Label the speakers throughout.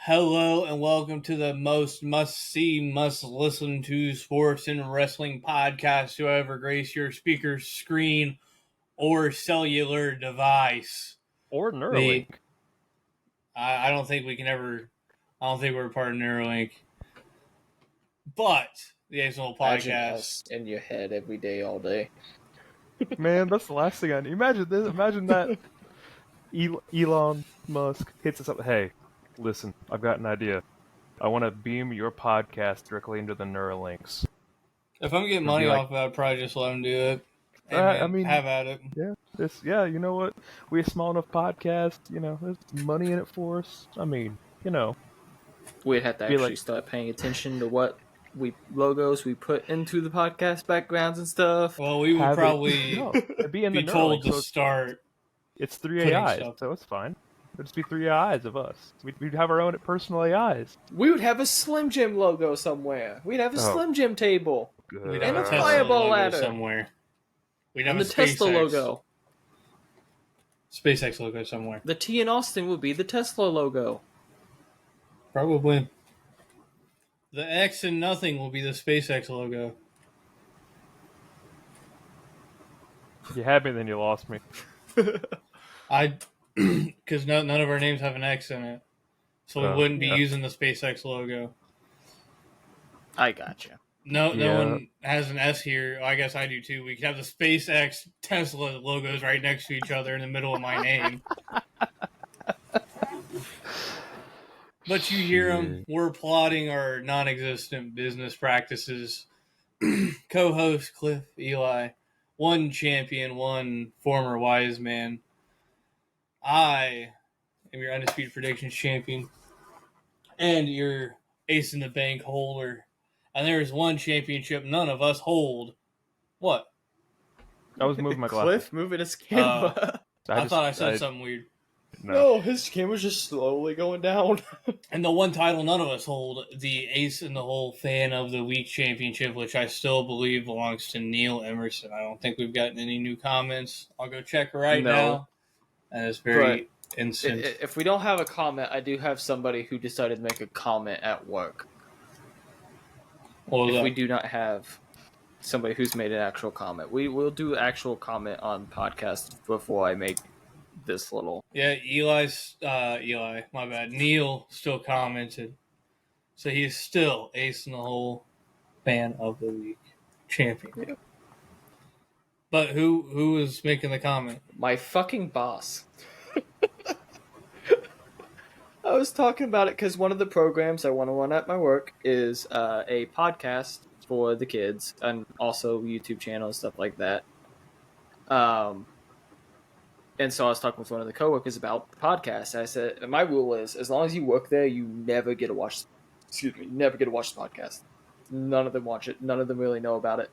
Speaker 1: Hello and welcome to the most must-see, must-listen to sports and wrestling podcast to ever grace your speaker, screen, or cellular device.
Speaker 2: Or Neuralink.
Speaker 1: I don't think we can ever... I don't think we're part of Neuralink. But the Axel
Speaker 3: Imagine
Speaker 1: podcast...
Speaker 3: us in your head every day, all day.
Speaker 2: Man, that's the last thing I need. Imagine this. Imagine that Elon Musk hits us up. Hey, listen, I've got an idea. I want to beam your podcast directly into the Neuralinks.
Speaker 1: If I'm getting money off of it, I'd probably just let him do it. Hey, man,
Speaker 2: I mean,
Speaker 1: have at it.
Speaker 2: Yeah, you know what? We're a small enough podcast, there's money in it for us. I mean,
Speaker 3: We'd have to actually start paying attention to what logos we put into the podcast backgrounds and stuff.
Speaker 1: Well, we would probably
Speaker 2: be
Speaker 1: told to
Speaker 2: so
Speaker 1: start.
Speaker 2: It's three AIs, so it's fine. It'd just be three AIs of us. We'd have our own personal AIs.
Speaker 3: We would have a Slim Jim logo somewhere. We'd have a Slim Jim table.
Speaker 1: We'd
Speaker 3: And
Speaker 1: have
Speaker 3: a
Speaker 1: Tesla
Speaker 3: fireball
Speaker 1: logo
Speaker 3: ladder.
Speaker 1: somewhere. We'd have
Speaker 3: And
Speaker 1: a
Speaker 3: the Tesla
Speaker 1: SpaceX.
Speaker 3: logo.
Speaker 1: SpaceX logo somewhere.
Speaker 3: The T in Austin would be the Tesla logo.
Speaker 1: Probably. The X and nothing will be the SpaceX logo.
Speaker 2: If you had me, then you lost me.
Speaker 1: Because none of our names have an X in it. So we wouldn't be using the SpaceX logo.
Speaker 3: I gotcha.
Speaker 1: No one has an S here. I guess I do too. We could have the SpaceX Tesla logos right next to each other in the middle of my name. But you hear them. We're plotting our non-existent business practices. Co-host Cliff, Eli, one champion, one former wise man. I am your undisputed predictions champion and your ace in the bank holder. And there is one championship none of us hold. What?
Speaker 2: I was moving my glasses.
Speaker 3: Cliff moving his camera.
Speaker 1: I thought I said something weird.
Speaker 3: No, his camera's just slowly going down.
Speaker 1: And the one title none of us hold, the Ace in the Hole Fan of the Week Championship, which I still believe belongs to Neil Emerson. I don't think we've gotten any new comments. I'll go check right now. And it's very instant.
Speaker 3: If we don't have a comment, I do have somebody who decided to make a comment at work. If we do not have somebody who's made an actual comment, we will do actual comment on podcast before I make this little.
Speaker 1: Yeah, Eli, my bad. Neil still commented. So he is still Ace in the Hole Fan of the Week champion.
Speaker 3: Yeah.
Speaker 1: But who is making the comment?
Speaker 3: My fucking boss. I was talking about it because one of the programs I want to run at my work is a podcast for the kids and also YouTube channels, stuff like that. And so I was talking with one of the coworkers about the podcast. I said, my rule is, as long as you work there, you never get to watch. Never get to watch the podcast. None of them watch it. None of them really know about it.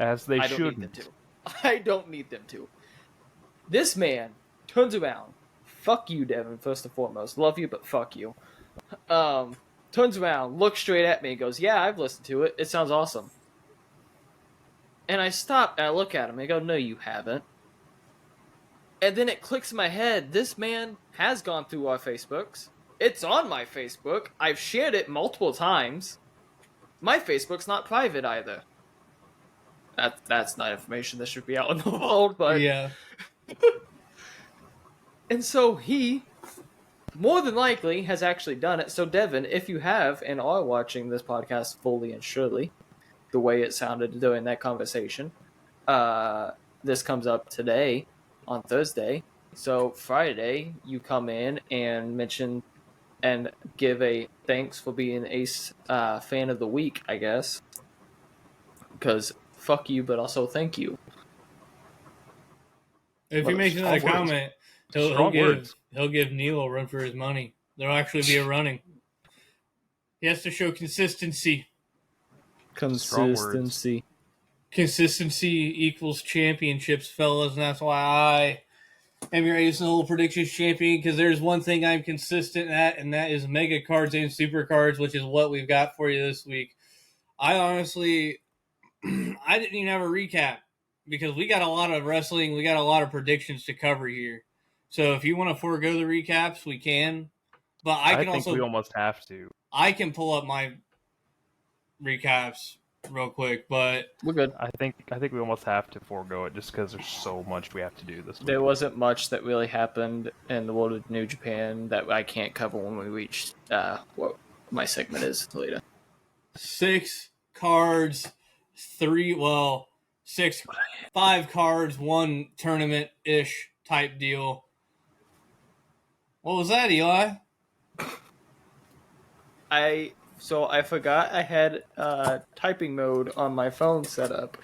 Speaker 2: As they
Speaker 3: I don't
Speaker 2: shouldn't.
Speaker 3: need them to. I don't need them to. This man turns around. Fuck you, Devin, first and foremost. Love you, but fuck you. Turns around, looks straight at me, and goes, yeah, I've listened to it. It sounds awesome. And I stop, and I look at him, and I go, no, you haven't. And then it clicks in my head, this man has gone through our Facebooks. It's on my Facebook. I've shared it multiple times. My Facebook's not private either. That's not information that should be out in the world, but...
Speaker 1: Yeah.
Speaker 3: And so he, more than likely, has actually done it. So Devin, if you have and are watching this podcast fully and surely, the way it sounded during that conversation, this comes up today on Thursday. So Friday, you come in and mention and give a thanks for being Ace Fan of the Week, I guess. Because fuck you, but also thank you.
Speaker 1: If he makes another comment, he'll give Neil a run for his money. There'll actually be a running. He has to show consistency.
Speaker 3: Consistency.
Speaker 1: Consistency equals championships, fellas, and that's why I am your Ace in the Hole Predictions champion, because there's one thing I'm consistent at, and that is mega cards and super cards, which is what we've got for you this week. I honestly, I didn't even have a recap, because we got a lot of wrestling, we got a lot of predictions to cover here. So if you want to forego the recaps, we can. But I can
Speaker 2: think
Speaker 1: also
Speaker 2: we almost have to.
Speaker 1: I can pull up my recaps real quick, but
Speaker 3: We're good.
Speaker 2: I think we almost have to forego it just because there's so much we have to do this week.
Speaker 3: There wasn't much that really happened in the world of New Japan that I can't cover when we reach what my segment is later.
Speaker 1: 6 cards, 5 cards, 1 tournament-ish type deal. What was that, Eli?
Speaker 3: I forgot I had typing mode on my phone set up,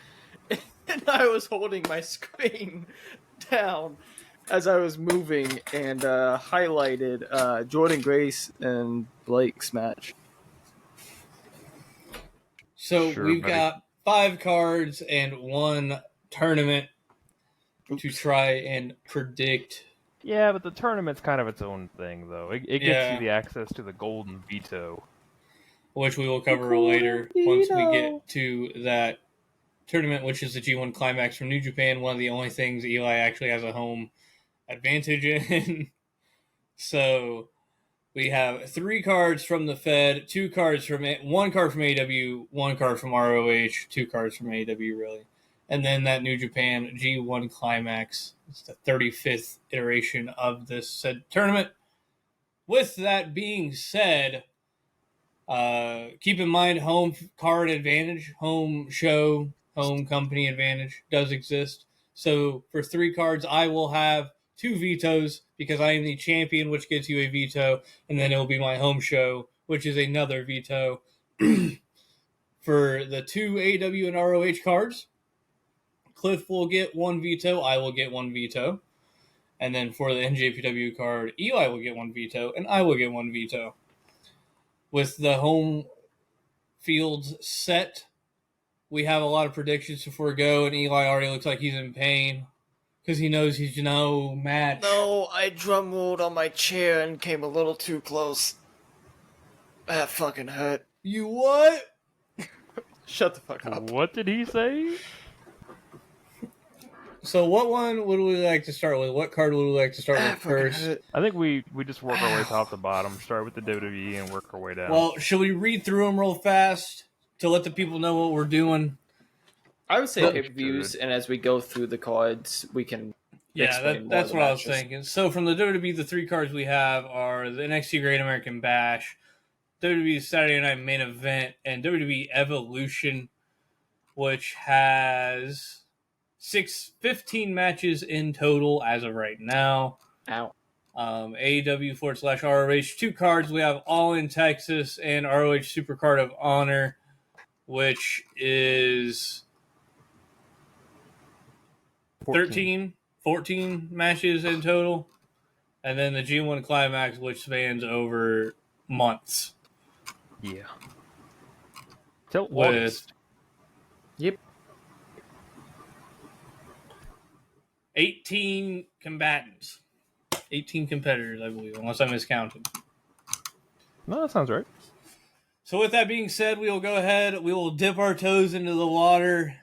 Speaker 3: and I was holding my screen down as I was moving and highlighted Jordan Grace and Blake's match.
Speaker 1: So
Speaker 2: Sure,
Speaker 1: we've
Speaker 2: buddy.
Speaker 1: got 5 cards and 1 tournament to try and predict.
Speaker 2: Yeah, but the tournament's kind of its own thing, though. It gets
Speaker 1: Yeah.
Speaker 2: you the access to the golden veto.
Speaker 1: Which we will cover later once we get to that tournament, which is the G1 Climax from New Japan. One of the only things Eli actually has a home advantage in. So we have 3 cards from the Fed, 1 card from AEW, 1 card from ROH, 2 cards from AEW, really. And then that New Japan G1 Climax. It's the 35th iteration of this said tournament. With that being said, keep in mind home card advantage, home show, home company advantage does exist. So for 3 cards, I will have 2 vetoes because I am the champion, which gets you a veto, and then it will be my home show, which is another veto. For the 2 AW and ROH cards, Cliff will get 1 veto, I will get 1 veto. And then for the NJPW card, Eli will get 1 veto, and I will get 1 veto. With the home fields set, we have a lot of predictions to forego, and Eli already looks like he's in pain because he knows he's no match.
Speaker 3: No, I drum rolled on my chair and came a little too close. That fucking hurt.
Speaker 1: You what?
Speaker 3: Shut the fuck up.
Speaker 2: What did he say?
Speaker 1: So what one would we like to start with? What card would we like to start with first?
Speaker 2: I think we just work our way top to bottom. Start with the WWE and work our way down.
Speaker 1: Well, should we read through them real fast to let the people know what we're doing?
Speaker 3: I would say
Speaker 1: Well,
Speaker 3: pay-per-views, and as we go through the cards, we can explain more
Speaker 1: that's
Speaker 3: of the
Speaker 1: what I was
Speaker 3: matches.
Speaker 1: thinking. So from the WWE, the 3 cards we have are the NXT Great American Bash, WWE Saturday Night Main Event, and WWE Evolution, which has 15 matches in total as of right now.
Speaker 3: Ow.
Speaker 1: AEW/ROH 2 cards. We have All in Texas and ROH SuperCard of Honor, which is 14 matches in total. And then the G1 Climax, which spans over months.
Speaker 2: Yeah. Till
Speaker 1: With
Speaker 2: August.
Speaker 3: Yep.
Speaker 1: 18 combatants. 18 competitors, I believe, unless I miscounted.
Speaker 2: No, that sounds right.
Speaker 1: So with that being said, we will go ahead. We will dip our toes into the water.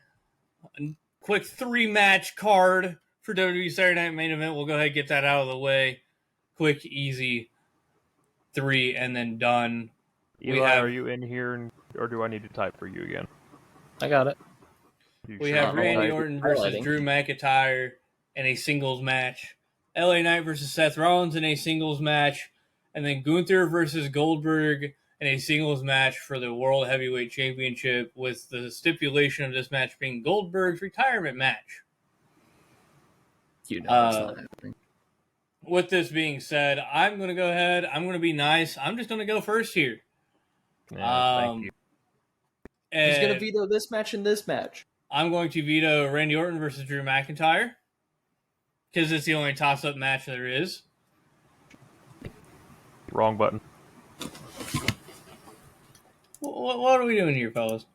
Speaker 1: A quick 3-match card for WWE Saturday Night Main Event. We'll go ahead and get that out of the way. Quick, easy 3, and then done.
Speaker 2: Eli, are you in here, or do I need to type for you again?
Speaker 3: I got it.
Speaker 1: We have Randy Orton versus Drew McIntyre in a singles match. LA Knight versus Seth Rollins in a singles match. And then Gunther versus Goldberg in a singles match for the World Heavyweight Championship, with the stipulation of this match being Goldberg's retirement match.
Speaker 3: You know it's not happening.
Speaker 1: With this being said, I'm going to go ahead. I'm going to be nice. I'm just going to go first here.
Speaker 2: Yeah, thank you.
Speaker 3: He's going to veto this match and this match.
Speaker 1: I'm going to veto Randy Orton versus Drew McIntyre because it's the only toss-up match there is.
Speaker 2: Wrong button.
Speaker 1: What are we doing here, fellas?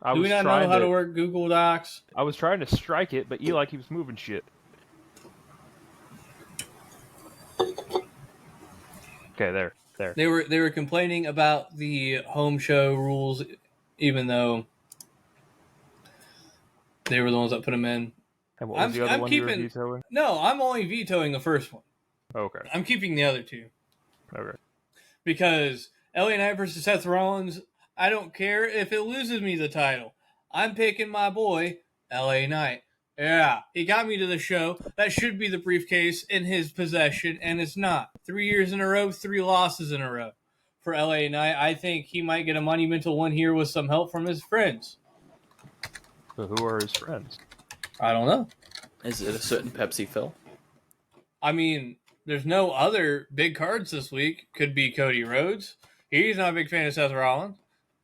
Speaker 1: Do we not know how to work Google Docs?
Speaker 2: I was trying to strike it, but Eli keeps moving shit. Okay, there.
Speaker 1: They were complaining about the home show rules, even though they were the ones that put them in.
Speaker 2: And what was the other one you were vetoing?
Speaker 1: No, I'm only vetoing the first one.
Speaker 2: Okay.
Speaker 1: I'm keeping the other 2.
Speaker 2: Okay.
Speaker 1: because LA Knight versus Seth Rollins, I don't care if it loses me the title. I'm picking my boy, LA Knight. Yeah, he got me to the show. That should be the briefcase in his possession, and it's not. 3 years in a row, 3 losses in a row for LA Knight. I think he might get a monumental one here with some help from his friends.
Speaker 2: So who are his friends?
Speaker 1: I don't know.
Speaker 3: Is it a certain Pepsi Phil?
Speaker 1: I mean, there's no other big cards this week. Could be Cody Rhodes. He's not a big fan of Seth Rollins.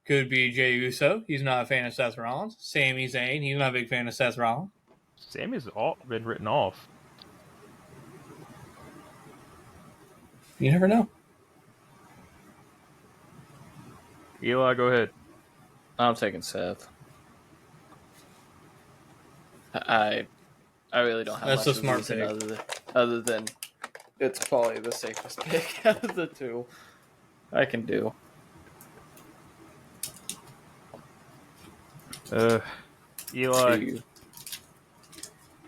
Speaker 1: Could be Jey Uso. He's not a fan of Seth Rollins. Sami Zayn. He's not a big fan of Seth Rollins.
Speaker 2: Sammy's all been written off.
Speaker 1: You never know.
Speaker 2: Eli, go ahead.
Speaker 3: I'm taking Seth. I really don't have
Speaker 1: That's
Speaker 3: much
Speaker 1: a smart
Speaker 3: reason
Speaker 1: pick.
Speaker 3: other than it's probably the safest pick out of the two I can do.
Speaker 2: Eli,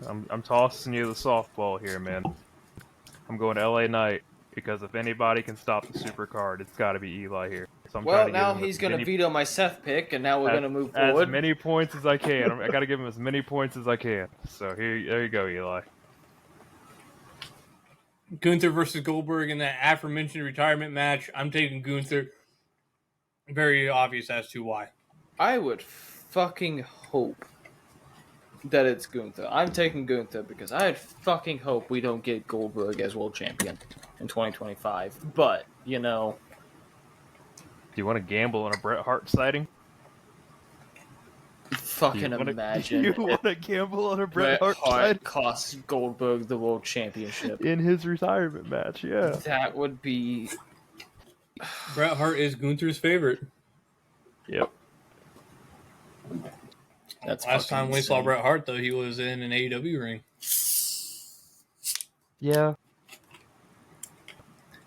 Speaker 2: I'm tossing you the softball here, man. I'm going LA Knight because if anybody can stop the SuperCard, it's got to be Eli here. So
Speaker 3: Well, now he's going to veto my Seth pick, and now we're going to move
Speaker 2: as
Speaker 3: forward.
Speaker 2: many points as I can. I got to give him as many points as I can. So there you go, Eli.
Speaker 1: Gunther versus Goldberg in that aforementioned retirement match. I'm taking Gunther. Very obvious as to why.
Speaker 3: I would fucking hope that it's Gunther. I'm taking Gunther because I fucking hope we don't get Goldberg as world champion in 2025. But, you know...
Speaker 2: Do you want to gamble on a Bret Hart sighting?
Speaker 3: Fucking imagine.
Speaker 2: You want to gamble on a
Speaker 3: Bret
Speaker 2: Bret Hart sighting?
Speaker 3: costs Goldberg the world championship.
Speaker 2: In his retirement match, yeah.
Speaker 3: That would be...
Speaker 1: Bret Hart is Gunther's favorite.
Speaker 2: Yep.
Speaker 3: That's
Speaker 1: Last time we saw
Speaker 3: insane.
Speaker 1: Bret Hart, though, he was in an AEW ring.
Speaker 2: Yeah.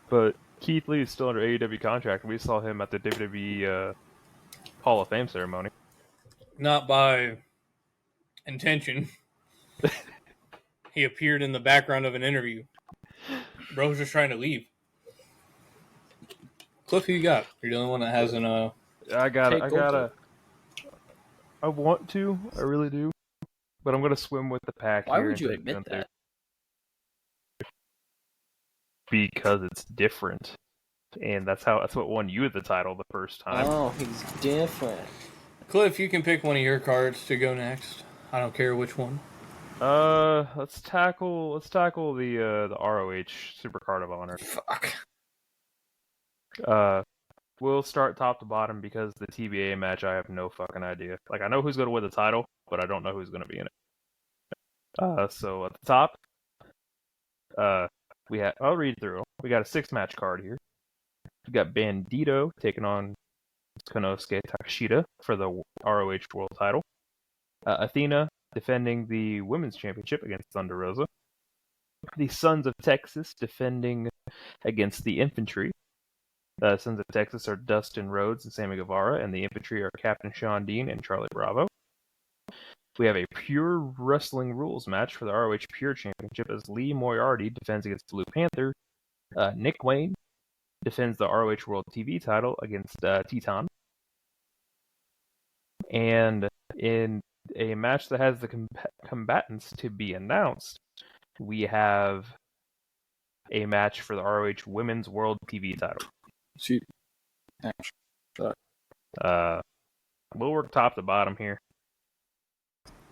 Speaker 2: But Keith Lee is still under AEW contract. We saw him at the WWE Hall of Fame ceremony.
Speaker 1: Not by intention. He appeared in the background of an interview. Bro's just trying to leave. Cliff, who you got? You're the only one that hasn't.
Speaker 2: I want to. I really do. But I'm gonna swim with the pack.
Speaker 3: Why
Speaker 2: here
Speaker 3: would
Speaker 2: and
Speaker 3: you
Speaker 2: take
Speaker 3: admit
Speaker 2: Gunther.
Speaker 3: that?
Speaker 2: Because it's different, and that's what won you the title the first time.
Speaker 3: Oh, he's different.
Speaker 1: Cliff, you can pick one of your cards to go next. I don't care which one.
Speaker 2: Let's tackle the ROH Super Card of Honor.
Speaker 3: Fuck.
Speaker 2: We'll start top to bottom because the TBA match I have no fucking idea. Like I know who's gonna win the title, but I don't know who's gonna be in it. So at the top, I'll read through. We got a 6-match card here. We got Bandito taking on Konosuke Takeshita for the ROH World Title. Athena defending the Women's Championship against Thunder Rosa. The Sons of Texas defending against the Infantry. The Sons of Texas are Dustin Rhodes and Sammy Guevara, and the Infantry are Captain Sean Dean and Charlie Bravo. We have a Pure Wrestling Rules match for the ROH Pure Championship as Lee Moriarty defends against Blue Panther. Nick Wayne defends the ROH World TV title against Teton. And in a match that has the combatants to be announced, we have a match for the ROH Women's World TV title.
Speaker 3: Shoot.
Speaker 2: We'll work top to bottom here.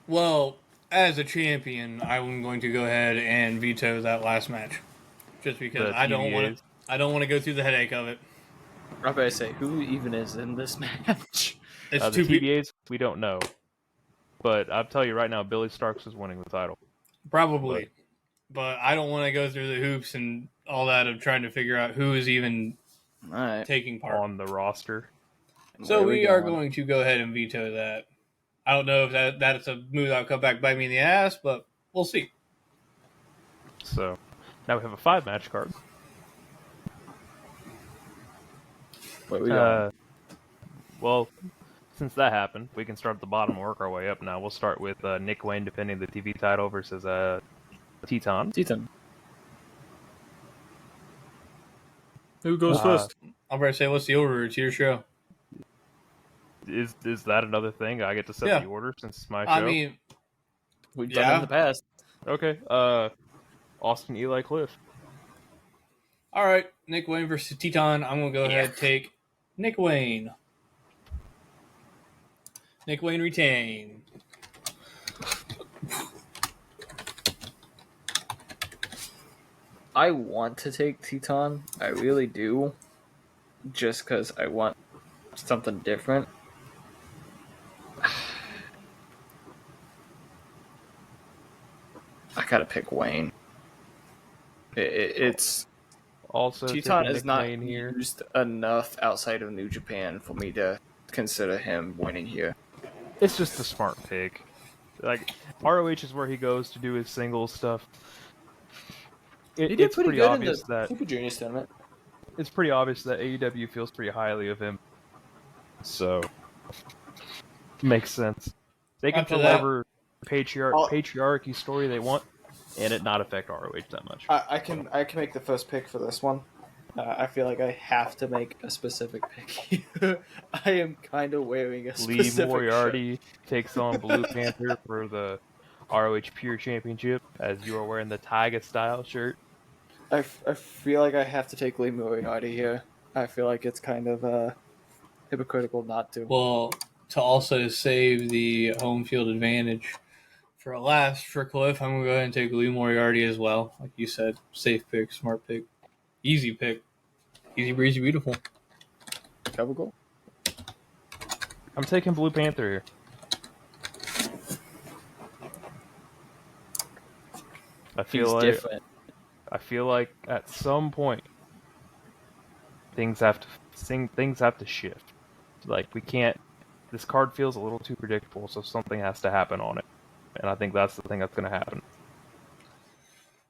Speaker 1: Well, as a champion, I'm going to go ahead and veto that last match, just because I don't want to go through the headache of it.
Speaker 3: I better say, who even is in this match?
Speaker 1: It's
Speaker 2: The
Speaker 1: two
Speaker 2: TBAs, we don't know. But I'll tell you right now, Billy Starks is winning the title.
Speaker 1: probably, but I don't want to go through the hoops and all that of trying to figure out who is even
Speaker 3: Alright.
Speaker 1: taking part
Speaker 2: On the roster.
Speaker 1: So we are going to go ahead and veto that. I don't know if that's a move that'll come back bite me in the ass, but we'll see.
Speaker 2: So now we have a 5-match card.
Speaker 3: Where we going?
Speaker 2: Well, since that happened, we can start at the bottom and work our way up now. We'll start with Nick Wayne defending the TV title versus Teton.
Speaker 3: Teton.
Speaker 1: Who goes first? I'm about to say, what's the order? It's your show.
Speaker 2: Is that another thing? I get to set
Speaker 1: Yeah.
Speaker 2: the order since it's my show?
Speaker 1: I mean,
Speaker 3: We've done it in the past.
Speaker 2: Okay. Austin, Eli, Cliff.
Speaker 1: all right. Nick Wayne versus Teton. I'm going to go ahead and take Nick Wayne. Nick Wayne retain.
Speaker 3: I want to take Teton. I really do. Just because I want something different. I gotta pick Wayne. It's
Speaker 2: Also,
Speaker 3: Teton
Speaker 2: taking
Speaker 3: is
Speaker 2: Nick
Speaker 3: not
Speaker 2: Wayne here.
Speaker 3: used enough outside of New Japan for me to consider him winning here.
Speaker 2: It's just a smart pick. Like, ROH is where he goes to do his singles stuff.
Speaker 3: He did
Speaker 2: It's
Speaker 3: pretty
Speaker 2: pretty
Speaker 3: good
Speaker 2: obvious
Speaker 3: in the
Speaker 2: that
Speaker 3: Super Juniors tournament.
Speaker 2: it's pretty obvious that AEW feels pretty highly of him. So, makes sense. They can
Speaker 1: After
Speaker 2: tell
Speaker 1: that-
Speaker 2: whatever patriarchy story they want, and it not affect ROH that much.
Speaker 3: I can make the first pick for this one. I feel like I have to make a specific pick here. I am kind of wearing a
Speaker 2: Lee
Speaker 3: specific
Speaker 2: Moriarty takes on Blue Panther for the ROH Pure Championship, as you are wearing the Tiger style shirt.
Speaker 3: I feel like I have to take Lee Moriarty here. I feel like it's kind of hypocritical not to.
Speaker 1: Well, to also save the home field advantage for last for Cliff, I'm going to go ahead and take Lee Moriarty as well. Like you said, safe pick, smart pick, easy pick. Easy breezy, beautiful.
Speaker 3: Cover goal.
Speaker 2: I'm taking Blue Panther here.
Speaker 3: He's different.
Speaker 2: I feel like at some point things have to shift. Like, we can't. This card feels a little too predictable, so something has to happen on it, and I think that's the thing that's going to happen.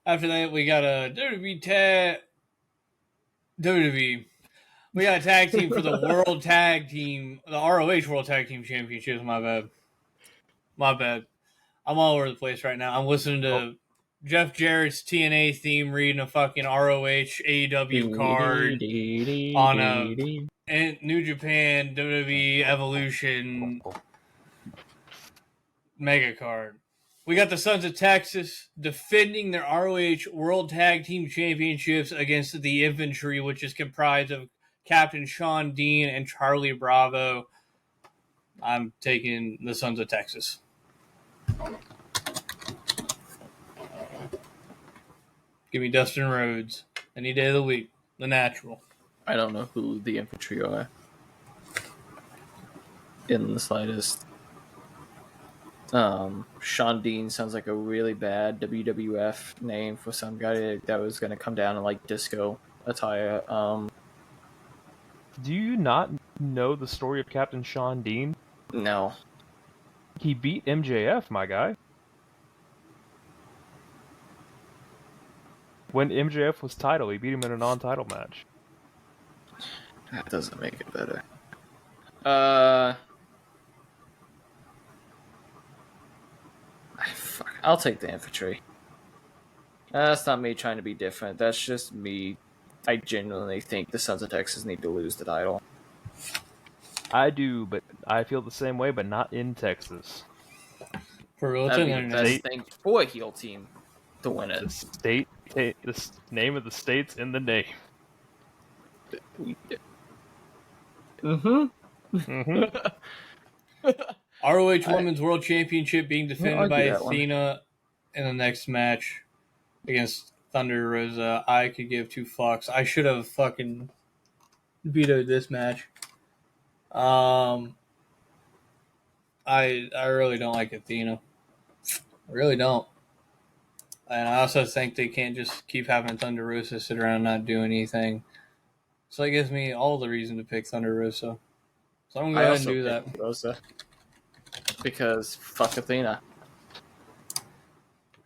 Speaker 1: After that, we got a WWE. We got a tag team for the World Tag Team, the ROH World Tag Team Championships. My bad. I'm all over the place right now. I'm listening to Jeff Jarrett's TNA theme, reading a fucking ROH AEW card on a New Japan WWE Evolution mega card. We got the Sons of Texas defending their ROH World Tag Team Championships against the Infantry, which is comprised of Captain Sean Dean and Charlie Bravo. I'm taking the Sons of Texas. Give me Dustin Rhodes any day of the week. The natural.
Speaker 3: I don't know who the Infantry are in the slightest. Sean Dean sounds like a really bad WWF name for some guy that was going to come down in like disco attire.
Speaker 2: Do you not know the story of Captain Sean Dean?
Speaker 3: No.
Speaker 2: He beat MJF, my guy. When MJF was title, he beat him in a non-title match.
Speaker 3: That doesn't make it better. Fuck. I'll take the Infantry. That's not me trying to be different. That's just me. I genuinely think the Sons of Texas need to lose the title.
Speaker 2: I do, but I feel the same way, but not in Texas.
Speaker 1: For real,
Speaker 3: That'd be the best thing for a heel team to win it.
Speaker 2: The name of the state's in the name.
Speaker 1: ROH Women's World Championship being defended by
Speaker 3: that
Speaker 1: Athena in the next match against Thunder Rosa. I could give two fucks. I should have fucking vetoed this match. I really don't like Athena. I really don't. And I also think they can't just keep having Thunder Rosa sit around and not do anything. So it gives me all the reason to pick Thunder Rosa. So I'm going to go ahead and do that.
Speaker 3: Rosa. Because fuck Athena.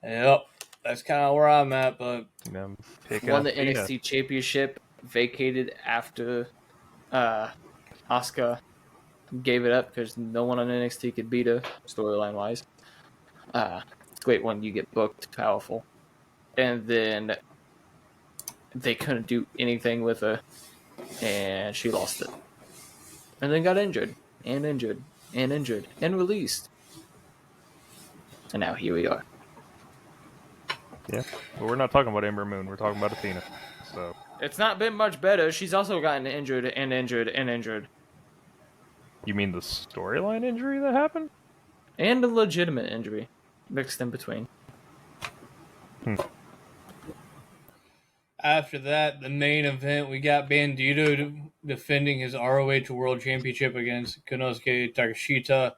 Speaker 1: Yep. That's kind of where I'm at, but...
Speaker 3: Won the NXT Championship, vacated after Asuka gave it up because no one on NXT could beat her, storyline-wise. Great when you get booked powerful. And then they couldn't do anything with her. and she lost it. And then got injured, and injured, and injured, and released. And now here we are.
Speaker 2: Yeah. Well, we're not talking about Ember Moon. We're talking about Athena. So
Speaker 3: It's not been much better. She's also gotten injured, and injured, and injured.
Speaker 2: you mean the storyline injury that happened?
Speaker 3: And a legitimate injury mixed in between.
Speaker 1: After that, the main event, we got Bandito defending his ROH World Championship against Konosuke Takeshita.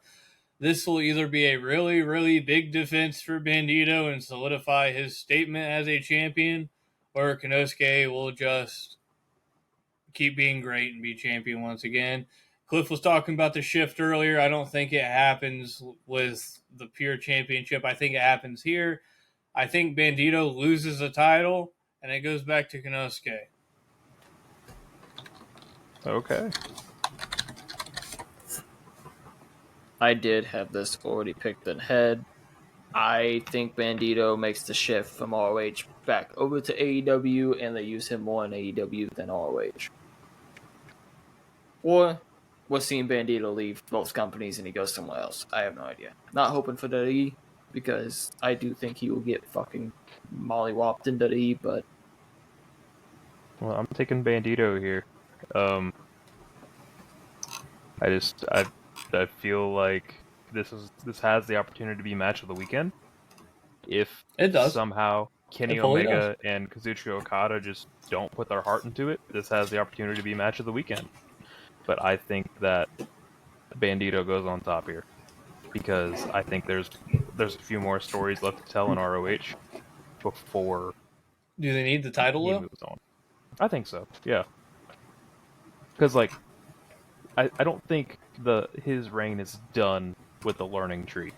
Speaker 1: This will either be a really, really big defense for Bandito and solidify his statement as a champion, or Konosuke will just keep being great and be champion once again. Cliff was talking about the shift earlier. I don't think it happens with the pure championship. I think it happens here. I think Bandito loses the title, and it goes back to Konosuke.
Speaker 2: Okay.
Speaker 3: I did have this already picked in head. I think Bandito makes the shift from ROH back over to AEW, and they use him more in AEW than ROH. Or we're seeing Bandito leave both companies and he goes somewhere else. I have no idea. Not hoping for WWE, because I do think he will get fucking mollywopped in WWE, but...
Speaker 2: Well, I'm taking Bandito here. I feel like this has the opportunity to be match of the weekend. If
Speaker 1: It does.
Speaker 2: Somehow Kenny
Speaker 1: It fully
Speaker 2: Omega and Kazuchika Okada just don't put their heart into it, this has the opportunity to be match of the weekend. But I think that Bandito goes on top here, because I think there's a few more stories left to tell in ROH before
Speaker 1: Do they need the title,
Speaker 2: he
Speaker 1: though?
Speaker 2: moves on. I think so, yeah. Because, like, I don't think his reign is done with the learning tree.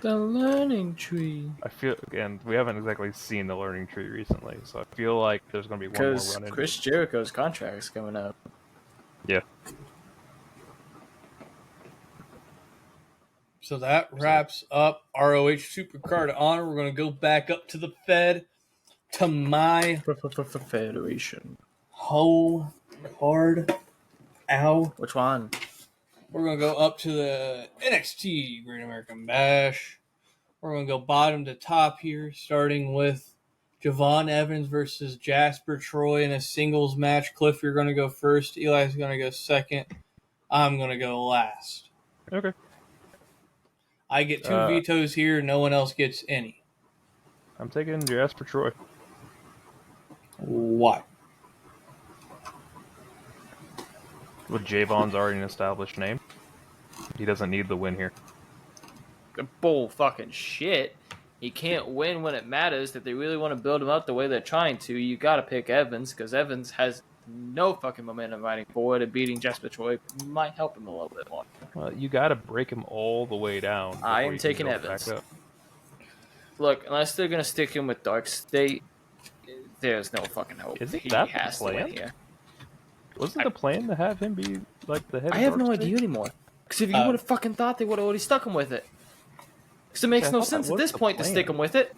Speaker 3: The learning tree.
Speaker 2: I feel, and we haven't exactly seen the learning tree recently, so I feel like there's going to be one more
Speaker 3: Because
Speaker 2: run in.
Speaker 3: Chris Jericho's contract is coming up.
Speaker 2: Yeah.
Speaker 1: So that wraps up ROH Supercard Honor. We're going to go back up to the Fed, to my
Speaker 3: Federation.
Speaker 1: whole card. Ow.
Speaker 3: Which one?
Speaker 1: We're going to go up to the NXT Great American Bash. We're going to go bottom to top here, starting with Javon Evans versus Jasper Troy in a singles match. Cliff, you're going to go first. Eli's going to go second. I'm going to go last.
Speaker 2: Okay.
Speaker 1: I get 2 vetoes here. No one else gets any.
Speaker 2: I'm taking Jasper Troy.
Speaker 1: Why?
Speaker 2: Well, Javon's already an established name. He doesn't need the win here.
Speaker 3: Bull fucking shit. He can't win when it matters. If they really want to build him up the way they're trying to, you gotta pick Evans, because Evans has no fucking momentum riding forward, and beating Jasper Troy might help him a little bit more.
Speaker 2: Well, you gotta break him all the way down.
Speaker 3: I am taking Evans. Look, unless they're gonna stick him with Dark State, there's no fucking hope.
Speaker 2: Isn't
Speaker 3: He
Speaker 2: that
Speaker 3: has
Speaker 2: the
Speaker 3: to
Speaker 2: plan?
Speaker 3: win here.
Speaker 2: Wasn't the plan to have him be like the head?
Speaker 3: I have no idea anymore. Because if you would have fucking thought, they would have already stuck him with it. Because it makes no sense at this point to stick him with it.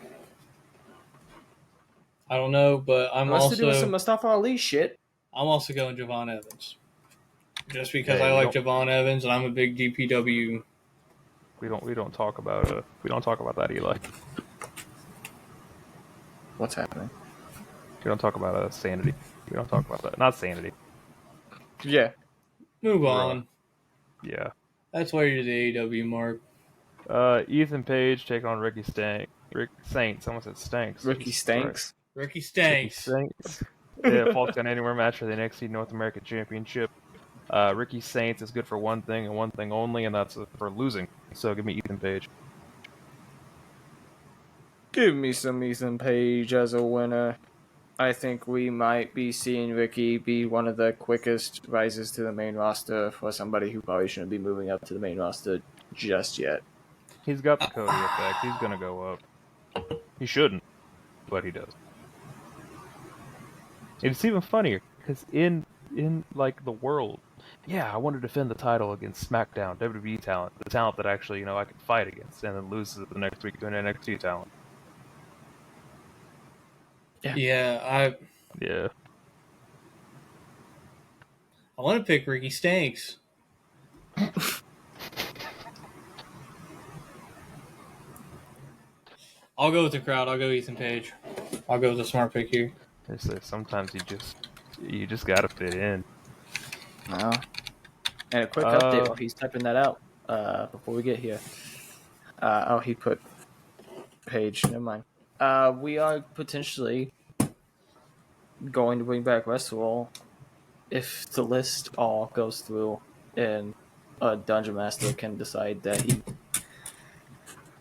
Speaker 1: I don't know, but
Speaker 3: Unless they're doing some Mustafa Ali shit.
Speaker 1: I'm also going Javon Evans. Just because I like Javon Evans and I'm a big DPW.
Speaker 2: We don't talk about that, Eli.
Speaker 3: What's happening?
Speaker 2: We don't talk about sanity. We don't talk about that. Not sanity.
Speaker 3: Yeah.
Speaker 1: Move on.
Speaker 2: Yeah.
Speaker 1: That's why you're the AEW, Mark.
Speaker 2: Ethan Page take on Ricky Saints. Someone said Stanks.
Speaker 3: Ricky Stanks.
Speaker 1: Ricky Stanks.
Speaker 2: Yeah, Falls Count Anywhere match for the NXT North American Championship. Ricky Saints is good for one thing and one thing only, and that's for losing. So give me Ethan Page.
Speaker 3: Give me some Ethan Page as a winner. I think we might be seeing Ricky be one of the quickest rises to the main roster for somebody who probably shouldn't be moving up to the main roster just yet.
Speaker 2: He's got the Cody effect. He's gonna go up. He shouldn't, but he does. It's even funnier because in like the world, yeah, I want to defend the title against SmackDown WWE talent, the talent that actually I can fight against, and then loses the next week to an NXT talent.
Speaker 1: Yeah.
Speaker 2: Yeah.
Speaker 1: I want to pick Ricky Stanks. I'll go with the crowd. I'll go Ethan Page. I'll go with the smart pick here.
Speaker 2: They say sometimes you just gotta fit in.
Speaker 3: Wow. And a quick update while he's typing that out before we get here. He put Page. Never mind. We are potentially going to bring back Westworld if the list all goes through and a Dungeon Master can decide that he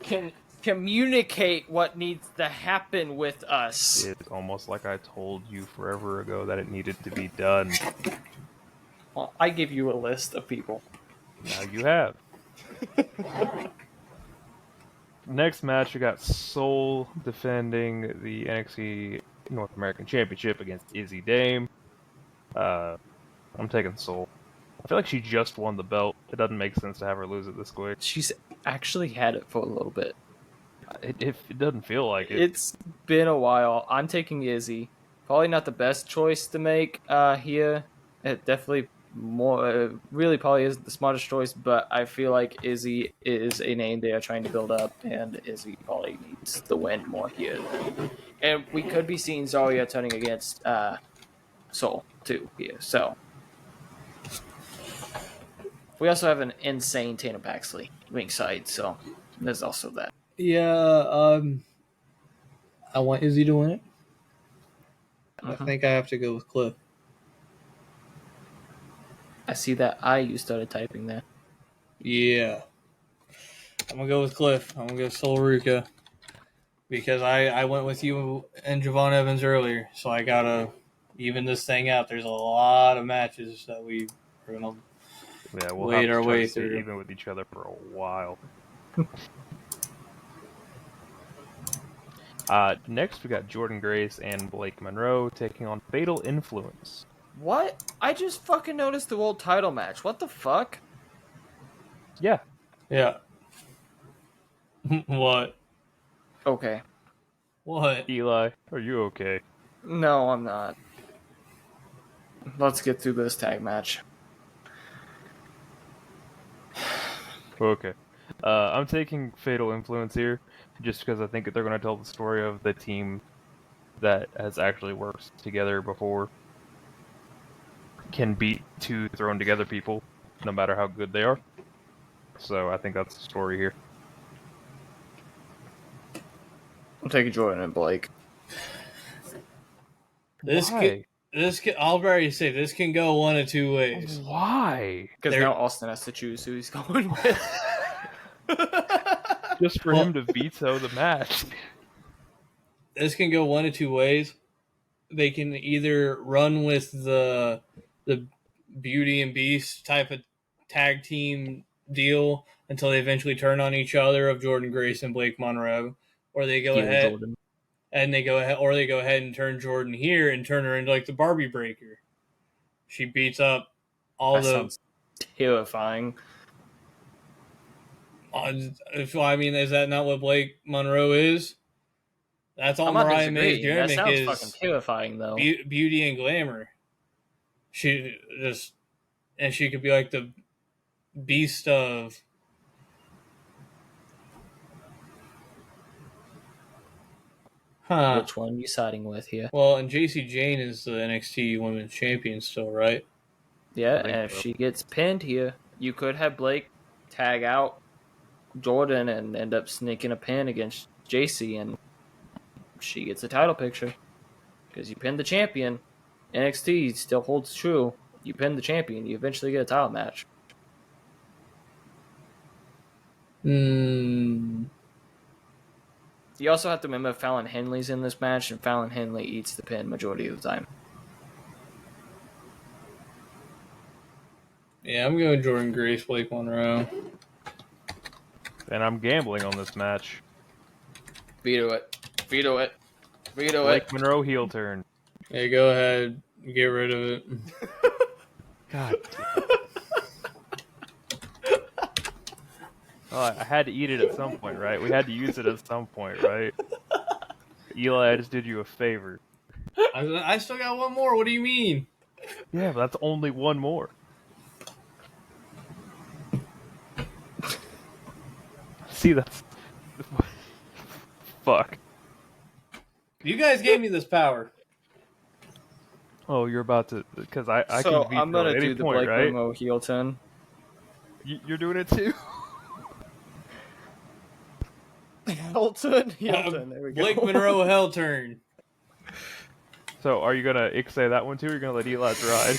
Speaker 3: can communicate what needs to happen with us.
Speaker 2: It's almost like I told you forever ago that it needed to be done.
Speaker 3: Well, I give you a list of people.
Speaker 2: Now you have. Next match, we got Soul defending the NXT North American Championship against Izzy Dame. I'm taking Soul. I feel like she just won the belt. It doesn't make sense to have her lose it this quick.
Speaker 3: She's actually had it for a little bit.
Speaker 2: It doesn't feel like it.
Speaker 3: It's been a while. I'm taking Izzy. Probably not the best choice to make here. It definitely really probably isn't the smartest choice, but I feel like Izzy is a name they are trying to build up, and Izzy probably needs the win more here. And we could be seeing Zarya turning against Soul too here. So we also have an insane Tana Paxley ringside, so there's also that.
Speaker 1: Yeah, I want Izzy to win it. I
Speaker 3: Uh-huh.
Speaker 1: think I have to go with Cliff.
Speaker 3: I see that you started typing there.
Speaker 1: Yeah. I'm going to go with Cliff. I'm going to go Sol Ruka. Because I went with you and Javon Evans earlier. So I got to even this thing out. There's a lot of matches that we are going to
Speaker 2: We'll
Speaker 1: wade
Speaker 2: have
Speaker 1: our
Speaker 2: to try
Speaker 1: way
Speaker 2: to stay
Speaker 1: through.
Speaker 2: even with each other for a while. Next, we got Jordan Grace and Blake Monroe taking on Fatal Influence.
Speaker 3: What? I just fucking noticed the world title match. What the fuck?
Speaker 2: Yeah.
Speaker 1: Yeah. What?
Speaker 3: Okay.
Speaker 1: What?
Speaker 2: Eli, are you okay?
Speaker 3: No, I'm not. Let's get through this tag match.
Speaker 2: Okay. I'm taking Fatal Influence here, just because I think they're going to tell the story of the team that has actually worked together before. Can beat two thrown together people, no matter how good they are. So I think that's the story here.
Speaker 3: I'm taking Jordan and Blake.
Speaker 2: Why?
Speaker 1: I'll already say this can go one of two ways.
Speaker 2: Why?
Speaker 3: Because now Austin has to choose who he's going with.
Speaker 2: Just for him to veto the match.
Speaker 1: This can go one of two ways. They can either run with the Beauty and Beast type of tag team deal until they eventually turn on each other of Jordan Grace and Blake Monroe, or they go ahead
Speaker 3: Jordan.
Speaker 1: and they go ahead and turn Jordan here and turn her into like the Barbie Breaker. She beats up all
Speaker 3: That sounds terrifying.
Speaker 1: I mean, is that not what Blake Monroe is? That's all
Speaker 3: I'm not
Speaker 1: Mariah May's
Speaker 3: disagreeing. That
Speaker 1: gimmick
Speaker 3: sounds
Speaker 1: is
Speaker 3: fucking terrifying, though.
Speaker 1: beauty and glamour. She could be like the beast of. Huh.
Speaker 3: Which one are you siding with here?
Speaker 1: Well, and JC Jane is the NXT Women's Champion still, right?
Speaker 3: Yeah,
Speaker 2: I think
Speaker 3: and if
Speaker 2: so.
Speaker 3: she gets pinned here, you could have Blake tag out Jordan and end up sneaking a pin against JC, and she gets a title picture. Because you pinned the champion. NXT still holds true. You pin the champion, you eventually get a title match.
Speaker 1: Hmm.
Speaker 3: You also have to remember Fallon Henley's in this match, and Fallon Henley eats the pin majority of the time.
Speaker 1: Yeah, I'm going Jordan Grace, Blake Monroe.
Speaker 2: And I'm gambling on this match.
Speaker 3: Veto it. Veto it. Veto
Speaker 2: Blake
Speaker 3: it.
Speaker 2: Monroe heel turn.
Speaker 1: Yeah, go ahead. Get rid of it.
Speaker 2: God. Oh, I had to eat it at some point, right? We had to use it at some point, right? Eli, I just did you a favor.
Speaker 1: I still got one more. What do you mean?
Speaker 2: Yeah, but that's only one more. See, that's fuck.
Speaker 1: You guys gave me this power.
Speaker 2: Oh, you're about to because I
Speaker 3: So
Speaker 2: can veto
Speaker 3: I'm gonna
Speaker 2: at any
Speaker 3: do the
Speaker 2: point,
Speaker 3: Blake
Speaker 2: right?
Speaker 3: Monroe heel turn.
Speaker 2: You're doing it too.
Speaker 3: Heel turn, heel turn. There we go.
Speaker 1: Blake Monroe hell turn.
Speaker 2: So, are you gonna say that one too, or are you gonna let Eli ride?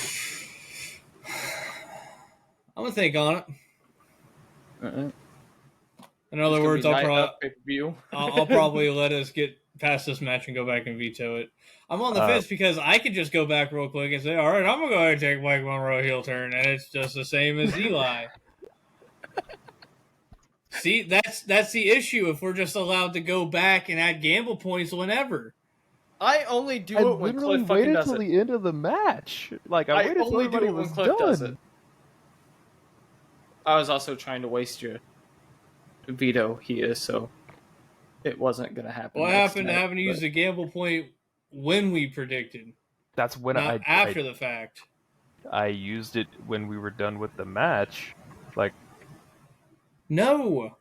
Speaker 1: I'm gonna think on it.
Speaker 3: Alright.
Speaker 1: In other
Speaker 3: It's
Speaker 1: words,
Speaker 3: gonna be
Speaker 1: I'll,
Speaker 3: night of pay-per-view.
Speaker 1: I'll probably let us get past this match and go back and veto it. I'm on the fence because I could just go back real quick and say, all right, I'm going to go ahead and take Blake Monroe heel turn, and it's just the same as Eli. See, that's the issue if we're just allowed to go back and add gamble points whenever.
Speaker 3: I only do
Speaker 2: I
Speaker 3: it when
Speaker 2: literally
Speaker 3: Cliff fucking
Speaker 2: waited
Speaker 3: does
Speaker 2: till
Speaker 3: it.
Speaker 2: the end of the match. Like I waited till
Speaker 3: only do
Speaker 2: everybody
Speaker 3: it when
Speaker 2: was
Speaker 3: Cliff does it.
Speaker 2: done.
Speaker 3: I was also trying to waste your veto here, so it wasn't gonna happen.
Speaker 1: What
Speaker 3: next
Speaker 1: happened to
Speaker 3: night,
Speaker 1: having to use the gamble point when we predicted,
Speaker 2: That's when
Speaker 1: not after the fact?
Speaker 2: I used it when we were done with the match. Like,
Speaker 1: No.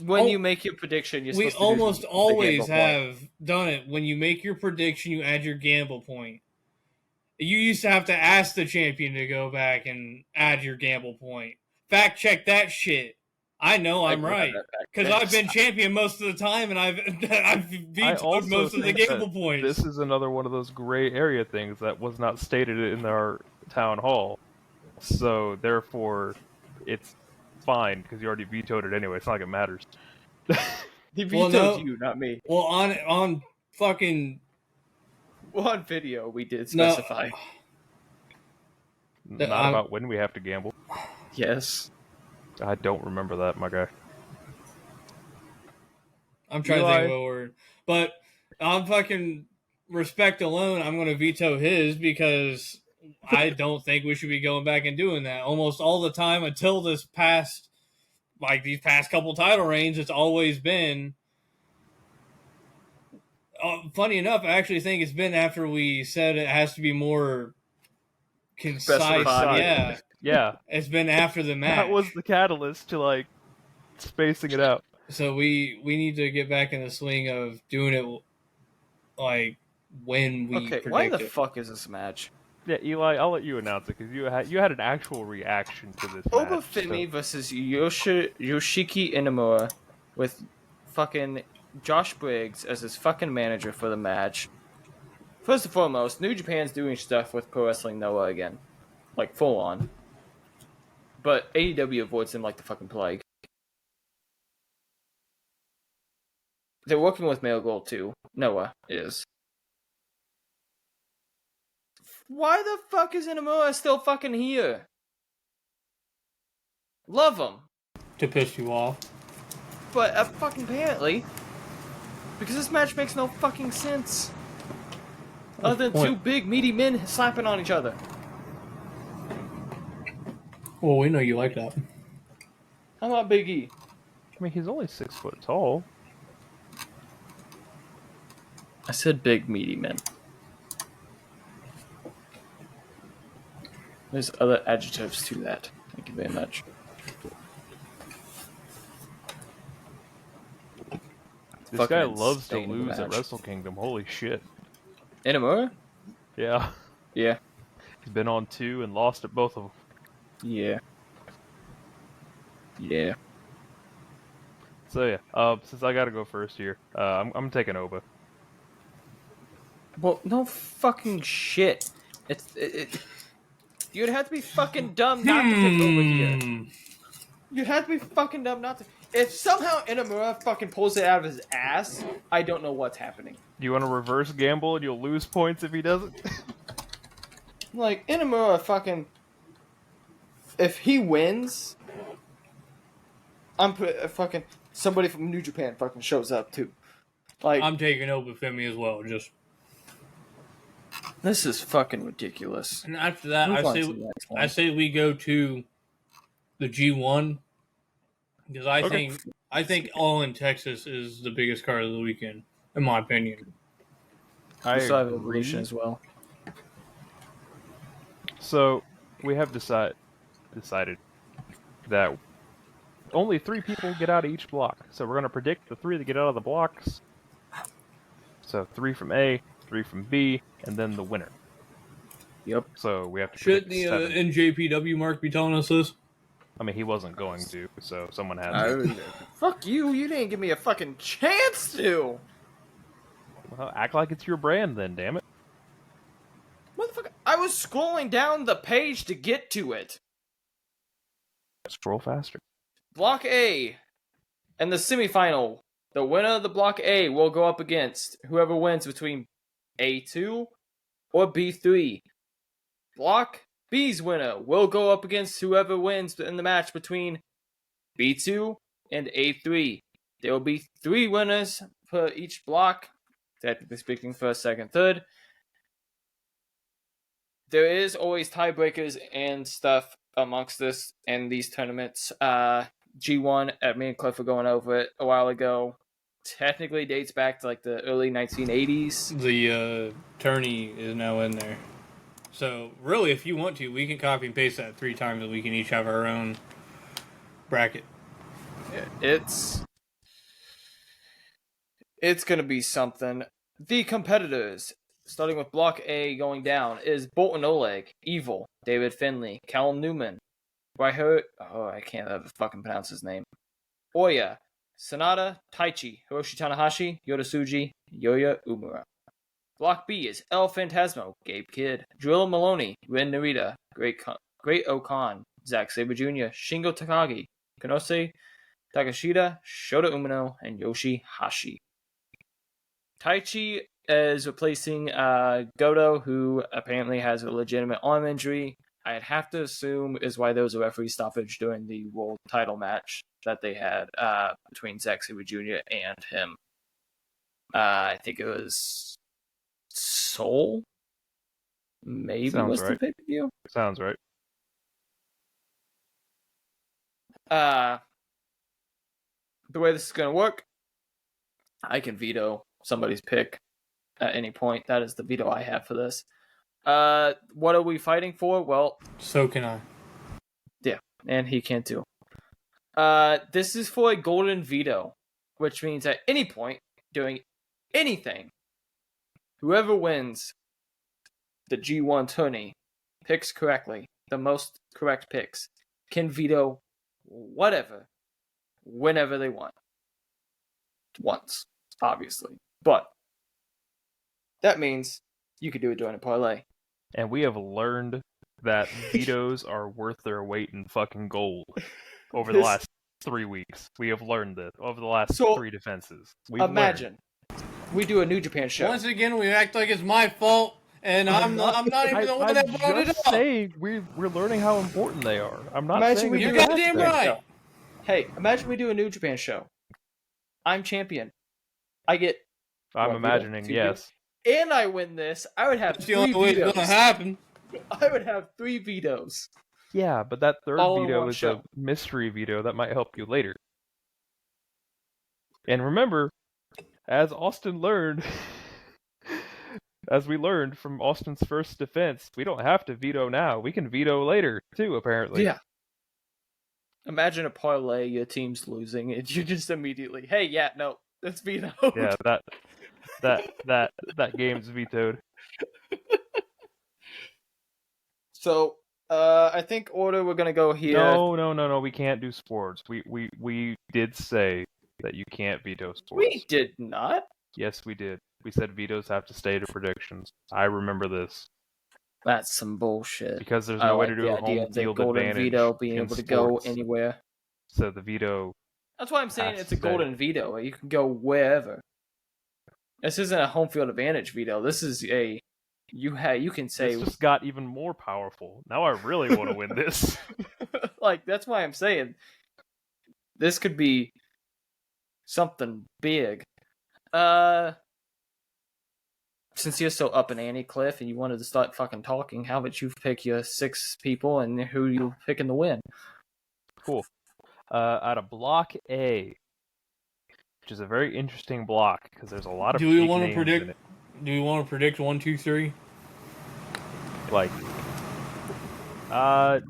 Speaker 3: When you make your prediction, you're
Speaker 1: We
Speaker 3: supposed to
Speaker 1: almost
Speaker 3: do the
Speaker 1: always
Speaker 3: gamble point.
Speaker 1: have done it. When you make your prediction, you add your gamble point. You used to have to ask the champion to go back and add your gamble point. Fact check that shit. I know I'm right because I've been champion most of the time, and I've vetoed most of the gamble points.
Speaker 2: this is another one of those gray area things that was not stated in our town hall. So therefore, it's fine because you already vetoed it anyway. It's not like it matters.
Speaker 3: He vetoed you, not me.
Speaker 1: Well, on fucking.
Speaker 3: Well, on video, we did specify.
Speaker 2: Not about when we have to gamble.
Speaker 3: Yes.
Speaker 2: I don't remember that, my guy.
Speaker 1: I'm trying to think of a word. But on fucking respect alone, I'm going to veto his because I don't think we should be going back and doing that. Almost all the time until these past couple title reigns, it's always been. Funny enough, I actually think it's been after we said it has to be more concise. Yeah.
Speaker 2: Yeah.
Speaker 1: It's been after the match.
Speaker 2: That was the catalyst to, like, spacing it out.
Speaker 1: So we need to get back in the swing of doing it, like, when we predict
Speaker 3: why the
Speaker 1: it.
Speaker 3: fuck is this match?
Speaker 2: Yeah, Eli, I'll let you announce it, because you had an actual reaction to this match.
Speaker 3: Obafemi versus Yoshiki Inamura with fucking Josh Briggs as his fucking manager for the match. First and foremost, New Japan's doing stuff with Pro Wrestling Noah again. Like, full on. But AEW avoids him like the fucking plague. They're working with Male Gold too. Noah is. Why the fuck is Inamura still fucking here? Love him.
Speaker 1: To piss you off.
Speaker 3: But fucking apparently. Because this match makes no fucking sense. Other than two big meaty men slapping on each other.
Speaker 1: Well, we know you like that.
Speaker 3: How about Big E?
Speaker 2: I mean, he's only 6 foot tall.
Speaker 3: I said big meaty men. There's other adjectives to that. Thank you very much.
Speaker 2: This guy loves to lose at Wrestle Kingdom. Holy shit.
Speaker 3: Inamura?
Speaker 2: Yeah.
Speaker 3: Yeah.
Speaker 2: He's been on 2 and lost at both of them.
Speaker 3: Yeah. Yeah.
Speaker 2: So yeah, since I gotta go first here, I'm taking Oba.
Speaker 3: Well, no fucking shit. You'd have to be fucking dumb not to pick Oba here. You'd have to be fucking dumb not to. If somehow Inamura fucking pulls it out of his ass, I don't know what's happening.
Speaker 2: Do you want to reverse gamble and you'll lose points if he doesn't?
Speaker 3: Like, Inamura fucking... If he wins, fucking... Somebody from New Japan fucking shows up, too. Like,
Speaker 1: I'm taking Obafemi as well, just...
Speaker 3: This is fucking ridiculous.
Speaker 1: And after that, I say we go to the G1, because I think All in Texas is the biggest card of the weekend, in my opinion.
Speaker 3: I still have Evolution as well.
Speaker 2: So we have decided that only 3 people get out of each block. So we're going to predict the 3 that get out of the blocks. So 3 from A, 3 from B, and then the winner.
Speaker 3: Yep.
Speaker 2: So we have to
Speaker 1: Shouldn't
Speaker 2: predict
Speaker 1: the
Speaker 2: 7.
Speaker 1: NJPW Mark be telling us this?
Speaker 2: I mean, he wasn't going to, so someone had to.
Speaker 3: Fuck you! You didn't give me a fucking chance to.
Speaker 2: Well, act like it's your brand then, damn it.
Speaker 3: Motherfucker, I was scrolling down the page to get to it.
Speaker 2: Scroll faster.
Speaker 3: Block A. And the semifinal. The winner of the Block A will go up against whoever wins between A2 or B3. Block B's winner will go up against whoever wins in the match between B2 and A3. There will be 3 winners for each block, technically speaking, first, second, third. There is always tiebreakers and stuff amongst this and these tournaments. G1, me and Cliff were going over it a while ago. Technically dates back to like the early 1980s.
Speaker 1: The tourney is now in there. So really, if you want to, we can copy and paste that 3 times, and we can each have our own bracket.
Speaker 3: It's gonna be something. The competitors, starting with Block A going down, is Bolton Oleg, Evil, David Finley, Callum Newman, I can't ever fucking pronounce his name. Oya, Sanada, Taichi, Hiroshi Tanahashi, Yoda Tsuji, Yoya Umura. Block B is El Phantasmo, Gabe Kidd, Drilla Maloney, Ren Narita, Great Okan, Zack Sabre Jr., Shingo Takagi, Kanose Takashita, Shota Umino, and Yoshi Hashi. Taichi is replacing Goto, who apparently has a legitimate arm injury. I'd have to assume is why there was a referee stoppage during the world title match that they had between Zack Sabre Jr. and him. I think it was Seoul? Maybe
Speaker 2: Sounds
Speaker 3: was
Speaker 2: right.
Speaker 3: the pay-per-view?
Speaker 2: Sounds right.
Speaker 3: The way this is going to work, I can veto somebody's pick at any point. That is the veto I have for this. What are we fighting for? Well,
Speaker 1: So can I.
Speaker 3: yeah, and he can too. This is for a golden veto, which means at any point doing anything, whoever wins the G1 tourney picks correctly, the most correct picks, can veto whatever, whenever they want. Once, obviously. But that means you could do it during a parlay.
Speaker 2: And we have learned that vetoes are worth their weight in fucking gold over the last 3 weeks. We have learned this over the last 3 defenses.
Speaker 3: Imagine we do a New Japan show.
Speaker 1: Once again, we act like it's my fault, and I'm not even the one that brought it up.
Speaker 2: I'm saying we're learning how important they are. I'm not
Speaker 3: Imagine
Speaker 2: saying
Speaker 3: we
Speaker 1: You're
Speaker 3: do a
Speaker 1: goddamn
Speaker 3: New Japan
Speaker 1: right.
Speaker 3: show. Hey, imagine we do a New Japan show. I'm champion. I get.
Speaker 2: I'm
Speaker 3: What,
Speaker 2: imagining,
Speaker 3: veto?
Speaker 2: yes.
Speaker 3: And I win this. I would have
Speaker 1: That's
Speaker 3: 3
Speaker 1: the only way it's
Speaker 3: vetoes.
Speaker 1: gonna happen.
Speaker 3: I would have 3 vetoes.
Speaker 2: Yeah, but that third
Speaker 3: All in
Speaker 2: veto
Speaker 3: one
Speaker 2: is
Speaker 3: show.
Speaker 2: a mystery veto that might help you later. And remember, as Austin learned, as we learned from Austin's first defense, we don't have to veto now. We can veto later, too, apparently.
Speaker 3: Yeah. Imagine a parlay, your team's losing, and you just immediately, hey, yeah, no, that's veto.
Speaker 2: Yeah, that game's vetoed.
Speaker 3: So, I think order we're gonna go here.
Speaker 2: No, we can't do sports. We did say that you can't veto sports.
Speaker 3: We did not.
Speaker 2: Yes, we did. We said vetoes have to stay to predictions. I remember this.
Speaker 3: That's some bullshit.
Speaker 2: Because there's
Speaker 3: I
Speaker 2: no way
Speaker 3: like
Speaker 2: to
Speaker 3: the
Speaker 2: do a
Speaker 3: idea
Speaker 2: home
Speaker 3: of the
Speaker 2: field
Speaker 3: golden
Speaker 2: advantage
Speaker 3: veto being
Speaker 2: in
Speaker 3: able to go
Speaker 2: sports.
Speaker 3: anywhere.
Speaker 2: So the veto...
Speaker 3: That's why I'm saying
Speaker 2: Has
Speaker 3: it's
Speaker 2: to
Speaker 3: a
Speaker 2: stay.
Speaker 3: golden veto. You can go wherever. This isn't a home field advantage veto. This is a you can say
Speaker 2: This just got even more powerful. Now I really want to win this.
Speaker 3: like that's why I'm saying this could be something big. Since you're so up in ante, Cliff, and you wanted to start fucking talking, how about you pick your 6 people and who you picking to win?
Speaker 2: Cool. Out of Block A, which is a very interesting block because there's a lot of
Speaker 1: Do we
Speaker 2: big
Speaker 1: want to
Speaker 2: names
Speaker 1: predict?
Speaker 2: in it.
Speaker 1: Do we want to predict 1, 2, 3?
Speaker 2: Like No.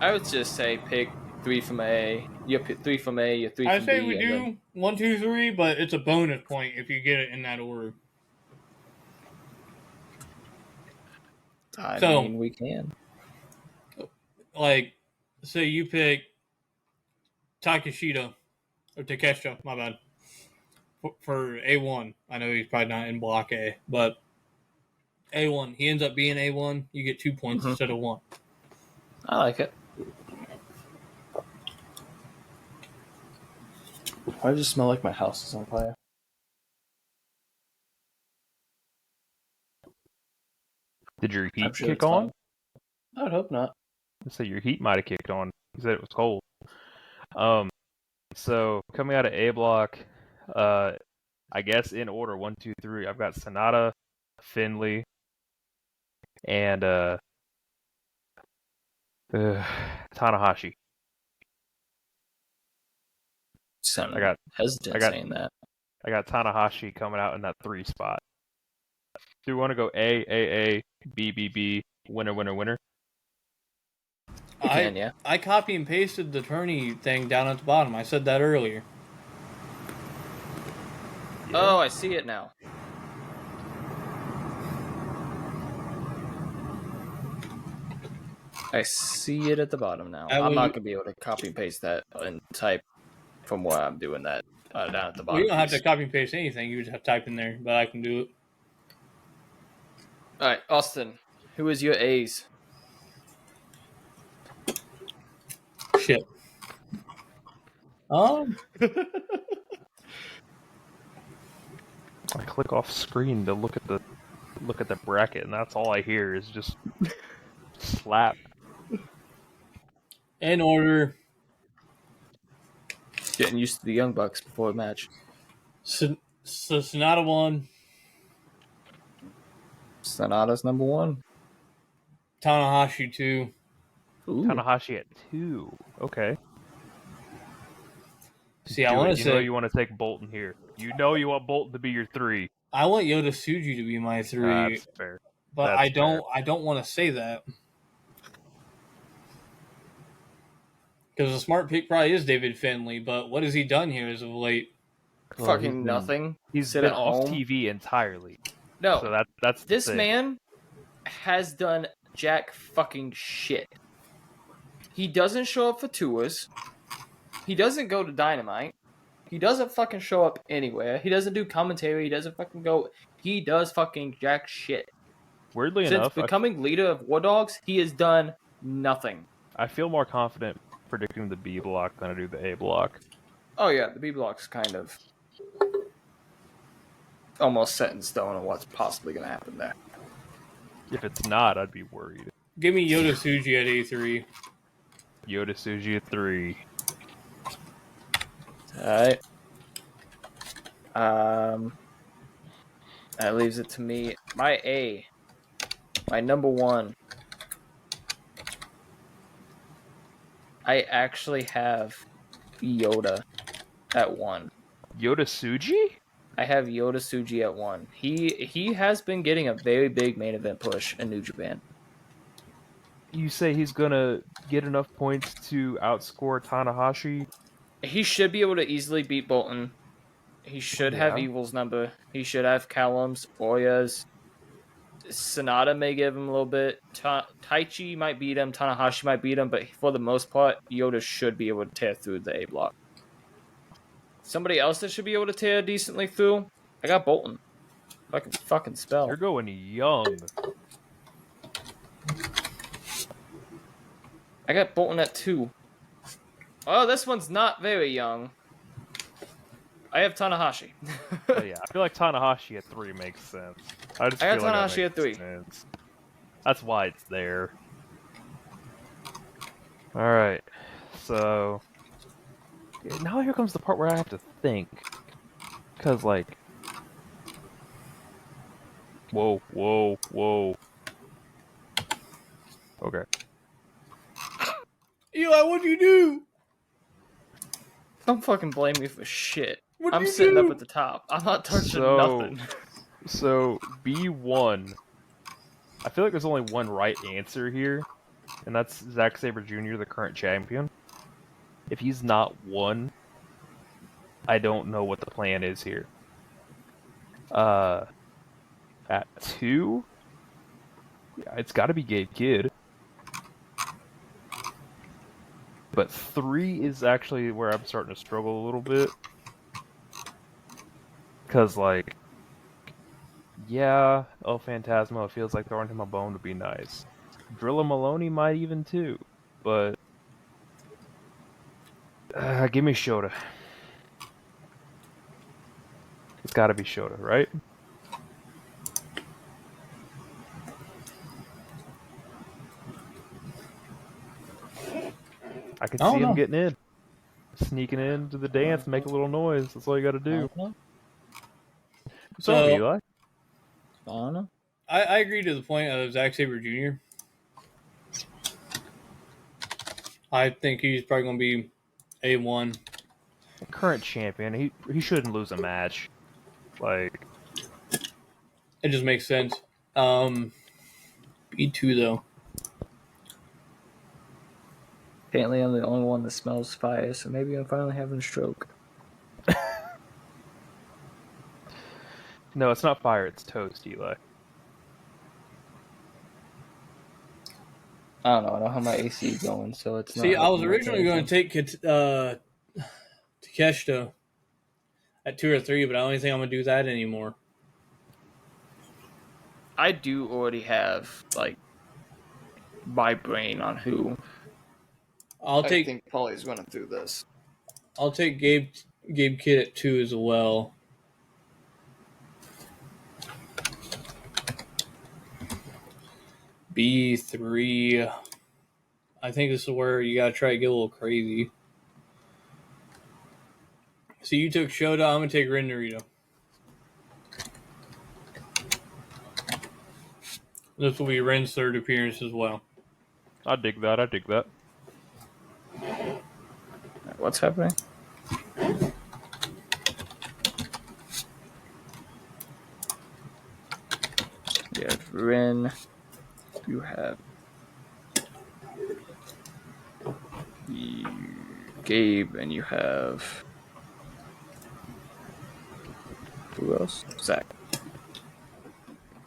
Speaker 3: I would just say pick 3 from A. You pick 3 from A, you 3
Speaker 1: I
Speaker 3: from
Speaker 1: say
Speaker 3: B.
Speaker 1: we
Speaker 3: and
Speaker 1: do
Speaker 3: then...
Speaker 1: 1, 2, 3, but it's a bonus point if you get it in that order.
Speaker 3: I
Speaker 1: So,
Speaker 3: mean, we can.
Speaker 1: like, say you pick Takeshita, or Takeshita, my bad, for A1. I know he's probably not in Block A, but A1. He ends up being A1. You get 2 points instead of 1.
Speaker 3: I like it. Why does it smell like my house is on fire?
Speaker 2: Did your heat
Speaker 3: sure
Speaker 2: kick
Speaker 3: it's
Speaker 2: on?
Speaker 3: fine. I would hope not.
Speaker 2: I'd say your heat might have kicked on. You said it was cold. So coming out of A block, I guess in order 1, 2, 3. I've got Sonata, Finley, and Tanahashi.
Speaker 3: Sounded hesitant saying that.
Speaker 2: I got Tanahashi coming out in that 3 spot. Do we want to go A, B, B, B, winner, winner, winner?
Speaker 3: You can, yeah.
Speaker 1: I copy and pasted the tourney thing down at the bottom. I said that earlier.
Speaker 3: Yeah. Oh, I see it now. I see it at the bottom now. I'm not going to be able to copy and paste that and type from where I'm doing that down at the bottom.
Speaker 1: Well, you don't have to copy and paste anything. You just have to type in there, but I can do it.
Speaker 3: All right, Austin, who is your A's?
Speaker 1: Shit.
Speaker 2: I click off screen to look at the bracket, and that's all I hear is just slap.
Speaker 1: In order.
Speaker 3: Getting used to the Young Bucks before a match.
Speaker 1: So Sonata 1.
Speaker 3: Sonata's number 1.
Speaker 1: Tanahashi 2.
Speaker 2: Ooh. Tanahashi at 2. Okay.
Speaker 1: See, I want to say...
Speaker 2: You know you want to take Bolton here. You know you want Bolton to be your 3.
Speaker 1: I want Yota Tsuji to be my 3.
Speaker 2: That's fair.
Speaker 1: But I don't want to say that. Because the smart pick probably is David Finley, but what has he done here as of late?
Speaker 3: Fucking nothing.
Speaker 2: He's been off TV entirely.
Speaker 3: No.
Speaker 2: So that's
Speaker 3: this man has done jack fucking shit. He doesn't show up for tours. He doesn't go to Dynamite. He doesn't fucking show up anywhere. He doesn't do commentary. He doesn't fucking go. He does fucking jack shit.
Speaker 2: Weirdly
Speaker 3: Since
Speaker 2: enough,
Speaker 3: becoming leader of War Dogs, he has done nothing.
Speaker 2: I feel more confident predicting the B block than I do the A block.
Speaker 3: Oh yeah, the B block's kind of almost set in stone on what's possibly going to happen there.
Speaker 2: If it's not, I'd be worried.
Speaker 1: Give me Yota Tsuji at A3.
Speaker 2: Yota Tsuji at 3.
Speaker 3: Alright. That leaves it to me. My A. My number 1. I actually have Yoda at 1.
Speaker 2: Yota Tsuji?
Speaker 3: I have Yota Tsuji at 1. He has been getting a very big main event push in New Japan.
Speaker 2: You say he's gonna get enough points to outscore Tanahashi?
Speaker 3: He should be able to easily beat Bolton. He should have Evil's number. He should have Callum's, Oya's. Sonata may give him a little bit. Taichi might beat him. Tanahashi might beat him. But for the most part, Yoda should be able to tear through the A block. Somebody else that should be able to tear decently through, I got Bolton. Fucking spell.
Speaker 2: You're going young.
Speaker 3: I got Bolton at 2. Oh, this one's not very young. I have Tanahashi.
Speaker 2: Oh, yeah, I feel like Tanahashi at 3 makes sense. I got
Speaker 3: Tanahashi at 3.
Speaker 2: Sense. That's why it's there. Alright, so... Now here comes the part where I have to think. Because, like... Whoa. Okay.
Speaker 1: Eli, what'd you do?
Speaker 3: Don't fucking blame me for shit. I'm sitting up at the top. I'm not touching nothing.
Speaker 2: So, B1, I feel like there's only one right answer here, and that's Zack Sabre Jr., the current champion. If he's not 1, I don't know what the plan is here. At 2, yeah, it's got to be Gabe Kidd. But 3 is actually where I'm starting to struggle a little bit. Because, like, yeah, El Phantasmo, it feels like throwing him a bone would be nice. Drilla Maloney might even too, but give me Shota. It's got to be Shota, right? I could see him getting in, sneaking into the dance, make a little noise. That's all you got to do. What's up, Eli?
Speaker 3: I don't know.
Speaker 1: I agree to the point of Zack Sabre Jr. I think he's probably going to be A1.
Speaker 2: Current champion. He shouldn't lose a match. Like,
Speaker 1: it just makes sense. B2 though.
Speaker 3: Apparently, I'm the only one that smells fire, so maybe I'm finally having a stroke.
Speaker 2: No, it's not fire. It's toast, Eli.
Speaker 3: I don't know. I don't have my AC going, so it's not.
Speaker 1: See, I was originally going to take Takeshita at 2 or 3, but I don't think I'm going to do that anymore.
Speaker 3: I do already have, like, my brain on who I think Paulie's running through this.
Speaker 1: I'll take Gabe Kidd at 2 as well. B3. I think this is where you got to try to get a little crazy. So you took Shota, I'm going to take Ren Narita. This will be Ren's 3rd appearance as well.
Speaker 2: I dig that.
Speaker 3: What's happening? You have Ren. You have Gabe, and you have who else? Zach.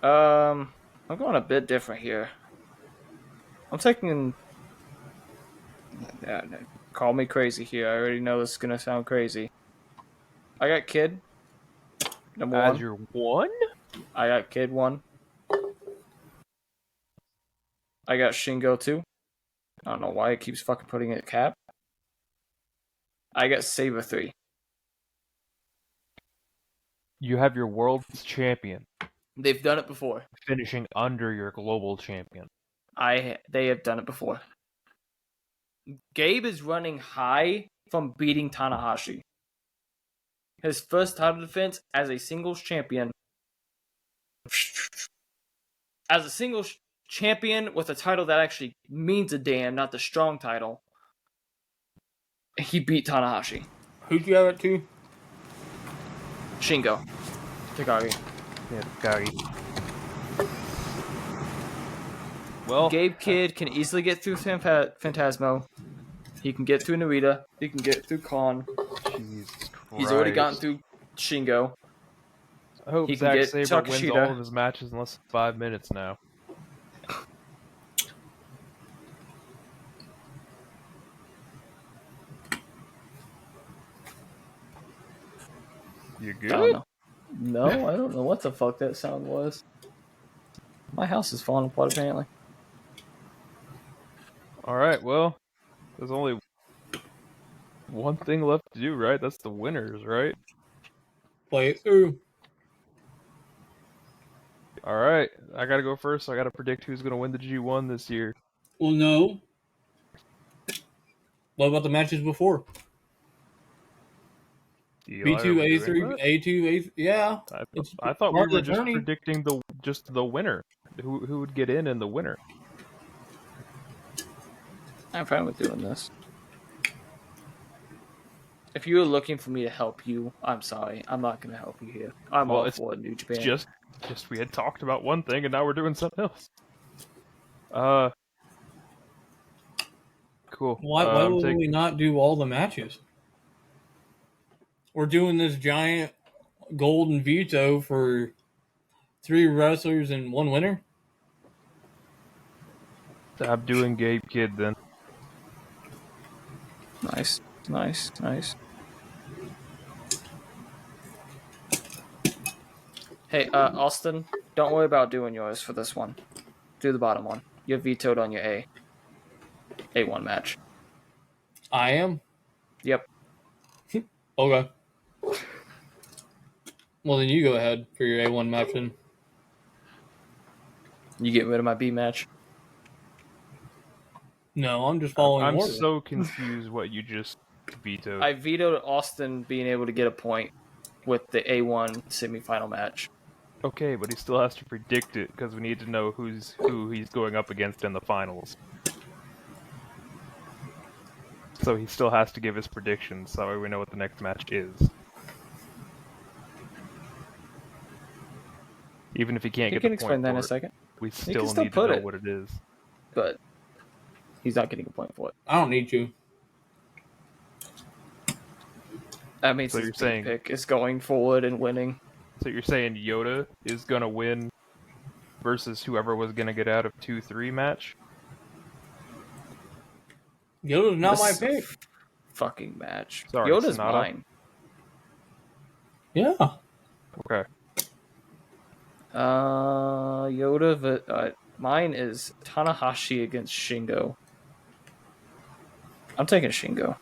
Speaker 3: I'm going a bit different here. I'm taking. Call me crazy here. I already know this is gonna sound crazy. I got Kid. Number 1.
Speaker 2: As your 1?
Speaker 3: I got Kid 1. I got Shingo 2. I don't know why it keeps fucking putting it cap. I got Sabre 3.
Speaker 2: You have your world's champion.
Speaker 3: They've done it before.
Speaker 2: Finishing under your global champion.
Speaker 3: They have done it before. Gabe is running high from beating Tanahashi. His first title defense as a singles champion. As a singles champion with a title that actually means a damn, not the strong title. He beat Tanahashi.
Speaker 1: Who'd you have at 2?
Speaker 3: Shingo Takagi.
Speaker 2: Yeah, Takagi. Well,
Speaker 3: Gabe Kidd can easily get through Phantasmo. He can get through Narita. He can get through Khan.
Speaker 2: Jesus Christ.
Speaker 3: He's already gotten through Shingo.
Speaker 2: I hope
Speaker 3: He can
Speaker 2: Zack
Speaker 3: get
Speaker 2: Sabre wins
Speaker 3: Takeshita.
Speaker 2: all of his matches in less than 5 minutes now. You good?
Speaker 3: I don't know. No, I don't know what the fuck that sound was. My house is falling apart, apparently.
Speaker 2: Alright, well, there's only one thing left to do, right? That's the winners, right?
Speaker 1: Play it through.
Speaker 2: Alright, I gotta go first, so I gotta predict who's gonna win the G1 this year.
Speaker 1: Well, no. What about the matches before?
Speaker 2: Eli,
Speaker 1: B2,
Speaker 2: are we
Speaker 1: A3,
Speaker 2: doing that?
Speaker 1: A2, A. Yeah.
Speaker 2: I thought we
Speaker 1: part of
Speaker 2: were
Speaker 1: the
Speaker 2: just
Speaker 1: journey.
Speaker 2: predicting the winner. Who would get in the winner.
Speaker 3: I'm fine with doing this. If you were looking for me to help you, I'm sorry. I'm not going to help you here. I'm all for New Japan.
Speaker 2: Just we had talked about one thing and now we're doing something else. Uh, cool.
Speaker 1: Why would we not do all the matches? We're doing this giant golden veto for 3 wrestlers and 1 winner?
Speaker 2: I'm doing Gabe Kidd then.
Speaker 3: Nice. Hey, Austin, don't worry about doing yours for this one. Do the bottom one. You're vetoed on your A1 match.
Speaker 1: I am?
Speaker 3: Yep.
Speaker 1: Okay. Well, then you go ahead for your A1 match then.
Speaker 3: You get rid of my B match.
Speaker 1: No, I'm just following
Speaker 2: I'm
Speaker 1: order.
Speaker 2: so confused what you just vetoed.
Speaker 3: I vetoed Austin being able to get a point with the A1 semifinal match.
Speaker 2: Okay, but he still has to predict it because we need to know who he's going up against in the finals. So he still has to give his predictions so we know what the next match is. Even if he can't
Speaker 3: You
Speaker 2: get
Speaker 3: can
Speaker 2: the
Speaker 3: explain
Speaker 2: point
Speaker 3: that in
Speaker 2: for
Speaker 3: a
Speaker 2: it,
Speaker 3: second,
Speaker 2: we
Speaker 3: can
Speaker 2: still
Speaker 3: still
Speaker 2: need to
Speaker 3: put
Speaker 2: know
Speaker 3: it.
Speaker 2: what it is.
Speaker 3: but he's not getting a point for it.
Speaker 1: I don't need you.
Speaker 3: That means
Speaker 2: So
Speaker 3: his
Speaker 2: you're saying-
Speaker 3: pick is going forward and winning.
Speaker 2: So you're saying Yoda is gonna win versus whoever was gonna get out of 2-3 match?
Speaker 1: Yoda's not
Speaker 3: This
Speaker 1: my
Speaker 3: is a
Speaker 1: pick.
Speaker 3: fucking match.
Speaker 2: Sorry,
Speaker 3: Yoda's
Speaker 2: Sonata?
Speaker 3: mine.
Speaker 1: Yeah.
Speaker 2: Okay.
Speaker 3: Mine is Tanahashi against Shingo. I'm taking Shingo.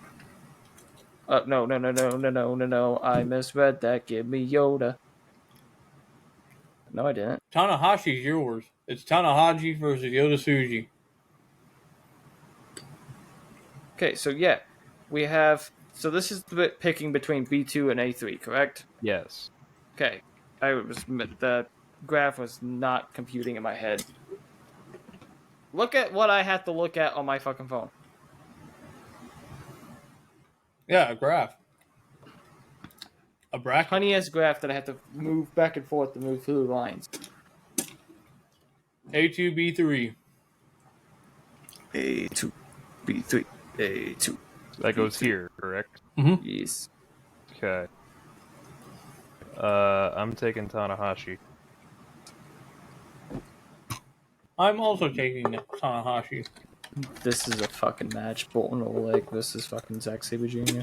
Speaker 3: No. I misread that. Give me Yoda. No, I didn't.
Speaker 1: Tanahashi's yours. It's Tanahashi versus Yoda Tsuji.
Speaker 3: Okay, so yeah, we have. So this is the picking between B2 and A3, correct?
Speaker 2: Yes.
Speaker 3: Okay, the graph was not computing in my head. Look at what I had to look at on my fucking phone.
Speaker 1: Yeah, a graph. A bracket.
Speaker 3: Tiniest graph that I had to move back and forth to move through the lines.
Speaker 1: A2, B3.
Speaker 3: A2, B3, A2.
Speaker 2: That goes here, correct?
Speaker 3: Yes.
Speaker 2: Okay. I'm taking Tanahashi.
Speaker 1: I'm also taking Tanahashi.
Speaker 3: This is a fucking match. Bolton Oleg versus fucking Zack Sabre Jr.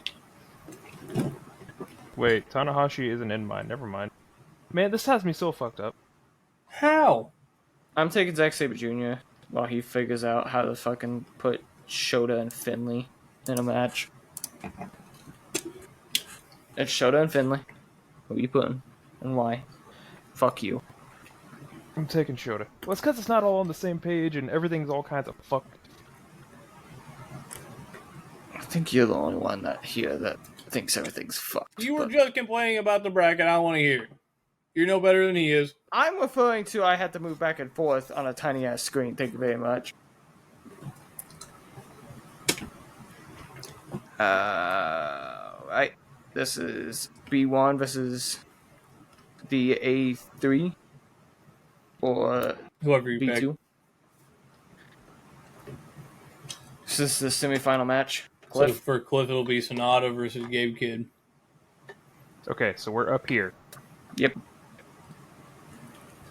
Speaker 2: Wait, Tanahashi isn't in mine. Never mind. Man, this has me so fucked up.
Speaker 1: How?
Speaker 3: I'm taking Zack Sabre Jr. while he figures out how to fucking put Shota and Finley in a match. It's Shota and Finley. Who are you putting? And why? Fuck you.
Speaker 2: I'm taking Shota. Well, it's because it's not all on the same page and everything's all kinds of fucked.
Speaker 3: I think you're the only one that thinks everything's fucked.
Speaker 1: You were
Speaker 3: but-
Speaker 1: just complaining about the bracket. I want to hear it. You're no better than he is.
Speaker 3: I'm referring to I had to move back and forth on a tiny ass screen. Thank you very much. Right. This is B1 versus the A3 or
Speaker 1: Whoever you pick.
Speaker 3: B2. This is the semifinal match.
Speaker 1: So
Speaker 3: Cliff.
Speaker 1: for Cliff, it'll be Sonata versus Gabe Kidd.
Speaker 2: Okay, so we're up here.
Speaker 3: Yep.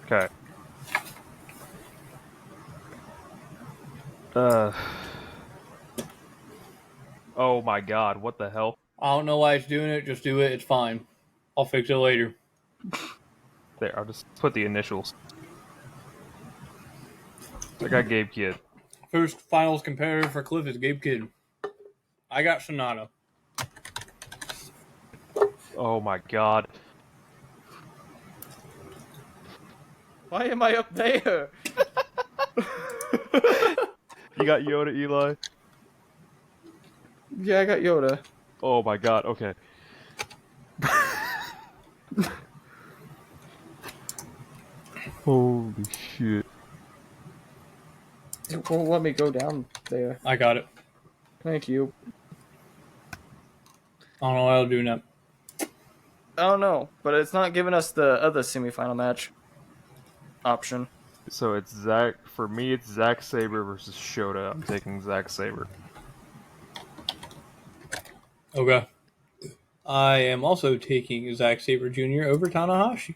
Speaker 2: Okay. Oh my god, what the hell?
Speaker 1: I don't know why it's doing it. Just do it. It's fine. I'll fix it later.
Speaker 2: There, I'll just put the initials. I got Gabe Kidd.
Speaker 1: First finals competitor for Cliff is Gabe Kidd. I got Sonata.
Speaker 2: Oh my god.
Speaker 3: Why am I up there?
Speaker 2: You got Yoda, Eli?
Speaker 3: Yeah, I got Yoda.
Speaker 2: Oh my god, okay. Holy shit.
Speaker 3: It won't let me go down there.
Speaker 1: I got it.
Speaker 3: Thank you.
Speaker 1: I don't know why I'll do that.
Speaker 3: I don't know, but it's not giving us the other semifinal match option.
Speaker 2: So it's Zack. For me, it's Zack Sabre versus Shota. I'm taking Zack Sabre.
Speaker 1: Okay. I am also taking Zack Sabre Jr. over Tanahashi.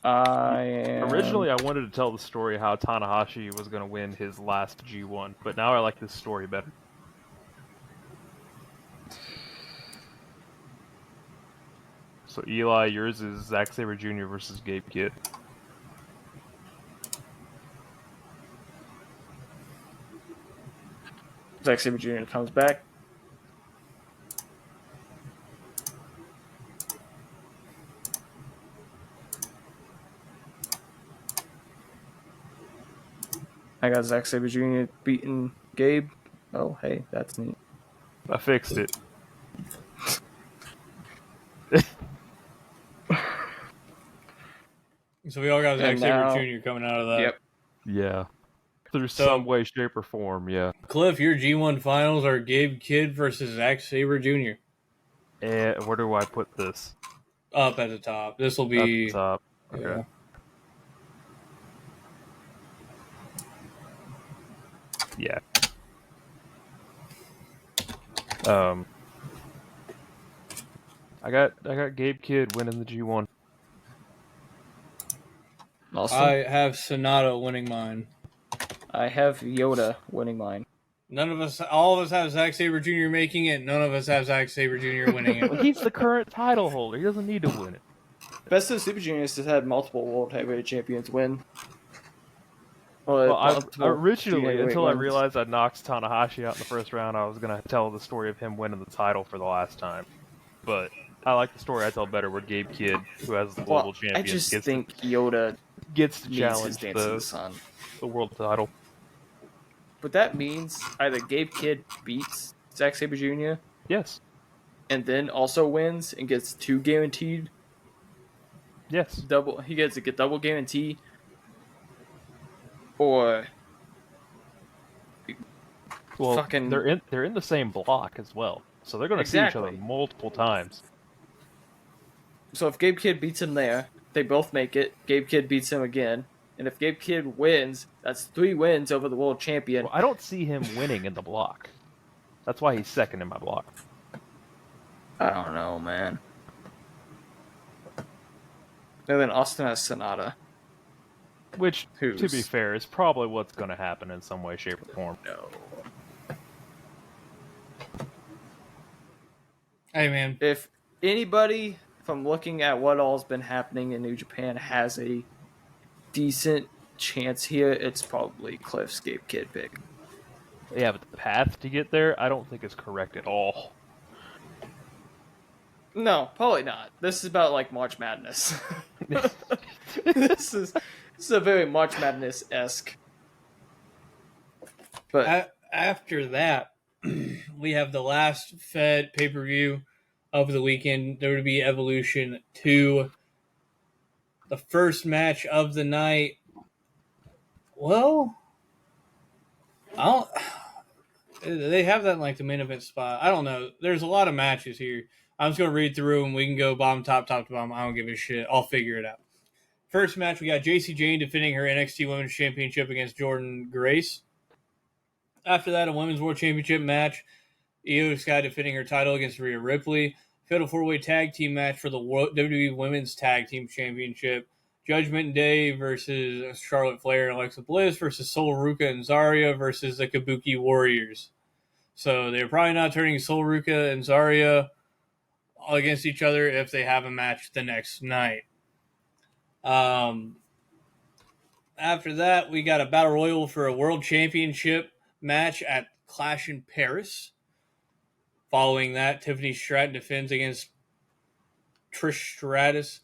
Speaker 2: Originally, I wanted to tell the story how Tanahashi was going to win his last G1, but now I like this story better. So Eli, yours is Zack Sabre Jr. versus Gabe Kidd.
Speaker 3: Zack Sabre Jr. comes back. I got Zack Sabre Jr. beating Gabe. Oh, hey, that's neat.
Speaker 2: I fixed it.
Speaker 1: So we all got Zack
Speaker 3: And
Speaker 1: Sabre
Speaker 3: now-
Speaker 1: Jr. coming out of that.
Speaker 3: Yep.
Speaker 2: Yeah. Through
Speaker 1: So-
Speaker 2: some way, shape, or form, yeah.
Speaker 1: Cliff, your G1 finals are Gabe Kidd versus Zack Sabre Jr.
Speaker 2: And where do I put this?
Speaker 1: Up at the top. This will
Speaker 2: At
Speaker 1: be
Speaker 2: the top. Okay. Yeah. I got Gabe Kidd winning the G1.
Speaker 3: Austin?
Speaker 1: I have Sonata winning mine.
Speaker 3: I have Yoda winning mine.
Speaker 1: All of us have Zack Sabre Jr. making it. None of us have Zack Sabre Jr. winning it.
Speaker 2: Well, he's the current title holder. He doesn't need to win it.
Speaker 3: Best of the Super Juniors has had multiple World Heavyweight Champions win.
Speaker 2: Well,
Speaker 3: Multiple
Speaker 2: originally,
Speaker 3: heavyweight
Speaker 2: until I
Speaker 3: wins.
Speaker 2: realized I knocked Tanahashi out in the first round, I was going to tell the story of him winning the title for the last time. But I like the story I tell better where Gabe Kidd, who has the global champion,
Speaker 3: I just think Yoda
Speaker 2: gets to
Speaker 3: needs
Speaker 2: challenge
Speaker 3: his dance in the sun.
Speaker 2: the world title.
Speaker 3: But that means either Gabe Kidd beats Zack Sabre Jr.
Speaker 2: Yes.
Speaker 3: and then also wins and gets two guaranteed
Speaker 2: Yes.
Speaker 3: double. He gets a double guarantee, or
Speaker 2: Well,
Speaker 3: fucking-
Speaker 2: they're in the same block as well, so they're going to see each other
Speaker 3: Exactly.
Speaker 2: multiple times.
Speaker 3: so if Gabe Kidd beats him there, they both make it. Gabe Kidd beats him again, and if Gabe Kidd wins, that's 3 wins over the world champion.
Speaker 2: Well, I don't see him winning in the block. That's why he's second in my block.
Speaker 3: I don't know, man. And then Austin has Sonata.
Speaker 2: Which, to
Speaker 3: Who's-
Speaker 2: be fair, is probably what's going to happen in some way, shape, or form.
Speaker 3: No.
Speaker 1: Hey, man.
Speaker 3: If anybody from looking at what all's been happening in New Japan has a decent chance here, it's probably Cliff's Gabe Kidd pick.
Speaker 2: Yeah, but the path to get there, I don't think is correct at all.
Speaker 3: No, probably not. This is about like March Madness. this is a very March Madness-esque. But
Speaker 1: After that, we have the last Fed pay-per-view of the weekend, WWE Evolution 2. The first match of the night. Well, they have that in like the main event spot. I don't know. There's a lot of matches here. I'm just going to read through them. We can go bottom, top to bottom. I don't give a shit. I'll figure it out. First match, we got JC Jane defending her NXT Women's Championship against Jordan Grace. After that, a Women's World Championship match. Io Sky defending her title against Rhea Ripley. Fatal 4-way tag team match for the WWE Women's Tag Team Championship. Judgment Day versus Charlotte Flair and Alexa Bliss versus Sol Ruka and Zarya versus the Kabuki Warriors. So they're probably not turning Sol Ruka and Zarya against each other if they have a match the next night. After that, we got a battle royal for a world championship match at Clash in Paris. Following that, Tiffany Stratton defends against Trish Stratus.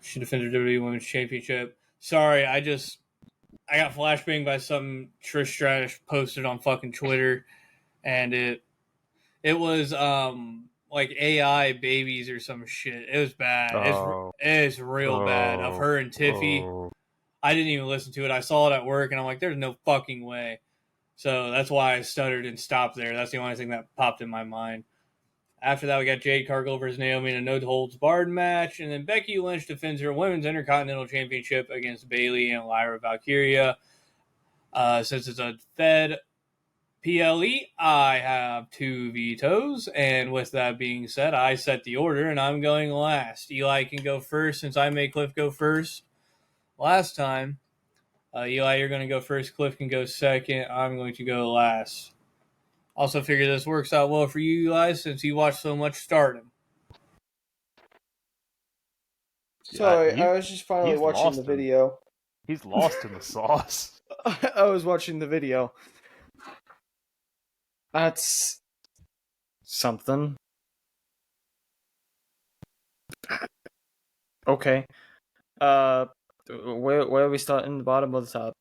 Speaker 1: She defended WWE Women's Championship. Sorry, I got flashbanged by something Trish Stratus posted on fucking Twitter, and it was like AI babies or some shit. It was bad.
Speaker 2: Oh.
Speaker 1: It's real bad. Of her and Tiffy.
Speaker 2: Oh.
Speaker 1: I didn't even listen to it. I saw it at work, and I'm like, there's no fucking way. So that's why I stuttered and stopped there. That's the only thing that popped in my mind. After that, we got Jade Cargill versus Naomi in a no-holds-barred match. And then Becky Lynch defends her Women's Intercontinental Championship against Bayley and Lyra Valkyria. Since it's a Fed PLE, I have 2 vetoes. And with that being said, I set the order, and I'm going last. Eli can go first since I made Cliff go first last time. Eli, you're going to go first. Cliff can go second. I'm going to go last. Also figure this works out well for you guys since you watch so much Stardom.
Speaker 3: Sorry, I was just finally watching the video.
Speaker 2: He's lost in the sauce.
Speaker 3: I was watching the video. That's something. Okay. Where are we starting? The bottom or the top?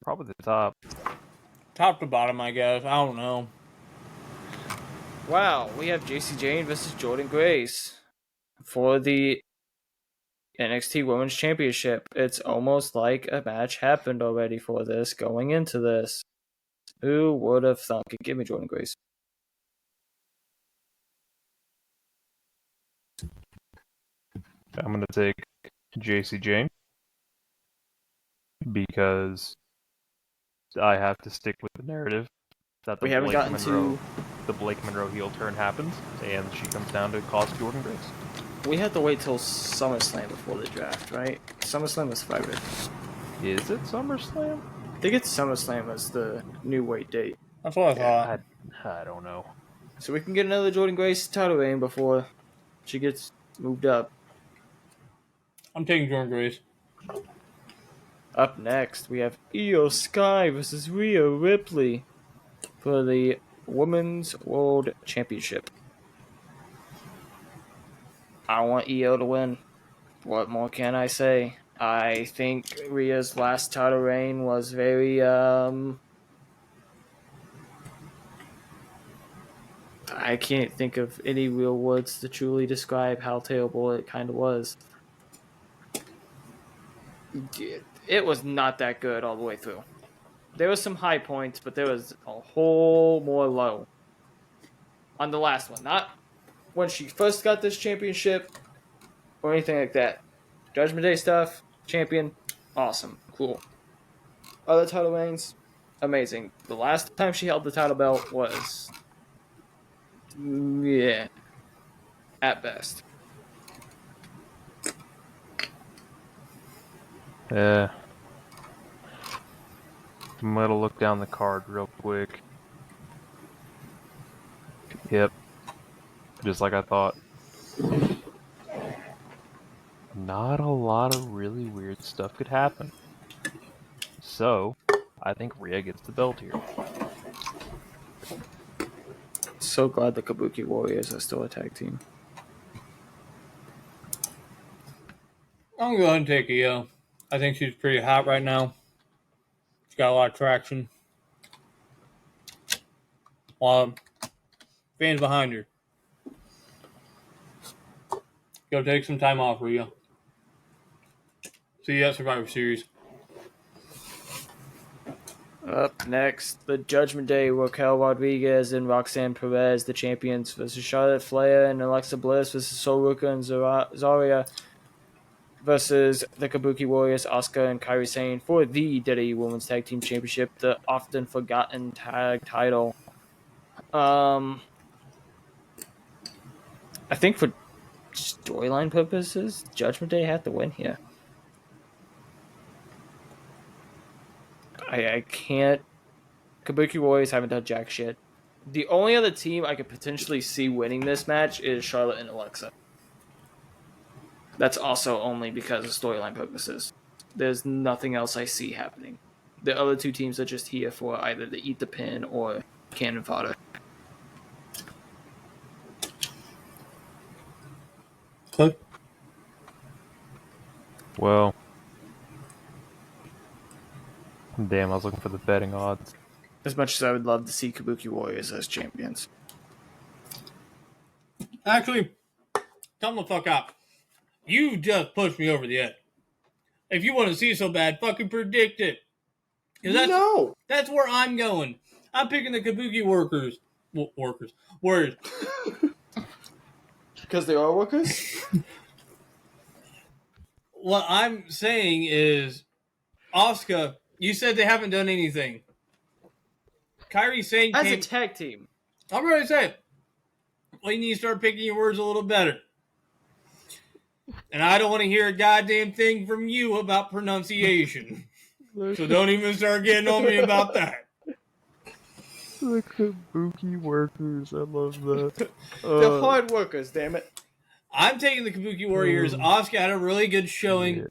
Speaker 2: Probably the top.
Speaker 1: Top to bottom, I guess. I don't know.
Speaker 3: Wow, we have JC Jane versus Jordan Grace for the NXT Women's Championship. It's almost like a match happened already for this going into this. Who would have thunk it? Give me Jordan Grace.
Speaker 2: I'm going to take JC Jane because I have to stick with the narrative that
Speaker 3: We haven't gotten to
Speaker 2: the Blake Monroe heel turn happens, and she comes down to cost Jordan Grace.
Speaker 3: We had to wait till SummerSlam before the draft, right? SummerSlam was February.
Speaker 2: Is it SummerSlam?
Speaker 3: I think it's SummerSlam as the new weight date.
Speaker 1: That's what I thought.
Speaker 2: I don't know.
Speaker 3: So we can get another Jordan Grace title reign before she gets moved up.
Speaker 1: I'm taking Jordan Grace.
Speaker 3: Up next, we have Io Sky versus Rhea Ripley for the Women's World Championship. I want Io to win. What more can I say? I think Rhea's last title reign was very, I can't think of any real words to truly describe how terrible it kind of was. It was not that good all the way through. There was some high points, but there was a whole more low on the last one. Not when she first got this championship or anything like that. Judgment Day stuff, champion, awesome, cool. Other title reigns, amazing. The last time she held the title belt was, yeah, at best.
Speaker 2: Yeah. I'm gonna look down the card real quick. Yep. Just like I thought. Not a lot of really weird stuff could happen. So, I think Rhea gets the belt here.
Speaker 3: So glad the Kabuki Warriors are still a tag team.
Speaker 1: I'm going to go ahead and take Io. I think she's pretty hot right now. She's got a lot of traction. Fans behind her. Go take some time off, Rhea. See you at Survivor Series.
Speaker 3: Up next, the Judgment Day, Raquel Rodriguez and Roxanne Perez, the champions, versus Charlotte Flair and Alexa Bliss versus Sol Ruka and Zarya versus the Kabuki Warriors, Asuka and Kairi Sane for the WWE Women's Tag Team Championship, the often forgotten tag title. I think for storyline purposes, Judgment Day had to win here. I can't. Kabuki Warriors haven't done jack shit. The only other team I could potentially see winning this match is Charlotte and Alexa. That's also only because of storyline purposes. There's nothing else I see happening. The other two teams are just here for either to eat the pin or cannon fodder.
Speaker 1: Click.
Speaker 2: Well, damn, I was looking for the betting odds.
Speaker 3: As much as I would love to see Kabuki Warriors as champions.
Speaker 1: Actually, tell them the fuck out. You just pushed me over the edge. If you want to see it so bad, fucking predict it. That's where I'm going. I'm picking the Kabuki Warriors.
Speaker 3: Because they are workers?
Speaker 1: What I'm saying is, Asuka, you said they haven't done anything. Kairi Sane
Speaker 3: As
Speaker 1: came...
Speaker 3: a tag team.
Speaker 1: I'm going to say, well, you need to start picking your words a little better. And I don't want to hear a goddamn thing from you about pronunciation. So don't even start getting on me about that.
Speaker 2: The Kabuki workers, I love that.
Speaker 3: They're hard workers, damn it.
Speaker 1: I'm taking the Kabuki Warriors. Asuka had a really good showing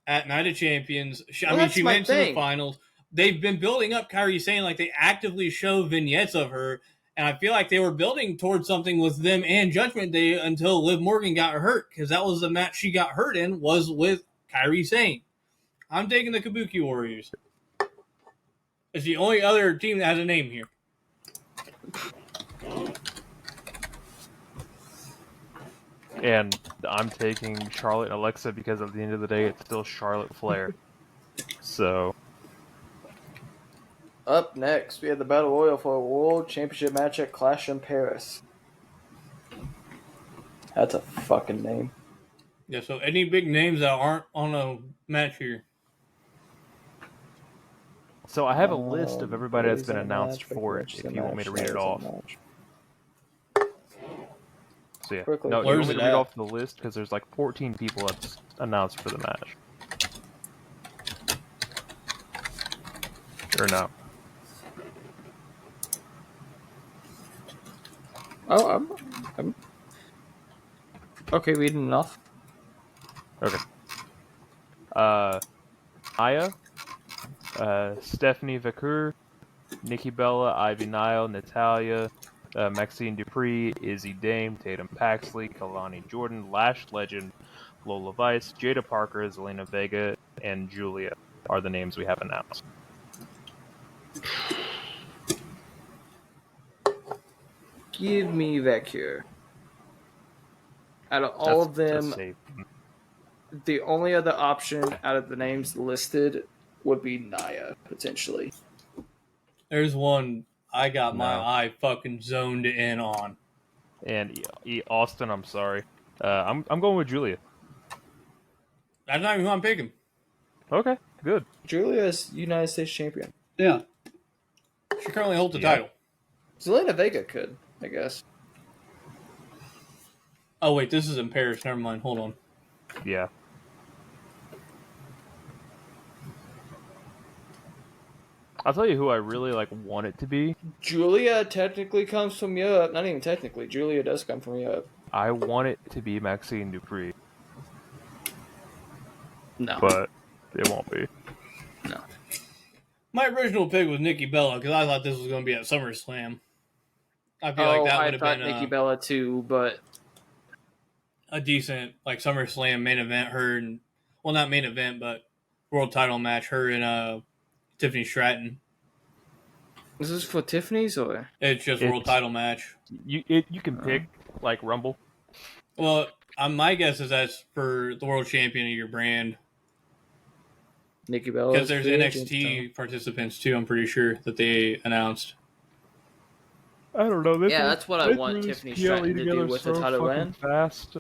Speaker 1: at Night of Champions. She went to the finals. They've been building up Kairi Sane, like they actively show vignettes of her. And I feel like they were building towards something with them and Judgment Day until Liv Morgan got hurt. Because that was the match she got hurt in, was with Kairi Sane. I'm taking the Kabuki Warriors. It's the only other team that has a name here.
Speaker 2: And I'm taking Charlotte and Alexa because at the end of the day, it's still Charlotte Flair. So.
Speaker 3: Up next, we have the Battle Royal for a World Championship match at Clash in Paris. That's a fucking name.
Speaker 1: Yeah, so any big names that aren't on a match here?
Speaker 2: So I have a list of everybody that's been announced for it, if you want me to read it off. So yeah, no, you want me to read off the list because there's like 14 people that's announced for the match. Or no?
Speaker 3: Oh, I'm okay. Reading enough.
Speaker 2: Okay. Aya, Stephanie Vaquer, Nikki Bella, Ivy Nile, Natalia, Maxine Dupree, Izzy Dame, Tatum Paxley, Kalani Jordan, Lash Legend, Lola Vice, Jada Parker, Zelina Vega, and Julia are the names we have announced.
Speaker 3: Give me Vacuum. Out of all of them, the only other option out of the names listed would be Naya, potentially.
Speaker 1: There's one I got my eye fucking zoned in on.
Speaker 2: And Austin, I'm sorry. I'm going with Julia.
Speaker 1: That's not even who I'm picking.
Speaker 2: Okay, good.
Speaker 3: Julia is United States champion.
Speaker 1: Yeah. She currently holds the title.
Speaker 3: Zelina Vega could, I guess.
Speaker 1: Oh, wait, this is in Paris. Never mind. Hold on.
Speaker 2: Yeah. I'll tell you who I really want it to be.
Speaker 3: Julia technically comes from Europe. Not even technically. Julia does come from Europe.
Speaker 2: I want it to be Maxine Dupree.
Speaker 3: No.
Speaker 2: But it won't be.
Speaker 3: No.
Speaker 1: My original pick was Nikki Bella because I thought this was going to be at SummerSlam. I feel like that would have been
Speaker 3: Nikki Bella too, but
Speaker 1: a decent SummerSlam main event. Her and not main event, but world title match. Her and Tiffany Stratton.
Speaker 3: Is this for Tiffany's or?
Speaker 1: It's just world title match.
Speaker 2: You can pick Rumble.
Speaker 1: Well, my guess is that's for the world champion of your brand.
Speaker 3: Nikki Bella.
Speaker 1: Because there's NXT participants too. I'm pretty sure that they announced.
Speaker 2: I don't know.
Speaker 3: That's what I want Tiffany Stratton to do with the title win.
Speaker 2: Fast,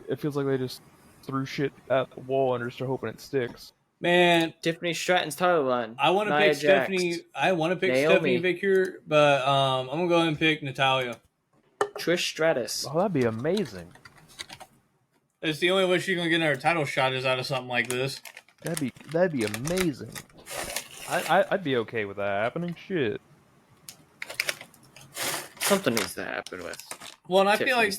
Speaker 2: it feels like they just threw shit at the wall and are just hoping it sticks.
Speaker 1: Man,
Speaker 3: Tiffany Stratton's title run.
Speaker 1: I want to pick Stephanie. I want to pick Stephanie Victor, but I'm gonna go ahead and pick Natalia.
Speaker 3: Trish Stratus.
Speaker 2: Oh, that'd be amazing.
Speaker 1: It's the only way she's gonna get her title shot is out of something like this.
Speaker 2: That'd be amazing. I'd be okay with that happening. Shit.
Speaker 3: Something needs to happen with.
Speaker 1: Well, and I feel like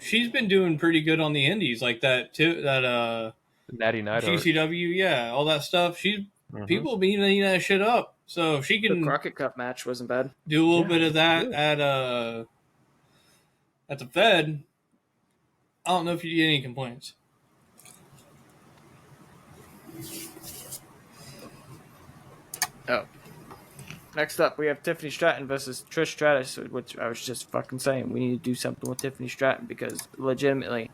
Speaker 1: she's been doing pretty good on the indies, like that too. That
Speaker 2: Natty Night,
Speaker 1: GCW, yeah, all that stuff. People been eating that shit up. So if she can,
Speaker 3: the Crockett Cup match wasn't bad.
Speaker 1: Do a little bit of that at the Fed. I don't know if you get any complaints.
Speaker 3: Oh. Next up, we have Tiffany Stratton versus Trish Stratus, which I was just fucking saying. We need to do something with Tiffany Stratton because legitimately,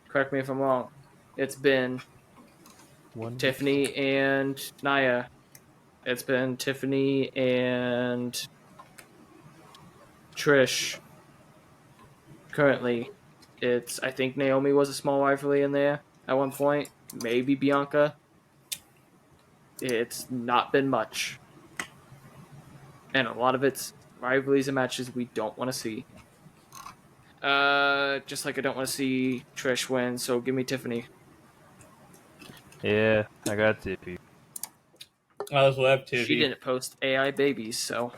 Speaker 3: correct me if I'm wrong, it's been Tiffany and Naya. It's been Tiffany and Trish currently. I think Naomi was a small rivalry in there at one point. Maybe Bianca. It's not been much. And a lot of it's rivalries and matches we don't want to see. Just like I don't want to see Trish win, so give me Tiffany.
Speaker 2: Yeah, I got Tiffy.
Speaker 1: I was left Tiffy.
Speaker 3: She didn't post AI babies, so.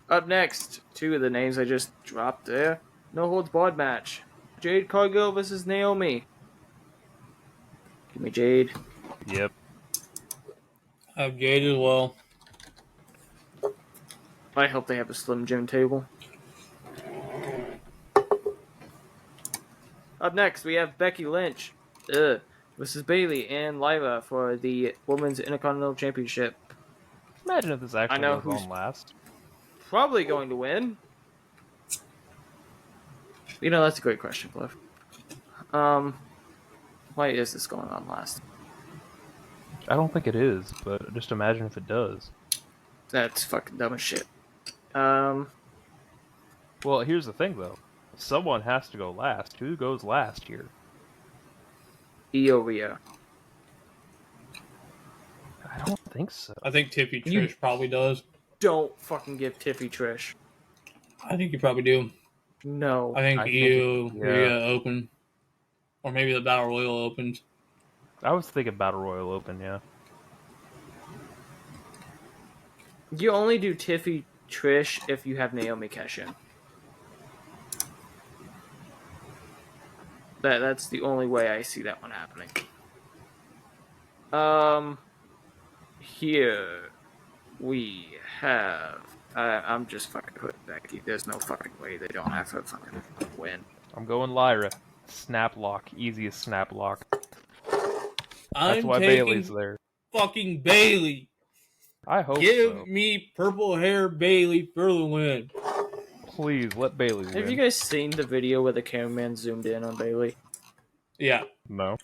Speaker 3: Up next, two of the names I just dropped there. No holds barred match. Jade Cargill versus Naomi. Give me Jade.
Speaker 2: Yep.
Speaker 1: I have Jade as well.
Speaker 3: I hope they have a Slim Jim table. Up next, we have Becky Lynch versus Bayley and Lyra for the Women's Intercontinental Championship.
Speaker 2: Imagine if this actually
Speaker 3: know
Speaker 2: goes on last.
Speaker 3: Probably going to win. You know, that's a great question, Cliff. Why is this going on last?
Speaker 2: I don't think it is, but just imagine if it does.
Speaker 3: That's fucking dumb as shit.
Speaker 2: Well, here's the thing, though. Someone has to go last. Who goes last here?
Speaker 3: Io Rhea.
Speaker 2: I don't think so.
Speaker 1: I think Tiffy Trish probably does.
Speaker 3: Don't fucking give Tiffy Trish.
Speaker 1: I think you probably do.
Speaker 3: No.
Speaker 1: I think Io
Speaker 2: yeah.
Speaker 1: Rhea open. Or maybe the Battle Royal opens.
Speaker 2: I was thinking Battle Royal Open, yeah.
Speaker 3: You only do Tiffy Trish if you have Naomi cash in. That's the only way I see that one happening. Here we have. I'm just fucking putting Becky. There's no fucking way they don't have her fucking win.
Speaker 2: I'm going Lyra. Snap lock. Easiest snap lock.
Speaker 1: I'm
Speaker 2: That's why
Speaker 1: taking
Speaker 2: Bailey's there.
Speaker 1: fucking Bailey.
Speaker 2: I hope
Speaker 1: Give
Speaker 2: so.
Speaker 1: me purple hair Bailey for the win.
Speaker 2: Please, let Bailey win.
Speaker 3: Have you guys seen the video where the cameraman zoomed in on Bailey?
Speaker 1: Yeah.
Speaker 2: No.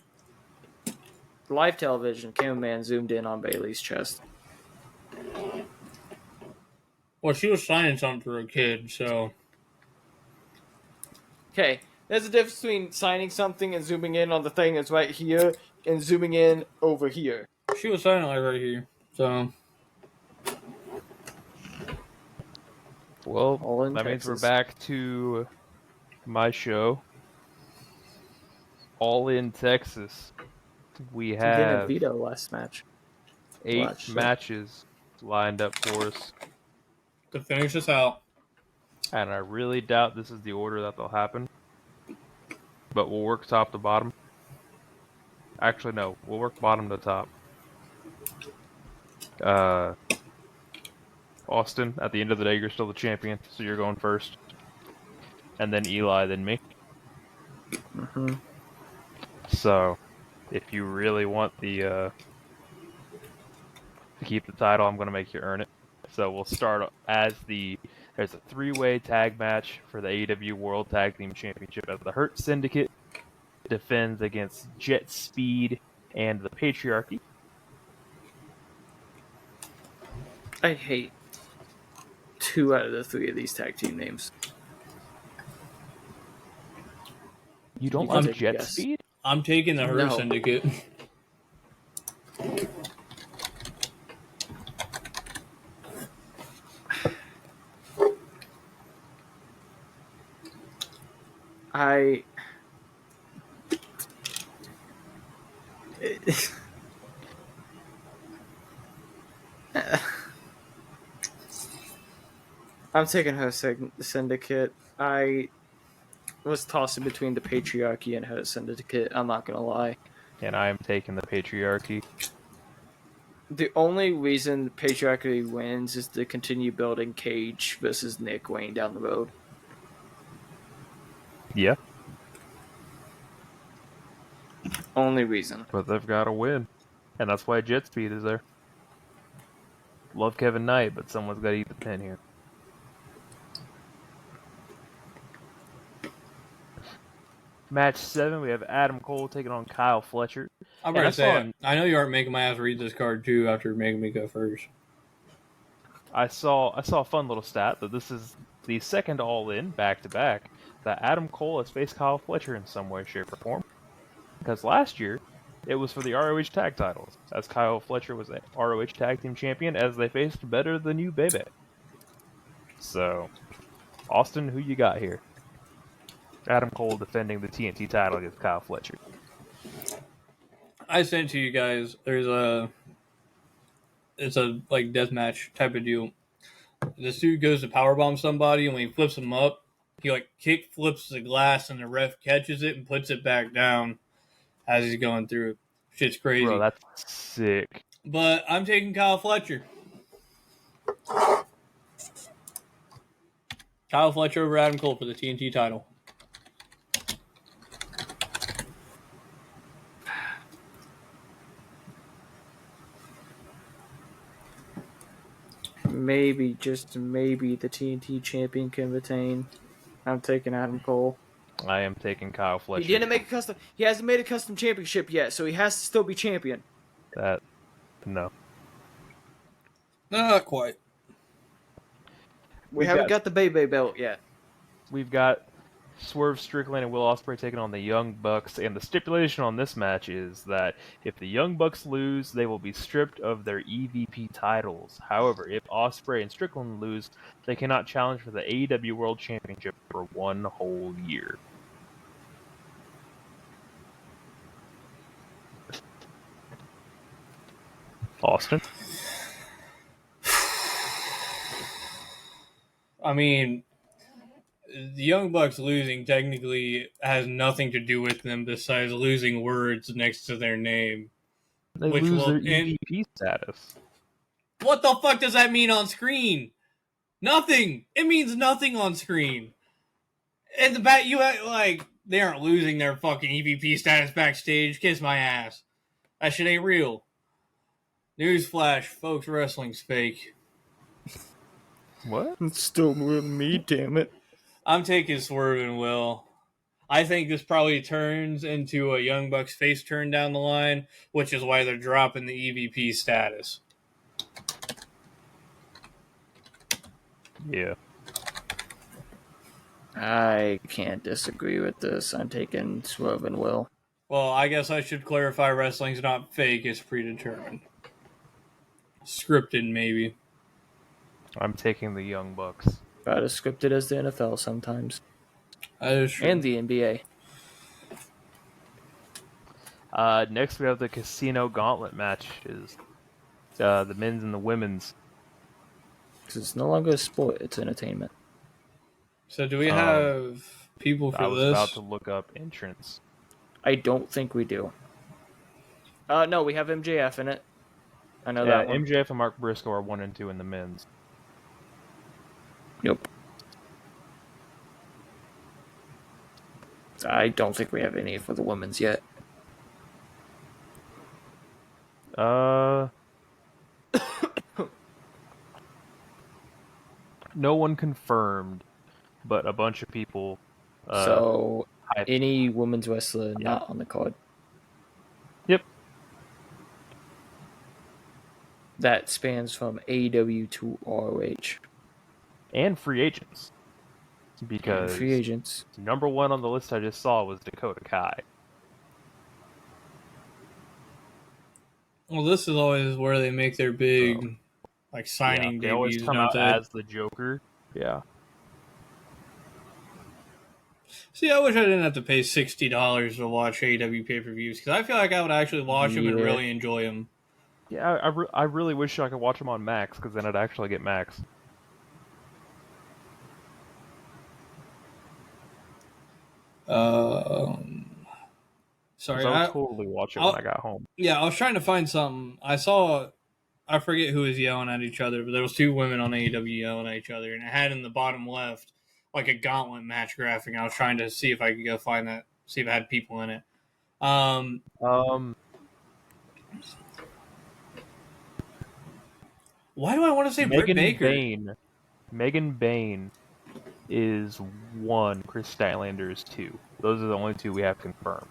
Speaker 3: Live television, cameraman zoomed in on Bailey's chest.
Speaker 1: Well, she was signing something for a kid, so.
Speaker 3: Okay, there's a difference between signing something and zooming in on the thing that's right here and zooming in over here.
Speaker 1: She was signing like right here, so.
Speaker 2: Well,
Speaker 3: All in
Speaker 2: that means we're
Speaker 3: Texas.
Speaker 2: back to my show. All in Texas. We
Speaker 3: You didn't
Speaker 2: have
Speaker 3: veto last match.
Speaker 2: 8 matches lined up for us.
Speaker 1: To finish this out.
Speaker 2: And I really doubt this is the order that they'll happen. But we'll work top to bottom. Actually, no. We'll work bottom to top. Austin, at the end of the day, you're still the champion, so you're going first. And then Eli, then me.
Speaker 3: Mm-hmm.
Speaker 2: So, if you really want the to keep the title, I'm going to make you earn it. So we'll start as there's a 3-way tag match for the AEW World Tag Team Championship as the Hurt Syndicate defends against Jet Speed and the Patriarchy.
Speaker 3: I hate 2 out of the 3 of these tag team names.
Speaker 2: You don't
Speaker 3: You can
Speaker 2: like
Speaker 3: take a
Speaker 2: Jet
Speaker 3: guess.
Speaker 2: Speed?
Speaker 1: I'm taking the Her
Speaker 3: No.
Speaker 1: Syndicate.
Speaker 3: I'm taking her syndicate. I was tossing between the Patriarchy and her syndicate. I'm not gonna lie.
Speaker 2: And I am taking the Patriarchy.
Speaker 3: The only reason Patriarchy wins is to continue building Cage versus Nick Wayne down the road.
Speaker 2: Yeah,
Speaker 3: Only reason.
Speaker 2: but they've got to win. And that's why Jet Speed is there. Love Kevin Knight, but someone's got to eat the pin here. Match 7, we have Adam Cole taking on Kyle Fletcher.
Speaker 1: I'm
Speaker 2: And
Speaker 1: going to say, I know you aren't making my ass read this card too after making me go first.
Speaker 2: I saw a fun little stat that this is the second All-In back-to-back that Adam Cole has faced Kyle Fletcher in some way, shape, or form. Because last year, it was for the ROH Tag titles, as Kyle Fletcher was a ROH Tag Team Champion as they faced Better Than You Baby. So, Austin, who you got here? Adam Cole defending the TNT title against Kyle Fletcher.
Speaker 1: I sent to you guys. It's a like deathmatch type of deal. This dude goes to powerbomb somebody, and when he flips him up, he like kick flips the glass, and the ref catches it and puts it back down as he's going through it. Shit's crazy.
Speaker 2: Bro, that's sick.
Speaker 1: But I'm taking Kyle Fletcher. Kyle Fletcher over Adam Cole for the TNT title.
Speaker 3: Maybe, just maybe, the TNT champion can retain. I'm taking Adam Cole.
Speaker 2: I am taking Kyle Fletcher.
Speaker 3: He didn't make a custom. He hasn't made a custom championship yet, so he has to still be champion.
Speaker 2: No.
Speaker 1: Not quite.
Speaker 3: We haven't got the Bebe belt yet.
Speaker 2: We've got Swerve Strickland and Will Ospreay taking on the Young Bucks, and the stipulation on this match is that if the Young Bucks lose, they will be stripped of their EVP titles. However, if Ospreay and Strickland lose, they cannot challenge for the AEW World Championship for 1 whole year. Austin?
Speaker 1: I mean, the Young Bucks losing technically has nothing to do with them besides losing words next to their name.
Speaker 2: They lose their EVP status.
Speaker 1: What the fuck does that mean on screen? Nothing. It means nothing on screen. And the bat, they aren't losing their fucking EVP status backstage. Kiss my ass. That shit ain't real. Newsflash, folks, wrestling's fake.
Speaker 2: What?
Speaker 3: It's still me, damn it.
Speaker 1: I'm taking Swerve and Will. I think this probably turns into a Young Bucks face turn down the line, which is why they're dropping the EVP status.
Speaker 2: Yeah.
Speaker 3: I can't disagree with this. I'm taking Swerve and Will.
Speaker 1: Well, I guess I should clarify wrestling's not fake, it's predetermined. Scripted, maybe.
Speaker 2: I'm taking the Young Bucks.
Speaker 3: About as scripted as the NFL sometimes.
Speaker 1: That is true.
Speaker 3: And the NBA.
Speaker 2: Next, we have the Casino Gauntlet match. Is the men's and the women's.
Speaker 3: Because it's no longer a sport, it's entertainment.
Speaker 1: So do we have people for this?
Speaker 2: I was about to look up entrance.
Speaker 3: I don't think we do. No, we have MJF in it. I know that one.
Speaker 2: MJF and Mark Briscoe are 1 and 2 in the men's.
Speaker 3: Yep. I don't think we have any for the women's yet.
Speaker 2: No one confirmed, but a bunch of people.
Speaker 3: So, any women's wrestler not on the card.
Speaker 2: Yep.
Speaker 3: That spans from AEW to ROH.
Speaker 2: And free agents. Because
Speaker 3: And free agents.
Speaker 2: number 1 on the list I just saw was Dakota Kai.
Speaker 1: Well, this is always where they make their big, signing
Speaker 2: They
Speaker 1: debuts.
Speaker 2: always come out as the Joker. Yeah.
Speaker 1: See, I wish I didn't have to pay $60 to watch AEW pay-per-views, because I feel like I would actually watch them and really enjoy them.
Speaker 2: Yeah, I really wish I could watch them on Max, because then I'd actually get Max.
Speaker 1: Sorry,
Speaker 2: I would totally watch it when I got home.
Speaker 1: Yeah, I was trying to find something. I forget who was yelling at each other, but there was 2 women on AEW yelling at each other, and it had in the bottom left like a gauntlet match graphic. I was trying to see if I could go find that, see if it had people in it. Why do I want to say Britt Baker?
Speaker 2: Megan Bain is 1. Chris Statlander is 2. Those are the only 2 we have confirmed.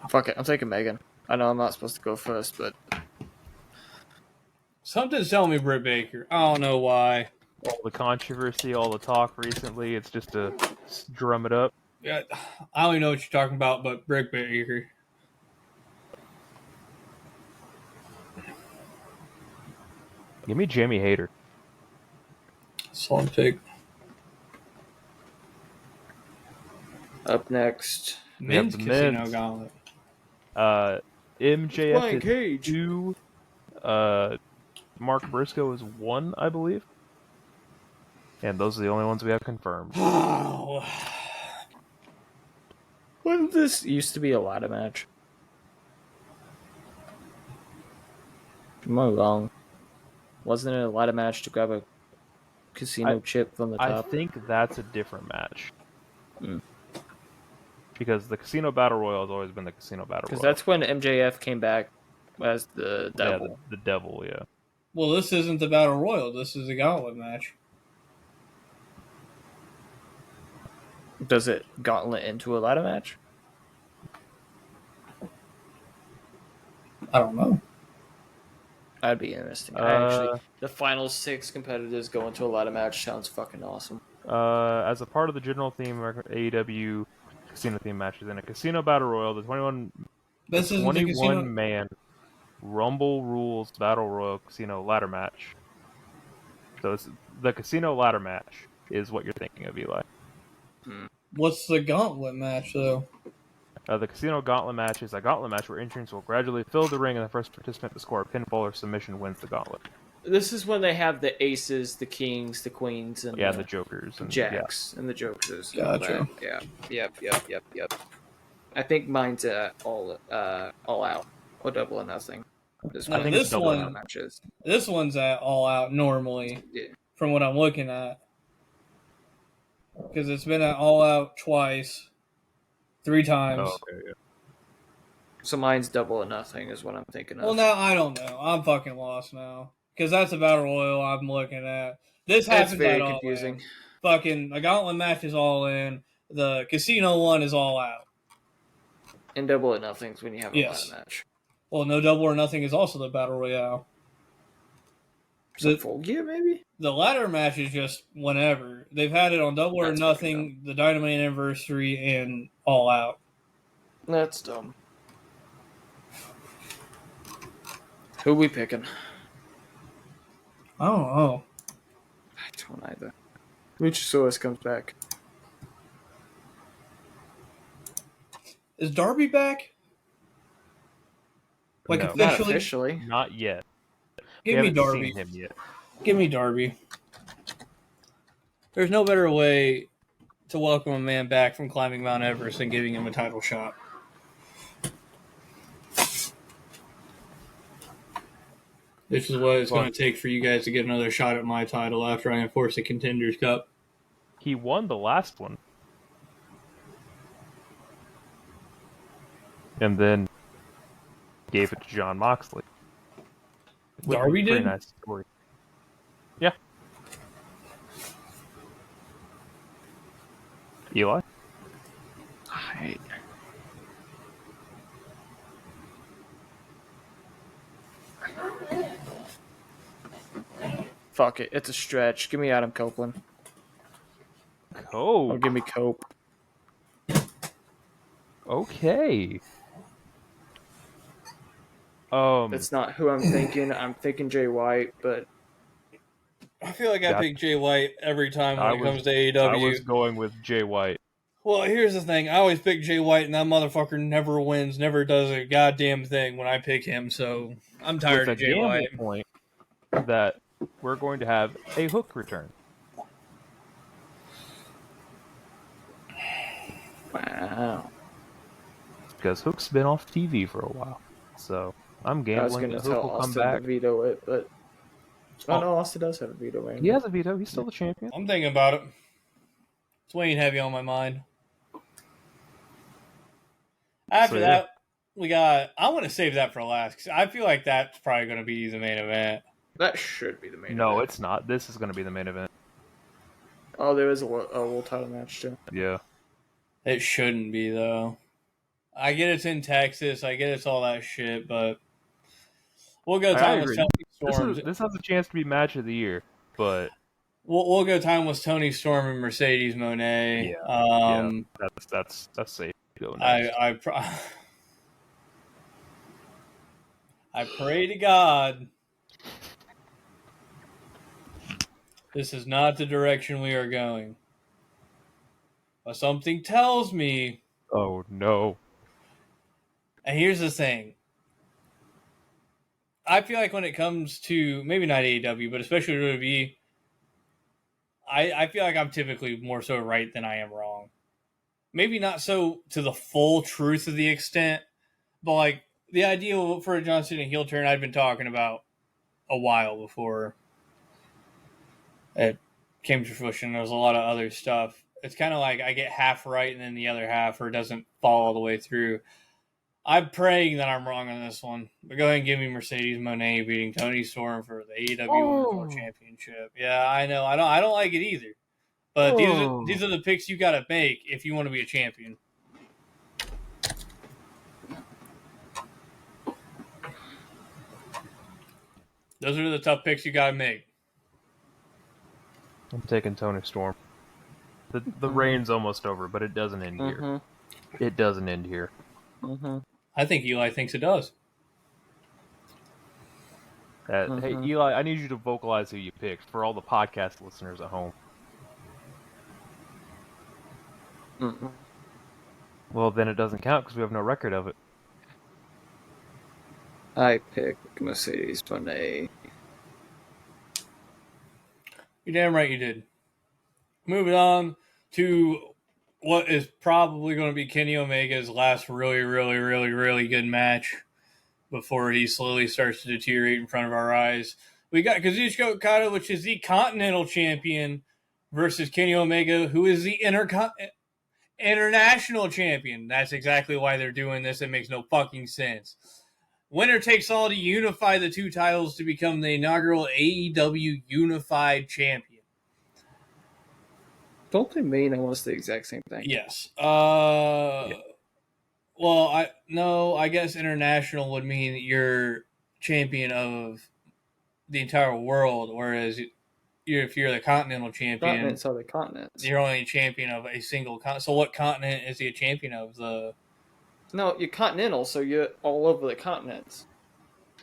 Speaker 3: Fuck it, I'm taking Megan. I know I'm not supposed to go first, but...
Speaker 1: Something's telling me Britt Baker. I don't know why.
Speaker 2: All the controversy, all the talk recently, it's just to drum it up.
Speaker 1: Yeah, I don't even know what you're talking about, but Britt Baker.
Speaker 2: Give me Jamie Hayter.
Speaker 1: Solid pick.
Speaker 3: – Up next,
Speaker 1: Men's
Speaker 2: the
Speaker 1: Casino
Speaker 2: men's.
Speaker 1: Gauntlet.
Speaker 3: Brian
Speaker 2: MJF is
Speaker 3: Cage.
Speaker 2: 2. Mark Briscoe is 1, I believe. And those are the only ones we have confirmed.
Speaker 1: Oh.
Speaker 3: Wasn't this used to be a ladder match? Am I wrong? Wasn't it a ladder match to grab a casino chip from the top?
Speaker 2: I think that's a different match.
Speaker 3: Mm.
Speaker 2: Because the Casino Battle Royal has always been the Casino Battle Royal.
Speaker 3: Because that's when MJF came back as the devil.
Speaker 2: Yeah, the devil, yeah.
Speaker 1: Well, this isn't the Battle Royal. This is a Gauntlet match.
Speaker 3: Does it gauntlet into a ladder match?
Speaker 1: I don't know.
Speaker 3: That'd be interesting. The final 6 competitors go into a ladder match. Sounds fucking awesome.
Speaker 2: As a part of the general theme AEW casino theme matches in a Casino Battle Royal, the 21 man Rumble Rules Battle Royal Casino ladder match. So it's the Casino ladder match is what you're thinking of, Eli.
Speaker 1: What's the Gauntlet match, though?
Speaker 2: The Casino Gauntlet match is a gauntlet match where entrants will gradually fill the ring and the first participant to score a pinfall or submission wins the gauntlet.
Speaker 3: This is when they have the aces, the kings, the queens, and
Speaker 2: the jokers. And,
Speaker 3: jacks, and the jokers.
Speaker 1: Gotcha.
Speaker 3: Yeah. Yep. I think mine's all out or double or nothing.
Speaker 1: I think this one matches. This one's at all out normally.
Speaker 3: Yeah.
Speaker 1: From what I'm looking at, because it's been at all out twice, 3 times.
Speaker 2: Oh, okay, yeah.
Speaker 3: So mine's double or nothing is what I'm thinking of.
Speaker 1: Well, now I don't know. I'm fucking lost now because that's a Battle Royal I'm looking at. This happens
Speaker 3: very
Speaker 1: at all
Speaker 3: confusing.
Speaker 1: In. Fucking the Gauntlet match is all in. The Casino one is all out.
Speaker 3: And double or nothing's when you have a ladder match.
Speaker 1: Well, no double or nothing is also the Battle Royale.
Speaker 3: The full gear, maybe?
Speaker 1: The ladder match is just whenever. They've had it on Double or Nothing, the Dynamite Anniversary, and All Out.
Speaker 3: That's dumb. Who we picking?
Speaker 1: I don't know.
Speaker 3: I don't either. Luchasaurus comes back.
Speaker 1: Is Darby back? Like
Speaker 2: No.
Speaker 3: Not officially.
Speaker 2: Not yet.
Speaker 1: Give me Darby.
Speaker 2: Seen him yet.
Speaker 1: Give me Darby. There's no better way to welcome a man back from climbing Mount Everest than giving him a title shot. This is what it's going to take for you guys to get another shot at my title after I enforce the Contenders Cup.
Speaker 2: He won the last one. And then gave it to John Moxley.
Speaker 1: Darby did?
Speaker 2: Nice story. Yeah. Eli?
Speaker 3: Alright. Fuck it. It's a stretch. Give me Adam Copeland.
Speaker 2: Cope.
Speaker 3: Or give me Cope.
Speaker 2: Okay.
Speaker 3: That's not who I'm thinking. I'm thinking Jay White, but
Speaker 1: I feel like I pick Jay White every time when it comes to AEW.
Speaker 2: I was going with Jay White.
Speaker 1: Well, here's the thing. I always pick Jay White, and that motherfucker never wins, never does a goddamn thing when I pick him, so I'm tired of Jay White.
Speaker 2: Point that we're going to have a Hook return.
Speaker 3: wow.
Speaker 2: Because Hook's been off TV for a while. So I'm gambling that Hook will come back.
Speaker 3: To veto it, but no, Austin does have a veto. Right?
Speaker 2: He has a veto. He's still the champion.
Speaker 1: I'm thinking about it. It's weighing heavy on my mind. After that, we got... I want to save that for last, because I feel like that's probably going to be the main event.
Speaker 3: That should be the main event.
Speaker 2: No, it's not. This is going to be the main event.
Speaker 3: Oh, there is a world title match, too.
Speaker 2: Yeah.
Speaker 1: It shouldn't be, though. I get it's in Texas. I get it's all that shit, but we'll go time with Storms.
Speaker 2: This has a chance to be match of the year, but
Speaker 1: We'll go timeless Tony Storm and Mercedes Monet.
Speaker 2: that's safe. Go
Speaker 1: I
Speaker 2: next.
Speaker 1: I pray to God this is not the direction we are going. But something tells me.
Speaker 2: Oh no.
Speaker 1: And here's the thing. I feel like when it comes to maybe not AEW, but especially WWE, I feel like I'm typically more so right than I am wrong. Maybe not so to the full truth of the extent, but like the idea for a John Cena heel turn I'd been talking about a while before it came to fruition. There was a lot of other stuff. It's kind of like I get half right and then the other half or doesn't fall all the way through. I'm praying that I'm wrong on this one. But go ahead and give me Mercedes Monet beating Toni Storm for the AEW Women's World Championship. Yeah, I know. I don't like it either. But these are the picks you got to make if you want to be a champion. Those are the tough picks you got to make.
Speaker 2: I'm taking Toni Storm. The reign's almost over, but it doesn't end here. It doesn't end here.
Speaker 1: I think Eli thinks it does.
Speaker 2: Hey, Eli, I need you to vocalize who you picked for all the podcast listeners at home. Well, then it doesn't count because we have no record of it.
Speaker 3: I picked Mercedes Monet.
Speaker 1: You're damn right you did. Moving on to what is probably going to be Kenny Omega's last really good match before he slowly starts to deteriorate in front of our eyes. We got Kazuchika Okada, which is the Continental Champion, versus Kenny Omega, who is the International Champion. That's exactly why they're doing this. It makes no fucking sense. Winner takes all to unify the two titles to become the inaugural AEW Unified Champion.
Speaker 3: Don't they mean almost the exact same thing?
Speaker 1: Yes. Well, I guess international would mean that you're champion of the entire world, whereas if you're the continental champion,
Speaker 3: Continents are the continents.
Speaker 1: you're only champion of a single continent. So what continent is he a champion of?
Speaker 3: No, you're continental, so you're all over the continents.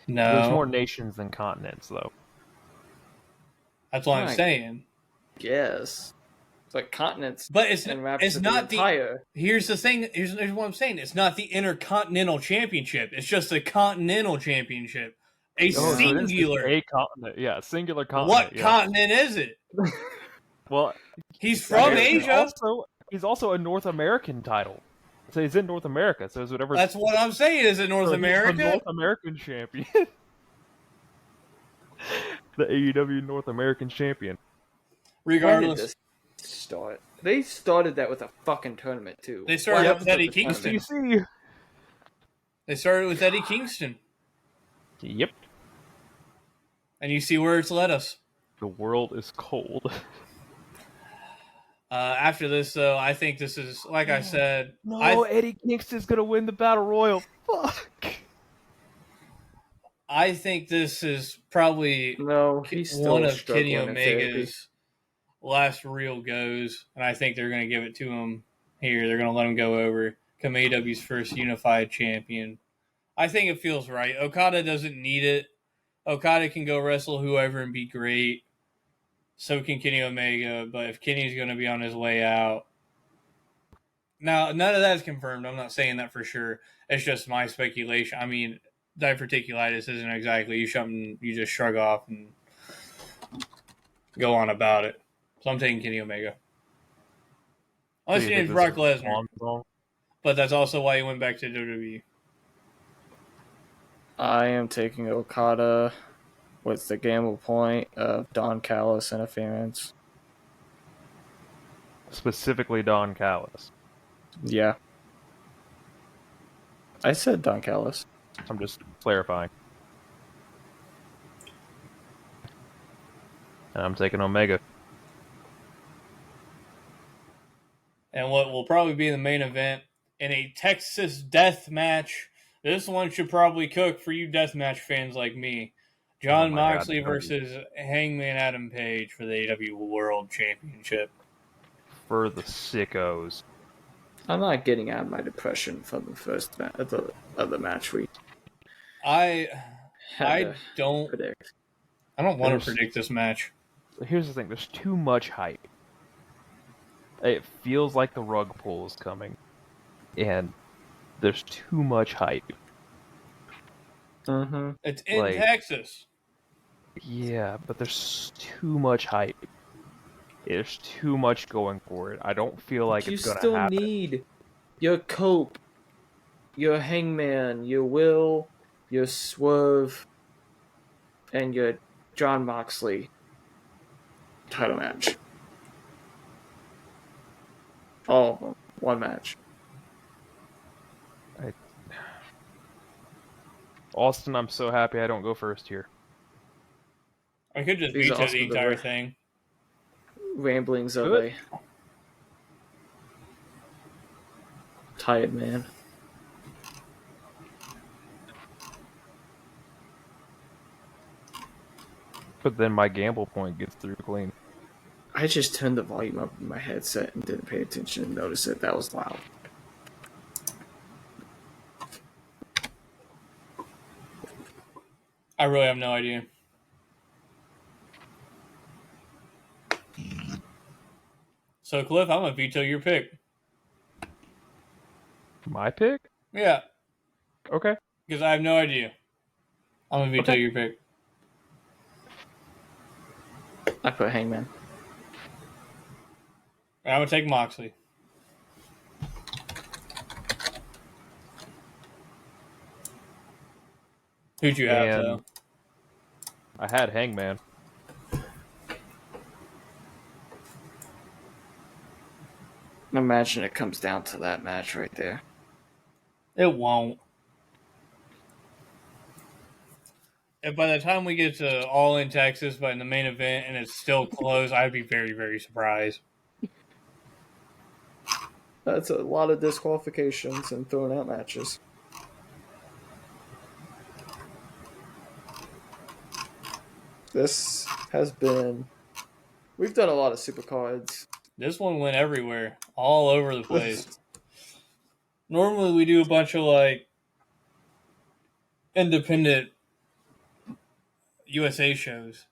Speaker 1: No.
Speaker 2: There's more nations than continents, though.
Speaker 1: That's what I'm saying.
Speaker 3: Yes. It's like continents.
Speaker 1: But it's not the
Speaker 3: entire.
Speaker 1: Here's the thing. Here's what I'm saying. It's not the Intercontinental Championship. It's just the Continental Championship. Singular.
Speaker 2: So a continent. Yeah, singular continent.
Speaker 1: What continent is it?
Speaker 2: Well,
Speaker 1: he's from Asia.
Speaker 2: He's also a North American title. So he's in North America. So it's whatever.
Speaker 1: That's what I'm saying. Is it North America?
Speaker 2: He's the North American champion. The AEW North American champion.
Speaker 1: Regardless.
Speaker 3: Start. They started that with a fucking tournament too.
Speaker 1: They started with Eddie Kingston. They started with Eddie Kingston.
Speaker 2: Yep.
Speaker 1: And you see where it's led us.
Speaker 2: The world is cold.
Speaker 1: After this, though, I think this is, like I said...
Speaker 2: Eddie Kingston's going to win the Battle Royal. Fuck.
Speaker 1: I think this is probably
Speaker 3: he's still
Speaker 1: one of Kenny Omega's last real goes, and I think they're going to give it to him here. They're going to let him go over. Become AEW's first unified champion. I think it feels right. Okada doesn't need it. Okada can go wrestle whoever and be great. So can Kenny Omega, but if Kenny's going to be on his way out... Now, none of that is confirmed. I'm not saying that for sure. It's just my speculation. I mean, diverticulitis isn't exactly something you just shrug off and go on about it. So I'm taking Kenny Omega. Unless your name's Brock Lesnar. But that's also why he went back to WWE.
Speaker 3: I am taking Okada with the gamble point of Don Callis interference.
Speaker 2: Specifically Don Callis.
Speaker 3: Yeah. I said Don Callis.
Speaker 2: I'm just clarifying. And I'm taking Omega.
Speaker 1: And what will probably be the main event in a Texas death match. This one should probably cook for you deathmatch fans like me. John
Speaker 2: my God,
Speaker 1: Moxley
Speaker 2: it's gonna be
Speaker 1: versus Hangman Adam Page for the AEW World Championship.
Speaker 2: for the sickos.
Speaker 3: I'm not getting out of my depression from the first the other match we
Speaker 1: I
Speaker 3: had to
Speaker 1: don't
Speaker 3: predict.
Speaker 1: want to predict this match.
Speaker 2: Here's the thing: there's too much hype. It feels like the rug pull is coming, and there's too much hype.
Speaker 3: Mm-hmm.
Speaker 1: It's in Texas.
Speaker 2: Yeah, but there's too much hype. There's too much going for it. I don't feel like it's gonna happen.
Speaker 3: You still need your Cope, your Hangman, your Will, your Swerve, and your John Moxley title match. All of them. One match.
Speaker 2: Austin, I'm so happy I don't go first here.
Speaker 1: I could just
Speaker 3: These are
Speaker 1: veto
Speaker 3: also
Speaker 1: the
Speaker 3: the
Speaker 1: entire thing.
Speaker 3: Ramblings of
Speaker 2: Good.
Speaker 3: a tired man.
Speaker 2: But then my gamble point gets through clean.
Speaker 3: I just turned the volume up in my headset and didn't pay attention and notice it. That was loud.
Speaker 1: I really have no idea. So, Cliff, I'm going to veto your pick.
Speaker 2: My pick?
Speaker 1: Yeah,
Speaker 2: Okay.
Speaker 1: because I have no idea. I'm going to veto your pick.
Speaker 3: I put Hangman.
Speaker 1: I'm going to take Moxley. Who'd you have, though?
Speaker 2: I had Hangman.
Speaker 3: Imagine it comes down to that match right there.
Speaker 1: It won't. If by the time we get to All in Texas, but in the main event, and it's still close, I'd be very, very surprised.
Speaker 3: That's a lot of disqualifications and throwing out matches. This has been... We've done a lot of SuperCards.
Speaker 1: This one went everywhere, all over the place. Normally we do a bunch of, like, independent USA shows.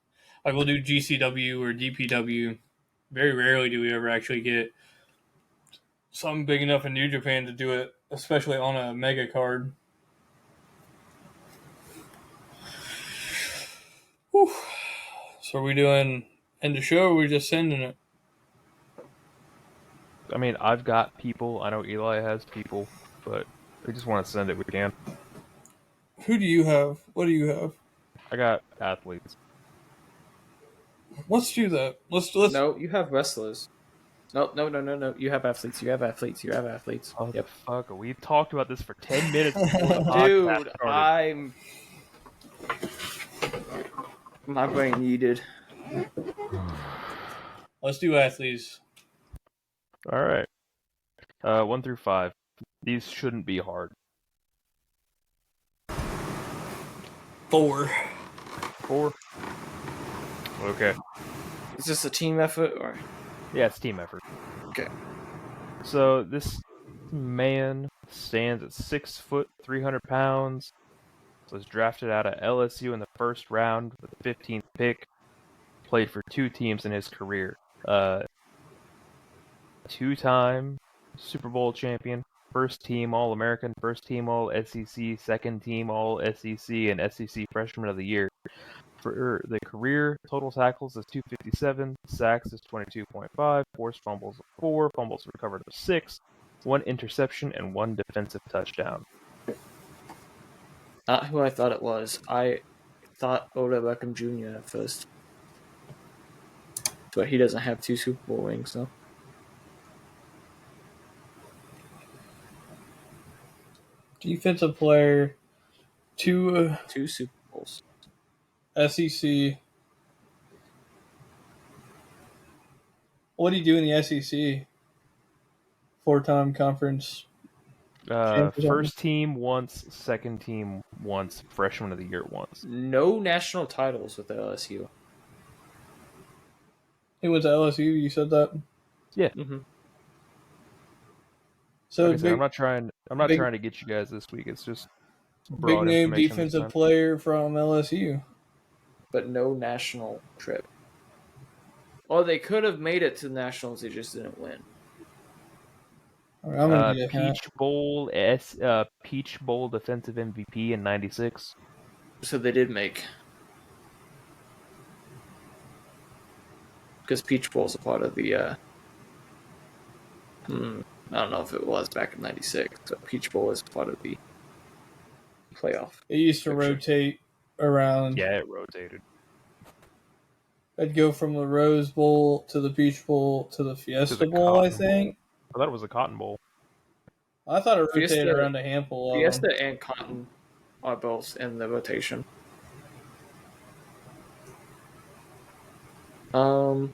Speaker 1: Like, we'll do GCW or DPW. Very rarely do we ever actually get something big enough in New Japan to do it, especially on a mega card. Whew. So are we doing end the show, or are we just sending it?
Speaker 2: I mean, I've got people. I know Eli has people, but if we just want to send it, we can.
Speaker 1: Who do you have? What do you have?
Speaker 2: I got athletes.
Speaker 1: Let's do that. Let's.
Speaker 3: No, you have wrestlers. No. You have athletes.
Speaker 2: Oh,
Speaker 3: Yep.
Speaker 2: fuck. We've talked about this for 10 minutes before the podcast
Speaker 3: Dude,
Speaker 2: started.
Speaker 3: My brain needed.
Speaker 1: Let's do athletes.
Speaker 2: All right. 1 through 5. These shouldn't be hard.
Speaker 1: 4.
Speaker 2: 4. Okay.
Speaker 3: Is this a team effort or?
Speaker 2: Yeah, it's team effort.
Speaker 3: Okay.
Speaker 2: So this man stands at 6 foot 300 pounds. Was drafted out of LSU in the first round with the 15th pick. Played for 2 teams in his career. 2-time Super Bowl champion, first team All-American, first team All-SEC, second team All-SEC, and SEC Freshman of the Year. For the career, total tackles is 257, sacks is 22.5, forced fumbles 4, fumbles recovered of 6, 1 interception, and 1 defensive touchdown.
Speaker 3: Not who I thought it was. I thought Odell Beckham Jr. at first. But he doesn't have 2 Super Bowl rings, though.
Speaker 1: Defensive player, 2
Speaker 3: 2 Super Bowls.
Speaker 1: SEC. What do you do in the SEC? 4-time conference
Speaker 2: First team once, second team once, freshman of the year once.
Speaker 3: No national titles with LSU.
Speaker 1: He went to LSU. You said that.
Speaker 2: Yeah.
Speaker 3: Mm-hmm.
Speaker 1: So
Speaker 2: Like I said,
Speaker 1: big,
Speaker 2: I'm not trying to get you guys this week. It's just
Speaker 1: big
Speaker 2: broad
Speaker 1: name
Speaker 2: information this
Speaker 1: defensive
Speaker 2: time.
Speaker 1: player from LSU.
Speaker 3: But no national trip. Or they could have made it to the Nationals, they just didn't win.
Speaker 1: All right, I'm gonna need a hat.
Speaker 2: Peach Bowl defensive MVP in '96.
Speaker 3: So they did make. Because Peach Bowl is a part of the. I don't know if it was back in '96, but Peach Bowl is part of the playoff.
Speaker 1: It used to
Speaker 3: Picture.
Speaker 1: rotate around.
Speaker 2: Yeah, it rotated.
Speaker 1: I'd go from the Rose Bowl to the Peach Bowl to the Fiesta Bowl, I
Speaker 2: Cotton
Speaker 1: think.
Speaker 2: Bowl. I thought it was a Cotton Bowl.
Speaker 1: I thought it rotated
Speaker 3: Fiesta-
Speaker 1: around a handful of
Speaker 3: Fiesta
Speaker 1: them.
Speaker 3: and Cotton are both in the rotation.
Speaker 1: The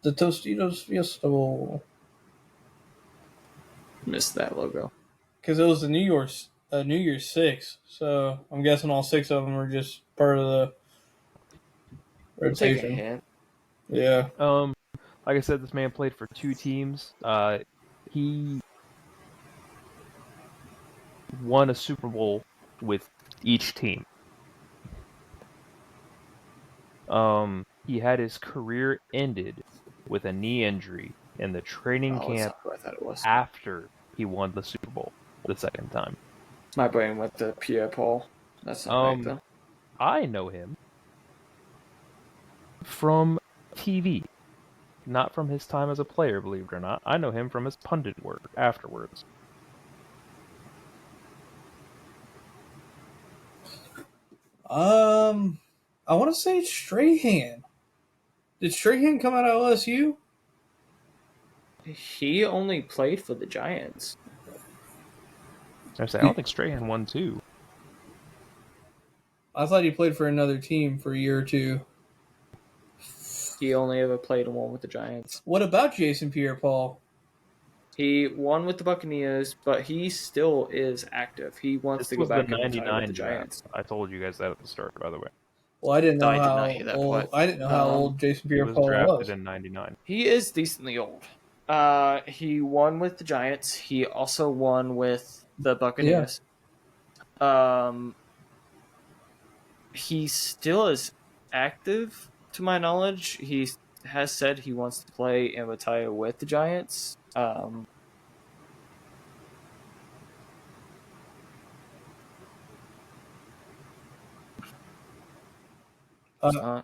Speaker 1: Tostitos Fiesta Bowl.
Speaker 3: Missed that logo.
Speaker 1: Because it was the New Year's 6. So I'm guessing all 6 of them are just part of the
Speaker 3: Take a
Speaker 1: rotation.
Speaker 3: hint.
Speaker 1: Yeah.
Speaker 2: Like I said, this man played for 2 teams. He won a Super Bowl with each team. He had his career ended with a knee injury in the training
Speaker 3: That's
Speaker 2: camp
Speaker 3: not who I thought it was.
Speaker 2: after he won the Super Bowl the second time.
Speaker 3: My brain went to Pierre Paul. That's not right, though.
Speaker 2: I know him from TV, not from his time as a player, believe it or not. I know him from his pundit work afterwards.
Speaker 1: I want to say Strahan. Did Strahan come out of LSU?
Speaker 3: He only played for the Giants.
Speaker 2: I don't think Strahan won 2.
Speaker 1: I thought he played for another team for a year or 2.
Speaker 3: He only ever played one with the Giants.
Speaker 1: What about Jason Pierre-Paul?
Speaker 3: He won with the Buccaneers, but he still is active. He wants to go back and retire with the Giants.
Speaker 2: I told you guys that at the start, by the way.
Speaker 1: Well, I didn't know
Speaker 3: I did not hear that part.
Speaker 1: I didn't know how old Jason
Speaker 2: He was
Speaker 1: Pierre-Paul
Speaker 2: drafted
Speaker 1: was.
Speaker 2: in '99.
Speaker 3: He is decently old. He won with the Giants. He also won with the Buccaneers. He still is active, to my knowledge. He has said he wants to play and retire with the Giants.
Speaker 1: I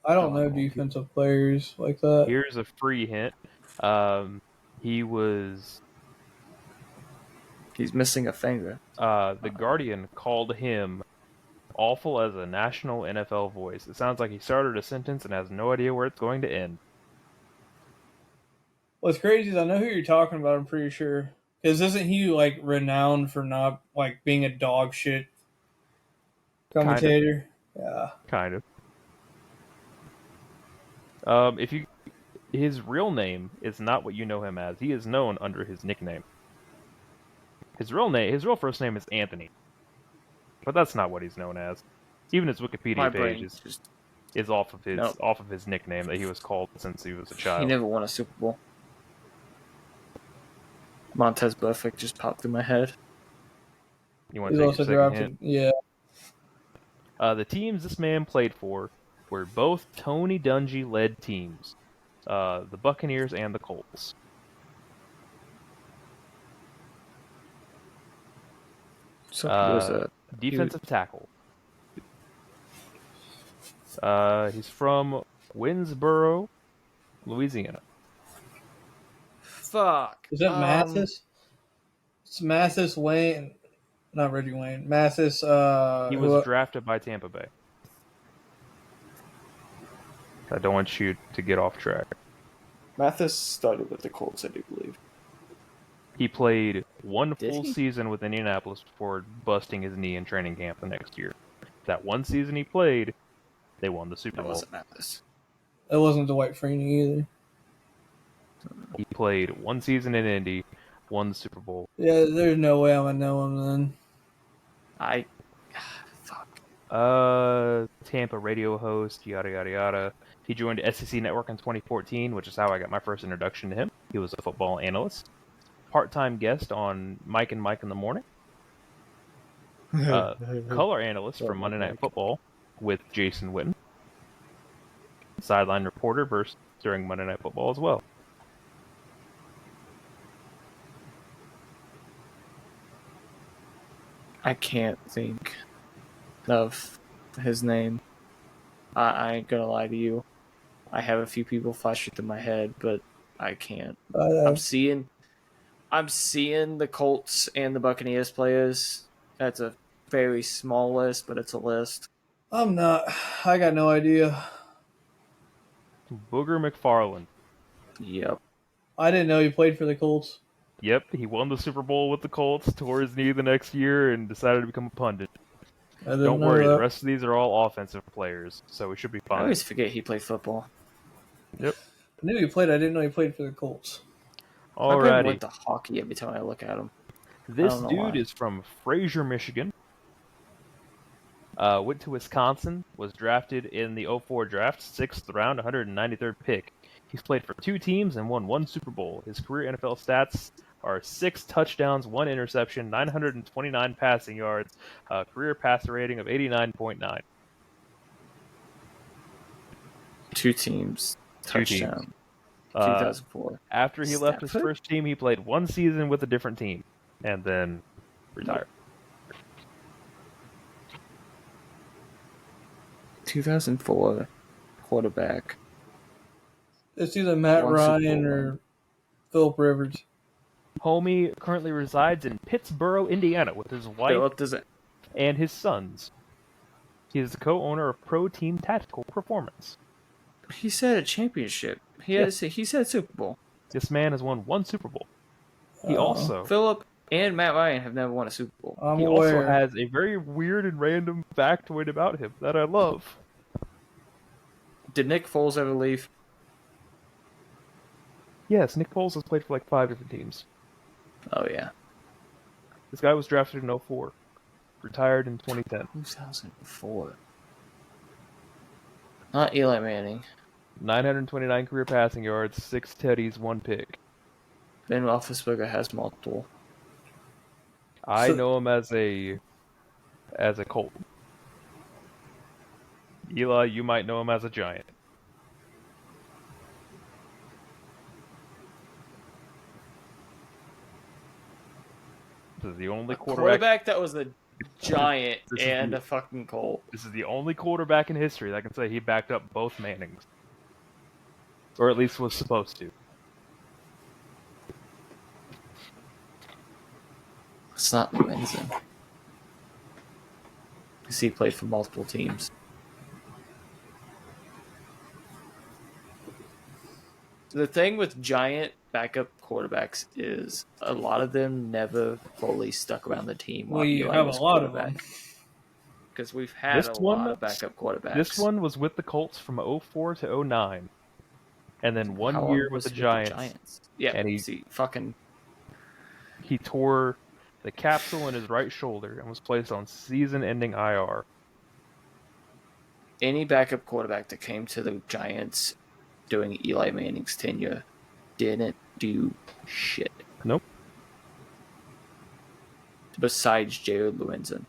Speaker 1: don't know defensive players like that.
Speaker 2: Here's a free hint.
Speaker 3: He's missing a finger.
Speaker 2: The Guardian called him awful as a national NFL voice. It sounds like he started a sentence and has no idea where it's going to end.
Speaker 1: What's crazy is I know who you're talking about, I'm pretty sure. Because isn't he, like, renowned for not, like, being a dog shit commentator? Yeah.
Speaker 2: Kind of. His real name is not what you know him as. He is known under his nickname. His real first name is Anthony. But that's not what he's known as. Even his Wikipedia page is off of his nickname that he was called since he was a child.
Speaker 3: He never won a Super Bowl. Montez Burfict just popped through my head.
Speaker 2: You want
Speaker 1: He's
Speaker 2: to take
Speaker 1: also
Speaker 2: a second
Speaker 1: drafted.
Speaker 2: hint?
Speaker 1: Yeah.
Speaker 2: The teams this man played for were both Tony Dungy-led teams. The Buccaneers and the Colts.
Speaker 3: So he was a
Speaker 2: defensive tackle. He's from Winsboro, Louisiana.
Speaker 3: Fuck.
Speaker 1: Is that Mathis? It's Mathis Wayne. Not Reggie Wayne. Mathis.
Speaker 2: He was drafted by Tampa Bay. I don't want you to get off track.
Speaker 3: Mathis started with the Colts, I do believe.
Speaker 2: He played one full season with Indianapolis before busting his knee in training camp the next year. That one season he played, they won the Super Bowl.
Speaker 3: That wasn't Mathis.
Speaker 1: It wasn't Dwight Freeney either.
Speaker 2: He played one season in Indy, won the Super Bowl.
Speaker 1: Yeah, there's no way I'm gonna know him then.
Speaker 3: Fuck.
Speaker 2: Tampa radio host, yada yada yada. He joined SEC Network in 2014, which is how I got my first introduction to him. He was a football analyst, part-time guest on Mike and Mike in the Morning, color analyst for Monday Night Football with Jason Witten, sideline reporter during Monday Night Football as well.
Speaker 3: I can't think of his name. I ain't gonna lie to you. I have a few people flashing through my head, but I can't. I'm seeing the Colts and the Buccaneers players. That's a very small list, but it's a list.
Speaker 1: I'm not. I got no idea.
Speaker 2: Booger McFarland.
Speaker 3: Yep.
Speaker 1: I didn't know he played for the Colts.
Speaker 2: Yep, he won the Super Bowl with the Colts, tore his knee the next year, and decided to become a pundit. Don't worry, the rest of these are all offensive players, so we should be fine.
Speaker 3: I always forget he played football.
Speaker 2: Yep.
Speaker 1: I knew he played. I didn't know he played for the Colts.
Speaker 2: Alrighty.
Speaker 3: I went to hockey every time I look at him.
Speaker 2: This dude is from Fraser, Michigan. Went to Wisconsin, was drafted in the 2004 draft, 6th round, 193rd pick. He's played for 2 teams and won 1 Super Bowl. His career NFL stats are 6 touchdowns, 1 interception, 929 passing yards, career passer rating of 89.9.
Speaker 3: 2 teams.
Speaker 2: 2 teams.
Speaker 3: Touchdown. 2004.
Speaker 2: After he left his first team, he played 1 season with a different team, and then retired.
Speaker 3: 2004 quarterback.
Speaker 1: It's either Matt Ryan or Philip Rivers.
Speaker 2: Homie currently resides in Pittsboro, Indiana, with his wife and his sons. He is the co-owner of Pro Team Tactical Performance.
Speaker 3: He said a championship. He said Super Bowl.
Speaker 2: This man has won 1 Super Bowl. He also...
Speaker 3: Philip and Matt Ryan have never won a Super Bowl.
Speaker 2: He also has a very weird and random factoid about him that I love.
Speaker 3: Did Nick Foles ever leave?
Speaker 2: Yes, Nick Foles has played for like 5 different teams.
Speaker 3: Oh, yeah.
Speaker 2: This guy was drafted in 2004. Retired in 2010.
Speaker 3: 2004. Not Eli Manning.
Speaker 2: 929 career passing yards, 6 teddies, 1 pick.
Speaker 3: Ben Roethlisberger has multiple.
Speaker 2: I know him as a Colt. Eli, you might know him as a Giant. This is the only
Speaker 3: quarterback that was a Giant and a fucking Colt.
Speaker 2: This is the only quarterback in history that can say he backed up both Mannings. Or at least was supposed to.
Speaker 3: It's not amazing. Because he played for multiple teams. The thing with Giant backup quarterbacks is a lot of them never fully stuck around the team.
Speaker 1: Well, you have a lot of them.
Speaker 3: Because we've had a lot of backup quarterbacks.
Speaker 2: This one was with the Colts from 2004 to 2009. And then 1 year with the Giants.
Speaker 3: Yeah,
Speaker 2: and he tore the capsule in his right shoulder and was placed on season-ending IR.
Speaker 3: Any backup quarterback that came to the Giants during Eli Manning's tenure didn't do shit.
Speaker 2: Nope.
Speaker 3: Besides Jared Lorenzen.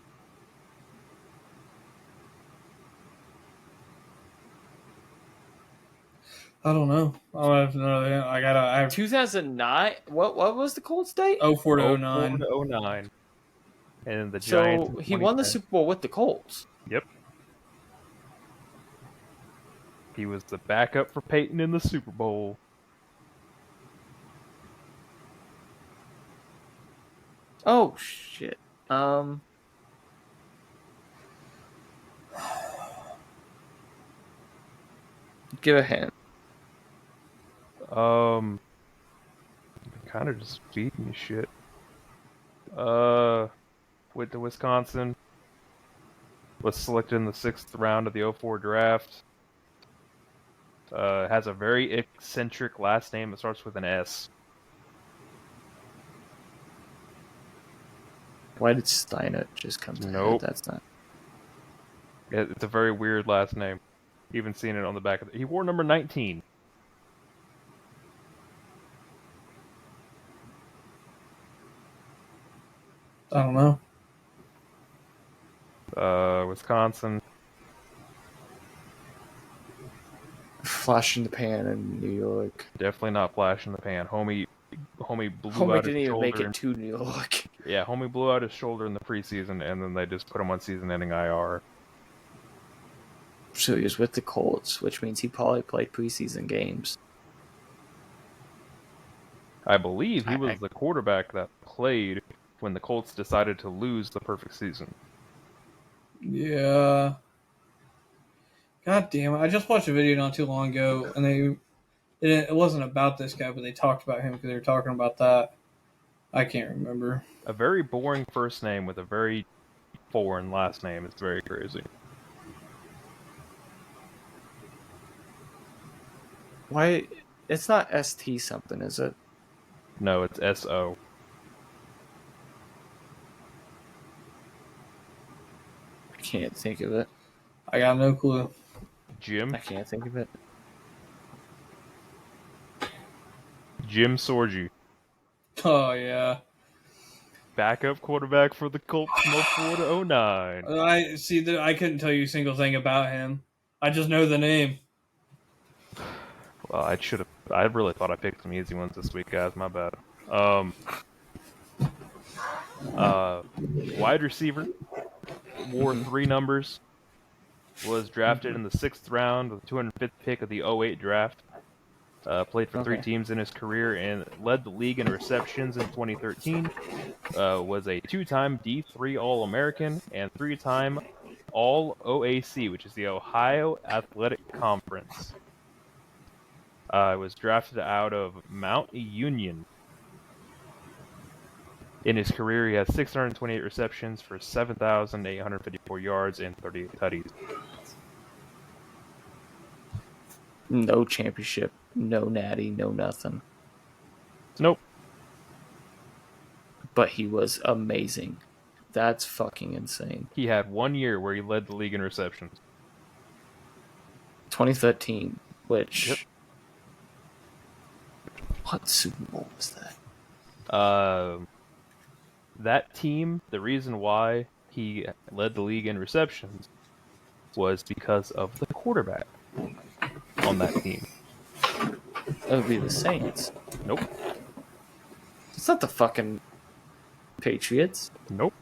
Speaker 1: I don't know. I have no idea. I have
Speaker 3: 2009. What was the Colts date?
Speaker 1: 04 to 09.
Speaker 2: 04 to 09. And the Giants.
Speaker 3: So he won the Super Bowl with the Colts.
Speaker 2: Yep. He was the backup for Peyton in the Super Bowl.
Speaker 3: Oh shit. Give a hint.
Speaker 2: Kind of just feeding you shit. Went to Wisconsin. Was selected in the 6th round of the 2004 draft. Has a very eccentric last name that starts with an S.
Speaker 3: Why did Steiner just come to
Speaker 2: Nope.
Speaker 3: head? That's not.
Speaker 2: It's a very weird last name. Even seeing it on the back of it. He wore number 19.
Speaker 1: I don't know.
Speaker 2: Wisconsin.
Speaker 3: Flash in the pan in New York.
Speaker 2: Definitely not flash in the pan. Homie blew
Speaker 3: Homie
Speaker 2: out
Speaker 3: didn't
Speaker 2: his
Speaker 3: even make
Speaker 2: shoulder.
Speaker 3: it to New York.
Speaker 2: Yeah, homie blew out his shoulder in the preseason, and then they just put him on season-ending IR.
Speaker 3: So he was with the Colts, which means he probably played preseason games.
Speaker 2: I believe he was the quarterback that played when the Colts decided to lose the perfect season.
Speaker 1: Yeah. God damn it. I just watched a video not too long ago, and it wasn't about this guy, but they talked about him because they were talking about that. I can't remember.
Speaker 2: A very boring first name with a very foreign last name. It's very crazy.
Speaker 3: Why? It's not ST something, is it?
Speaker 2: No, it's S-O.
Speaker 3: I can't think of it.
Speaker 1: I got no clue.
Speaker 2: Jim?
Speaker 3: I can't think of it.
Speaker 2: Jim Sorgi.
Speaker 1: Oh, yeah.
Speaker 2: Backup quarterback for the Colts from 04 to 09.
Speaker 1: I see that I couldn't tell you a single thing about him. I just know the name.
Speaker 2: Well, I really thought I picked some easy ones this week, guys. My bad. Wide receiver. Wore 3 numbers. Was drafted in the 6th round with the 205th pick of the 08 draft. Played for 3 teams in his career and led the league in receptions in 2013. Was a 2-time D3 All-American and 3-time All-OAC, which is the Ohio Athletic Conference. Was drafted out of Mount Union. In his career, he has 628 receptions for 7,854 yards and 38 tutties.
Speaker 3: No championship, no natty, no nothing.
Speaker 2: Nope.
Speaker 3: But he was amazing. That's fucking insane.
Speaker 2: He had 1 year where he led the league in receptions.
Speaker 3: 2013, which...
Speaker 2: Yep.
Speaker 3: What Super Bowl was that?
Speaker 2: That team, the reason why he led the league in receptions was because of the quarterback on that team.
Speaker 3: That would be the Saints.
Speaker 2: Nope.
Speaker 3: It's not the fucking Patriots.
Speaker 2: Nope.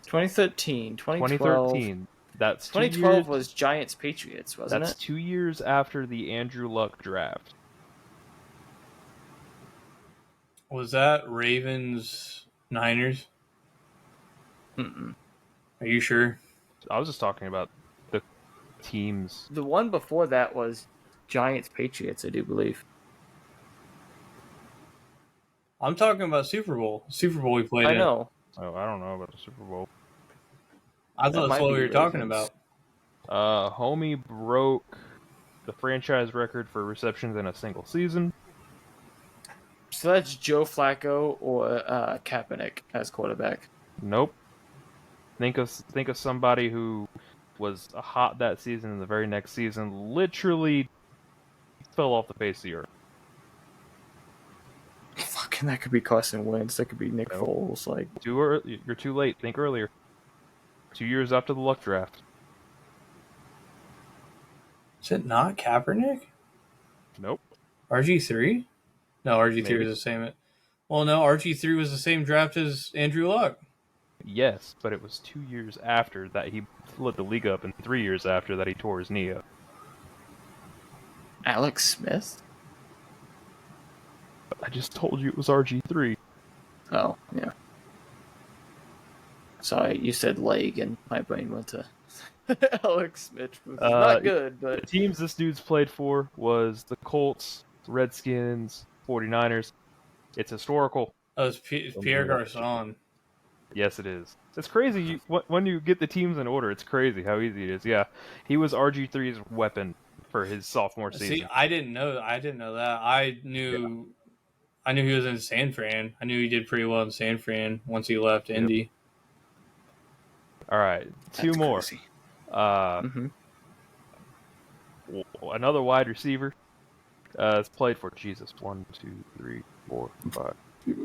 Speaker 3: 2013, 2012.
Speaker 2: 2013. That's
Speaker 3: 2012 was Giants Patriots, wasn't
Speaker 2: That's
Speaker 3: it?
Speaker 2: 2 years after the Andrew Luck draft.
Speaker 1: Was that Ravens Niners?
Speaker 3: Mm-mm.
Speaker 1: Are you sure?
Speaker 2: I was just talking about the teams.
Speaker 3: The one before that was Giants Patriots, I do believe.
Speaker 1: I'm talking about Super Bowl. Super Bowl we played
Speaker 3: I
Speaker 1: in.
Speaker 3: know.
Speaker 2: Oh, I don't know about the Super Bowl.
Speaker 1: I thought that's what we were talking
Speaker 3: Ravens.
Speaker 1: about.
Speaker 2: Homie broke the franchise record for receptions in a single season.
Speaker 3: So that's Joe Flacco or Kaepernick as quarterback.
Speaker 2: Nope. Think of somebody who was hot that season and the very next season literally fell off the face of the earth.
Speaker 3: Fucking, that could be Carson Wentz. That could be Nick
Speaker 2: Nope.
Speaker 3: Foles. Like,
Speaker 2: You're too late. Think earlier. 2 years after the Luck draft.
Speaker 1: Is it not Kaepernick?
Speaker 2: Nope.
Speaker 1: RG3? No, RG3
Speaker 2: Maybe.
Speaker 1: was the same. Well, no, RG3 was the same draft as Andrew Luck.
Speaker 2: Yes, but it was 2 years after that he lit the league up, and 3 years after that he tore his knee up.
Speaker 3: Alex Smith?
Speaker 2: I just told you it was RG3.
Speaker 3: Oh, yeah. Sorry, you said leg, and my brain went to Alex Smith. Which is not good,
Speaker 2: The
Speaker 3: but
Speaker 2: teams this dude's played for was the Colts, Redskins, 49ers. It's historical.
Speaker 1: That was Pierre Garçon.
Speaker 2: Yes, it is. It's crazy. When you get the teams in order, it's crazy how easy it is. Yeah, he was RG3's weapon for his sophomore season.
Speaker 1: See, I didn't know that. I knew I knew he was in San Fran. I knew he did pretty well in San Fran once he left Indy.
Speaker 2: All right, two more.
Speaker 3: Crazy.
Speaker 2: Another wide receiver. Has played for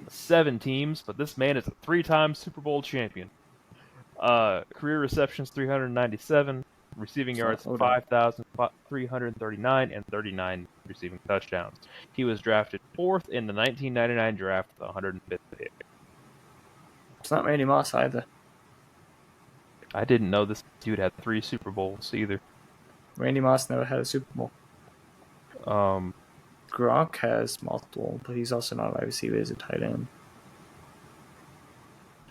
Speaker 2: 7 teams, but this man is a 3-time Super Bowl champion. Career receptions 397, receiving yards 5,339, and 39 receiving touchdowns. He was drafted 4th in the 1999 draft with the 105th pick.
Speaker 3: It's not Randy Moss either.
Speaker 2: I didn't know this dude had 3 Super Bowls either.
Speaker 3: Randy Moss never had a Super Bowl. Gronk has multiple, but he's also not a wide receiver, he's a tight end.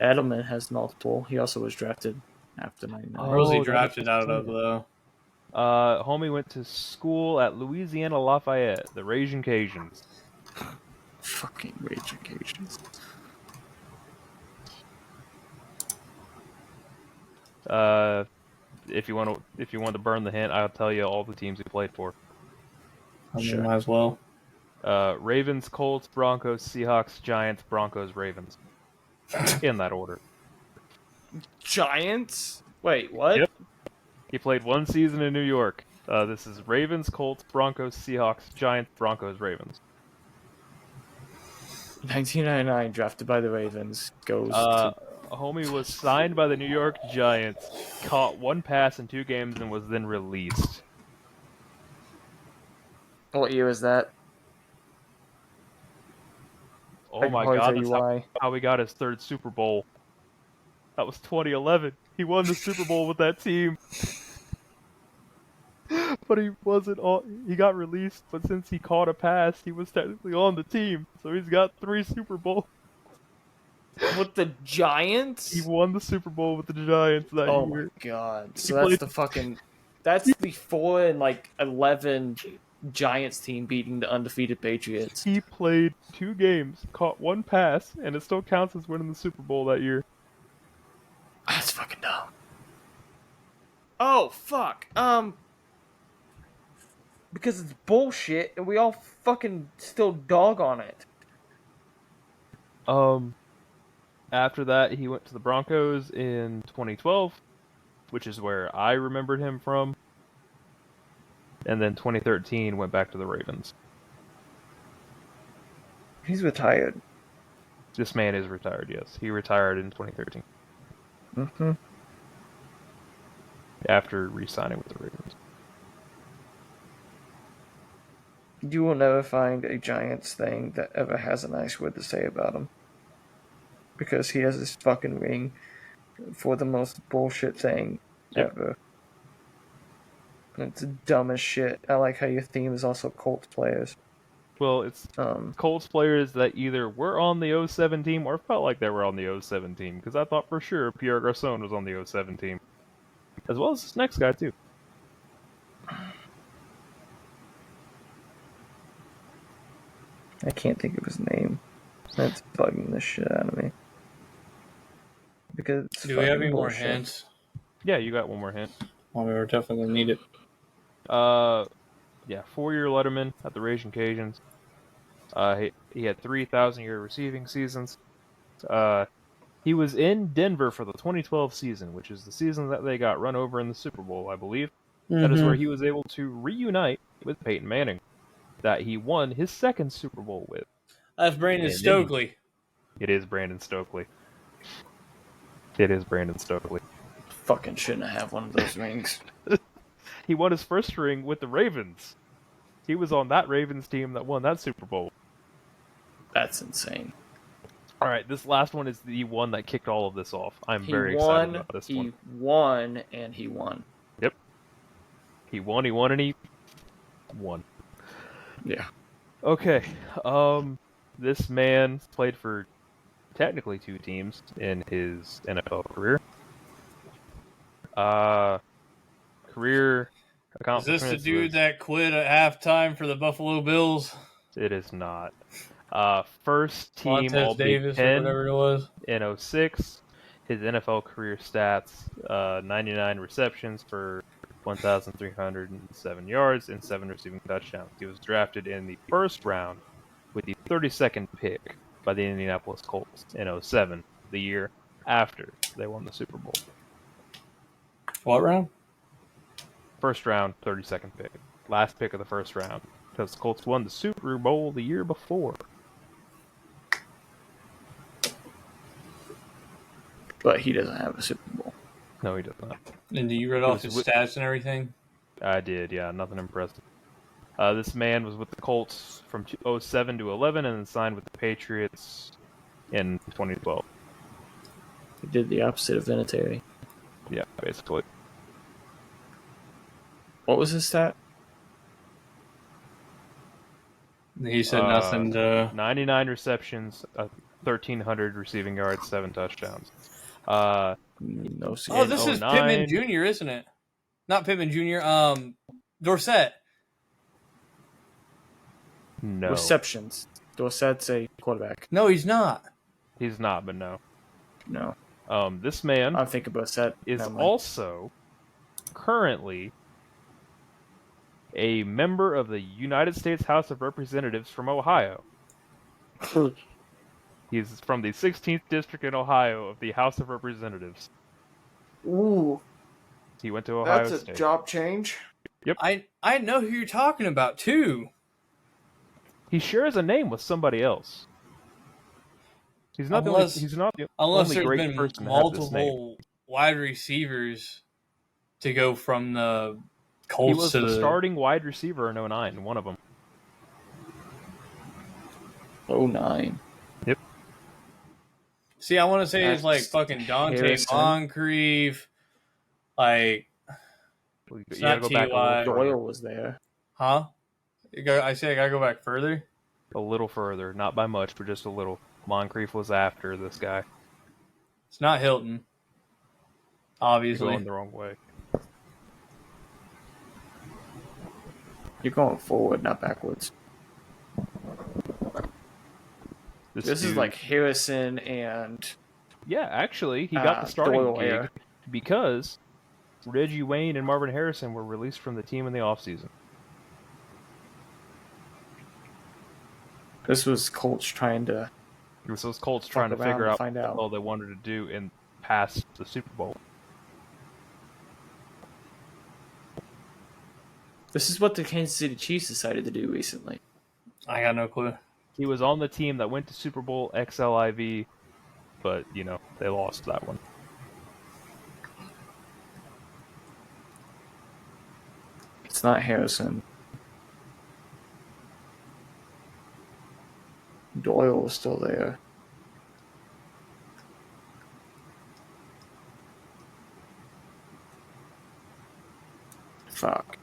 Speaker 3: Edelman has multiple. He also was drafted after 99.
Speaker 1: Where was he drafted out of, though?
Speaker 2: Homie went to school at Louisiana Lafayette, the Raging Cajuns.
Speaker 3: Fucking Raging Cajuns.
Speaker 2: If you want to burn the hint, I'll tell you all the teams he played for.
Speaker 1: Sure. Might as well.
Speaker 2: Ravens, Colts, Broncos, Seahawks, Giants, Broncos, Ravens. In that order.
Speaker 3: Giants? Wait, what?
Speaker 2: Yep. He played 1 season in New York. This is Ravens, Colts, Broncos, Seahawks, Giants, Broncos, Ravens.
Speaker 3: 1999, drafted by the Ravens, goes
Speaker 2: Homie was signed by the New York Giants, caught 1 pass in 2 games, and was then released.
Speaker 3: What year is that?
Speaker 2: Oh my god, that's how he got his 3rd Super Bowl. That was 2011. He won the Super Bowl with that team. But he wasn't on. He got released, but since he caught a pass, he was technically on the team. So he's got 3 Super Bowls.
Speaker 3: With the Giants?
Speaker 2: He won the Super Bowl with the Giants that year.
Speaker 3: Oh my god. So that's the fucking... That's the 4-11 Giants team beating the undefeated Patriots.
Speaker 2: He played 2 games, caught 1 pass, and it still counts as winning the Super Bowl that year.
Speaker 3: That's fucking dumb. Oh, fuck. Because it's bullshit, and we all fucking still dog on it.
Speaker 2: After that, he went to the Broncos in 2012, which is where I remembered him from. And then 2013 went back to the Ravens.
Speaker 3: He's retired.
Speaker 2: This man is retired, yes. He retired in 2013.
Speaker 3: Mm-hmm.
Speaker 2: After re-signing with the Ravens.
Speaker 3: You will never find a Giants thing that ever has a nice word to say about him. Because he has this fucking ring for the most bullshit thing ever. It's dumb as shit. I like how your theme is also Colts players.
Speaker 2: Well, it's Colts players that either were on the 07 team or felt like they were on the 07 team. Because I thought for sure Pierre Garçon was on the 07 team. As well as this next guy, too.
Speaker 3: I can't think of his name. That's bugging the shit out of me. Because
Speaker 1: do we have any more hints?
Speaker 2: Yeah, you got one more hint.
Speaker 1: Well, we're definitely going to need it.
Speaker 2: Yeah, 4-year letterman at the Raging Cajuns. He had 3,000-yard receiving seasons. He was in Denver for the 2012 season, which is the season that they got run over in the Super Bowl, I believe. Mm-hmm. That is where he was able to reunite with Peyton Manning, that he won his 2nd Super Bowl with.
Speaker 1: That's Brandon Stokely.
Speaker 2: It is Brandon Stokely. It is Brandon Stokely.
Speaker 3: Fucking shouldn't have one of those rings.
Speaker 2: He won his 1st ring with the Ravens. He was on that Ravens team that won that Super Bowl.
Speaker 3: That's insane.
Speaker 2: All right, this last one is the one that kicked all of this off. I'm very excited about this one.
Speaker 3: He won, and he won.
Speaker 2: Yep. He won, and he won.
Speaker 3: Yeah.
Speaker 2: Okay. This man played for technically 2 teams in his NFL career. Career accomplishments.
Speaker 1: Is this the dude that quit at halftime for the Buffalo Bills?
Speaker 2: It is not. First team
Speaker 1: Montez
Speaker 2: All
Speaker 1: Davis
Speaker 2: Big
Speaker 1: or
Speaker 2: Ten
Speaker 1: whatever it was.
Speaker 2: in 06. His NFL career stats: 99 receptions for 1,307 yards and 7 receiving touchdowns. He was drafted in the 1st round with the 32nd pick by the Indianapolis Colts in 2007, the year after they won the Super Bowl.
Speaker 1: What round?
Speaker 2: First round, 32nd pick. Last pick of the first round. Because the Colts won the Super Bowl the year before.
Speaker 3: But he doesn't have a Super Bowl.
Speaker 2: No, he does not.
Speaker 1: And do you read off his stats and everything?
Speaker 2: I did, yeah. Nothing impressive. This man was with the Colts from 2007 to 11 and then signed with the Patriots in 2012.
Speaker 3: He did the opposite of Vinatieri.
Speaker 2: Yeah, basically.
Speaker 3: What was his stat?
Speaker 1: He said nothing to...
Speaker 2: 99 receptions, 1,300 receiving yards, 7 touchdowns.
Speaker 3: No.
Speaker 1: Oh, this is Pittman Jr., isn't it? Not Pittman Jr., Dorsett.
Speaker 2: No.
Speaker 3: Receptions. Dorsett's a quarterback.
Speaker 1: No, he's not.
Speaker 2: He's not, but no.
Speaker 3: No.
Speaker 2: This man
Speaker 3: I'm thinking Dorsett
Speaker 2: is also currently a member of the United States House of Representatives from Ohio. He's from the 16th District in Ohio of the House of Representatives.
Speaker 3: Ooh.
Speaker 2: He went to Ohio State.
Speaker 3: That's a job change.
Speaker 2: Yep.
Speaker 1: I know who you're talking about, too.
Speaker 2: He shares a name with somebody else. He's not
Speaker 1: unless
Speaker 2: the
Speaker 1: unless
Speaker 2: only
Speaker 1: there's
Speaker 2: great
Speaker 1: been
Speaker 2: person to have this name.
Speaker 1: multiple wide receivers to go from the Colts
Speaker 2: He was
Speaker 1: to
Speaker 2: the starting wide receiver in 2009, one of them.
Speaker 3: 09.
Speaker 2: Yep.
Speaker 1: See, I want to say
Speaker 3: That's
Speaker 1: it's like fucking Dante
Speaker 3: Harrison.
Speaker 1: Moncrief. Like,
Speaker 2: You
Speaker 1: it's
Speaker 2: gotta
Speaker 1: not
Speaker 2: go back
Speaker 1: T.Y.
Speaker 3: Doyle was there.
Speaker 1: Huh? I say I gotta go back further.
Speaker 2: a little further, not by much, but just a little. Moncrief was after this guy.
Speaker 1: It's not Hilton. Obviously.
Speaker 2: Going the wrong way.
Speaker 3: You're going forward, not backwards. This is like Harrison and...
Speaker 2: Yeah, actually, he got the starting
Speaker 3: Doyle
Speaker 2: gig
Speaker 3: era.
Speaker 2: because Reggie Wayne and Marvin Harrison were released from the team in the offseason.
Speaker 3: This was Colts trying to...
Speaker 2: This was Colts trying to
Speaker 3: around
Speaker 2: figure
Speaker 3: and
Speaker 2: out
Speaker 3: find
Speaker 2: what
Speaker 3: out.
Speaker 2: the hell they wanted to do in past the Super Bowl.
Speaker 3: This is what the Kansas City Chiefs decided to do recently.
Speaker 1: I got no clue.
Speaker 2: He was on the team that went to Super Bowl XLIV, but, you know, they lost that one.
Speaker 3: It's not Harrison. Doyle was still there. Fuck.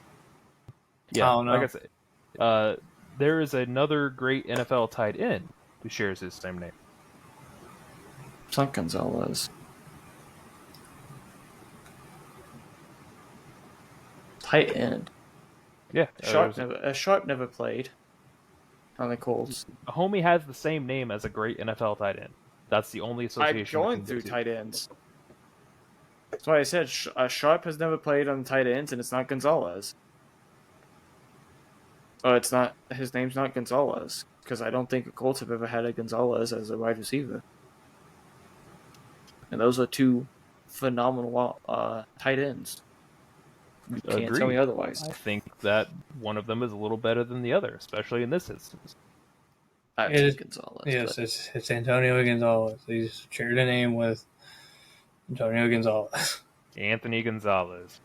Speaker 2: Yeah,
Speaker 1: I don't know.
Speaker 2: like I said, there is another great NFL tight end who shares his same name.
Speaker 3: It's not Gonzalez. Tight end.
Speaker 2: Yeah,
Speaker 3: Sharp never played on the Colts.
Speaker 2: Homie has the same name as a great NFL tight end. That's the only association.
Speaker 3: I'm going through tight ends. That's why I said Sharp has never played on tight ends, and it's not Gonzalez. Oh, it's not. His name's not Gonzalez because I don't think the Colts have ever had a Gonzalez as a wide receiver. And those are two phenomenal tight ends. You can't tell me otherwise.
Speaker 2: I think that one of them is a little better than the other, especially in this instance.
Speaker 3: I'd say Gonzalez.
Speaker 1: Yes, it's Antonio Gonzalez. He's shared a name with Antonio Gonzalez.
Speaker 2: Anthony Gonzalez.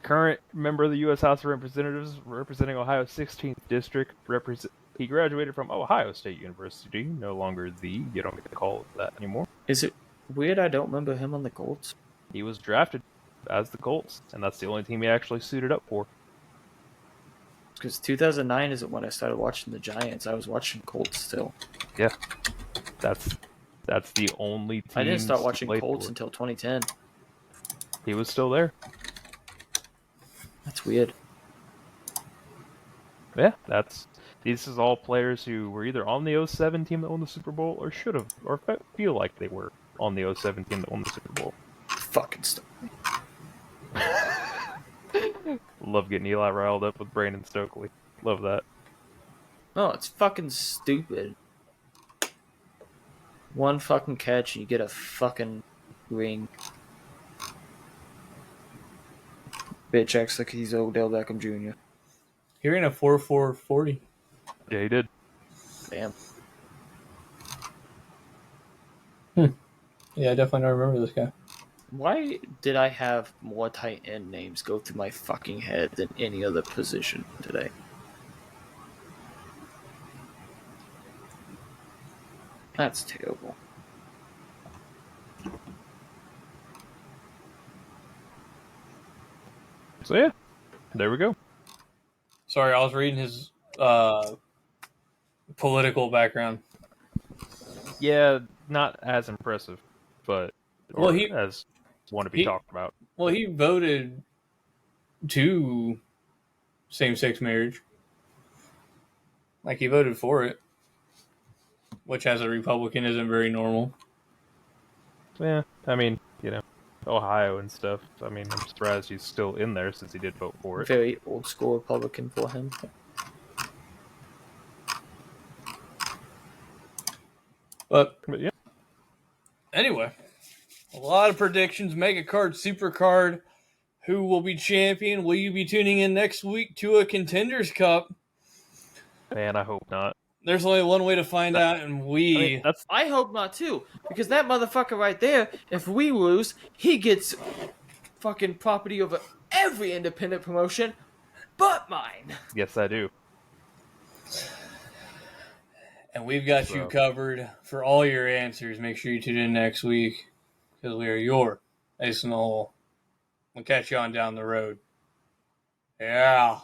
Speaker 2: Current member of the U.S. House of Representatives, representing Ohio's 16th District. He graduated from Ohio State University. No longer the. You don't get to call it that anymore.
Speaker 3: Is it weird I don't remember him on the Colts?
Speaker 2: He was drafted as the Colts, and that's the only team he actually suited up for.
Speaker 3: Because 2009 isn't when I started watching the Giants. I was watching Colts still.
Speaker 2: Yeah, that's the only team.
Speaker 3: I didn't start watching Colts
Speaker 2: for.
Speaker 3: until 2010.
Speaker 2: He was still there.
Speaker 3: That's weird.
Speaker 2: Yeah, these is all players who were either on the 07 team that won the Super Bowl or should have, or feel like they were on the 07 team that won the Super Bowl.
Speaker 3: Fucking stuff.
Speaker 2: Love getting Eli riled up with Brandon Stokely. Love that.
Speaker 3: No, it's fucking stupid. One fucking catch and you get a fucking ring. Bitch acts like he's Odell Beckham Jr.
Speaker 1: He ran a 4.440.
Speaker 2: Yeah, he did.
Speaker 3: Damn.
Speaker 1: Yeah, I definitely don't remember this guy.
Speaker 3: Why did I have more tight end names go through my fucking head than any other position today? That's terrible.
Speaker 2: So yeah, there we go.
Speaker 1: Sorry, I was reading his political background.
Speaker 2: Yeah, not as impressive, but
Speaker 1: Well, he
Speaker 2: as one to be talked about.
Speaker 1: Well, he voted to same-sex marriage. Like, he voted for it, which as a Republican isn't very normal.
Speaker 2: Yeah, I mean, Ohio and stuff. I mean, I'm surprised he's still in there since he did vote for it.
Speaker 3: Very old school Republican for him.
Speaker 1: But
Speaker 2: yeah.
Speaker 1: Anyway, a lot of predictions. Mega Card, SuperCard. Who will be champion? Will you be tuning in next week to a Contenders Cup?
Speaker 2: Man, I hope not.
Speaker 1: There's only one way to find out, and
Speaker 3: I hope not too, because that motherfucker right there, if we lose, he gets fucking property over every independent promotion but mine.
Speaker 2: Yes, I do.
Speaker 1: And we've got you covered for all your answers. Make sure you tune in next week, because we are your Ace in the Hole. We'll catch you on down the road. Yeah.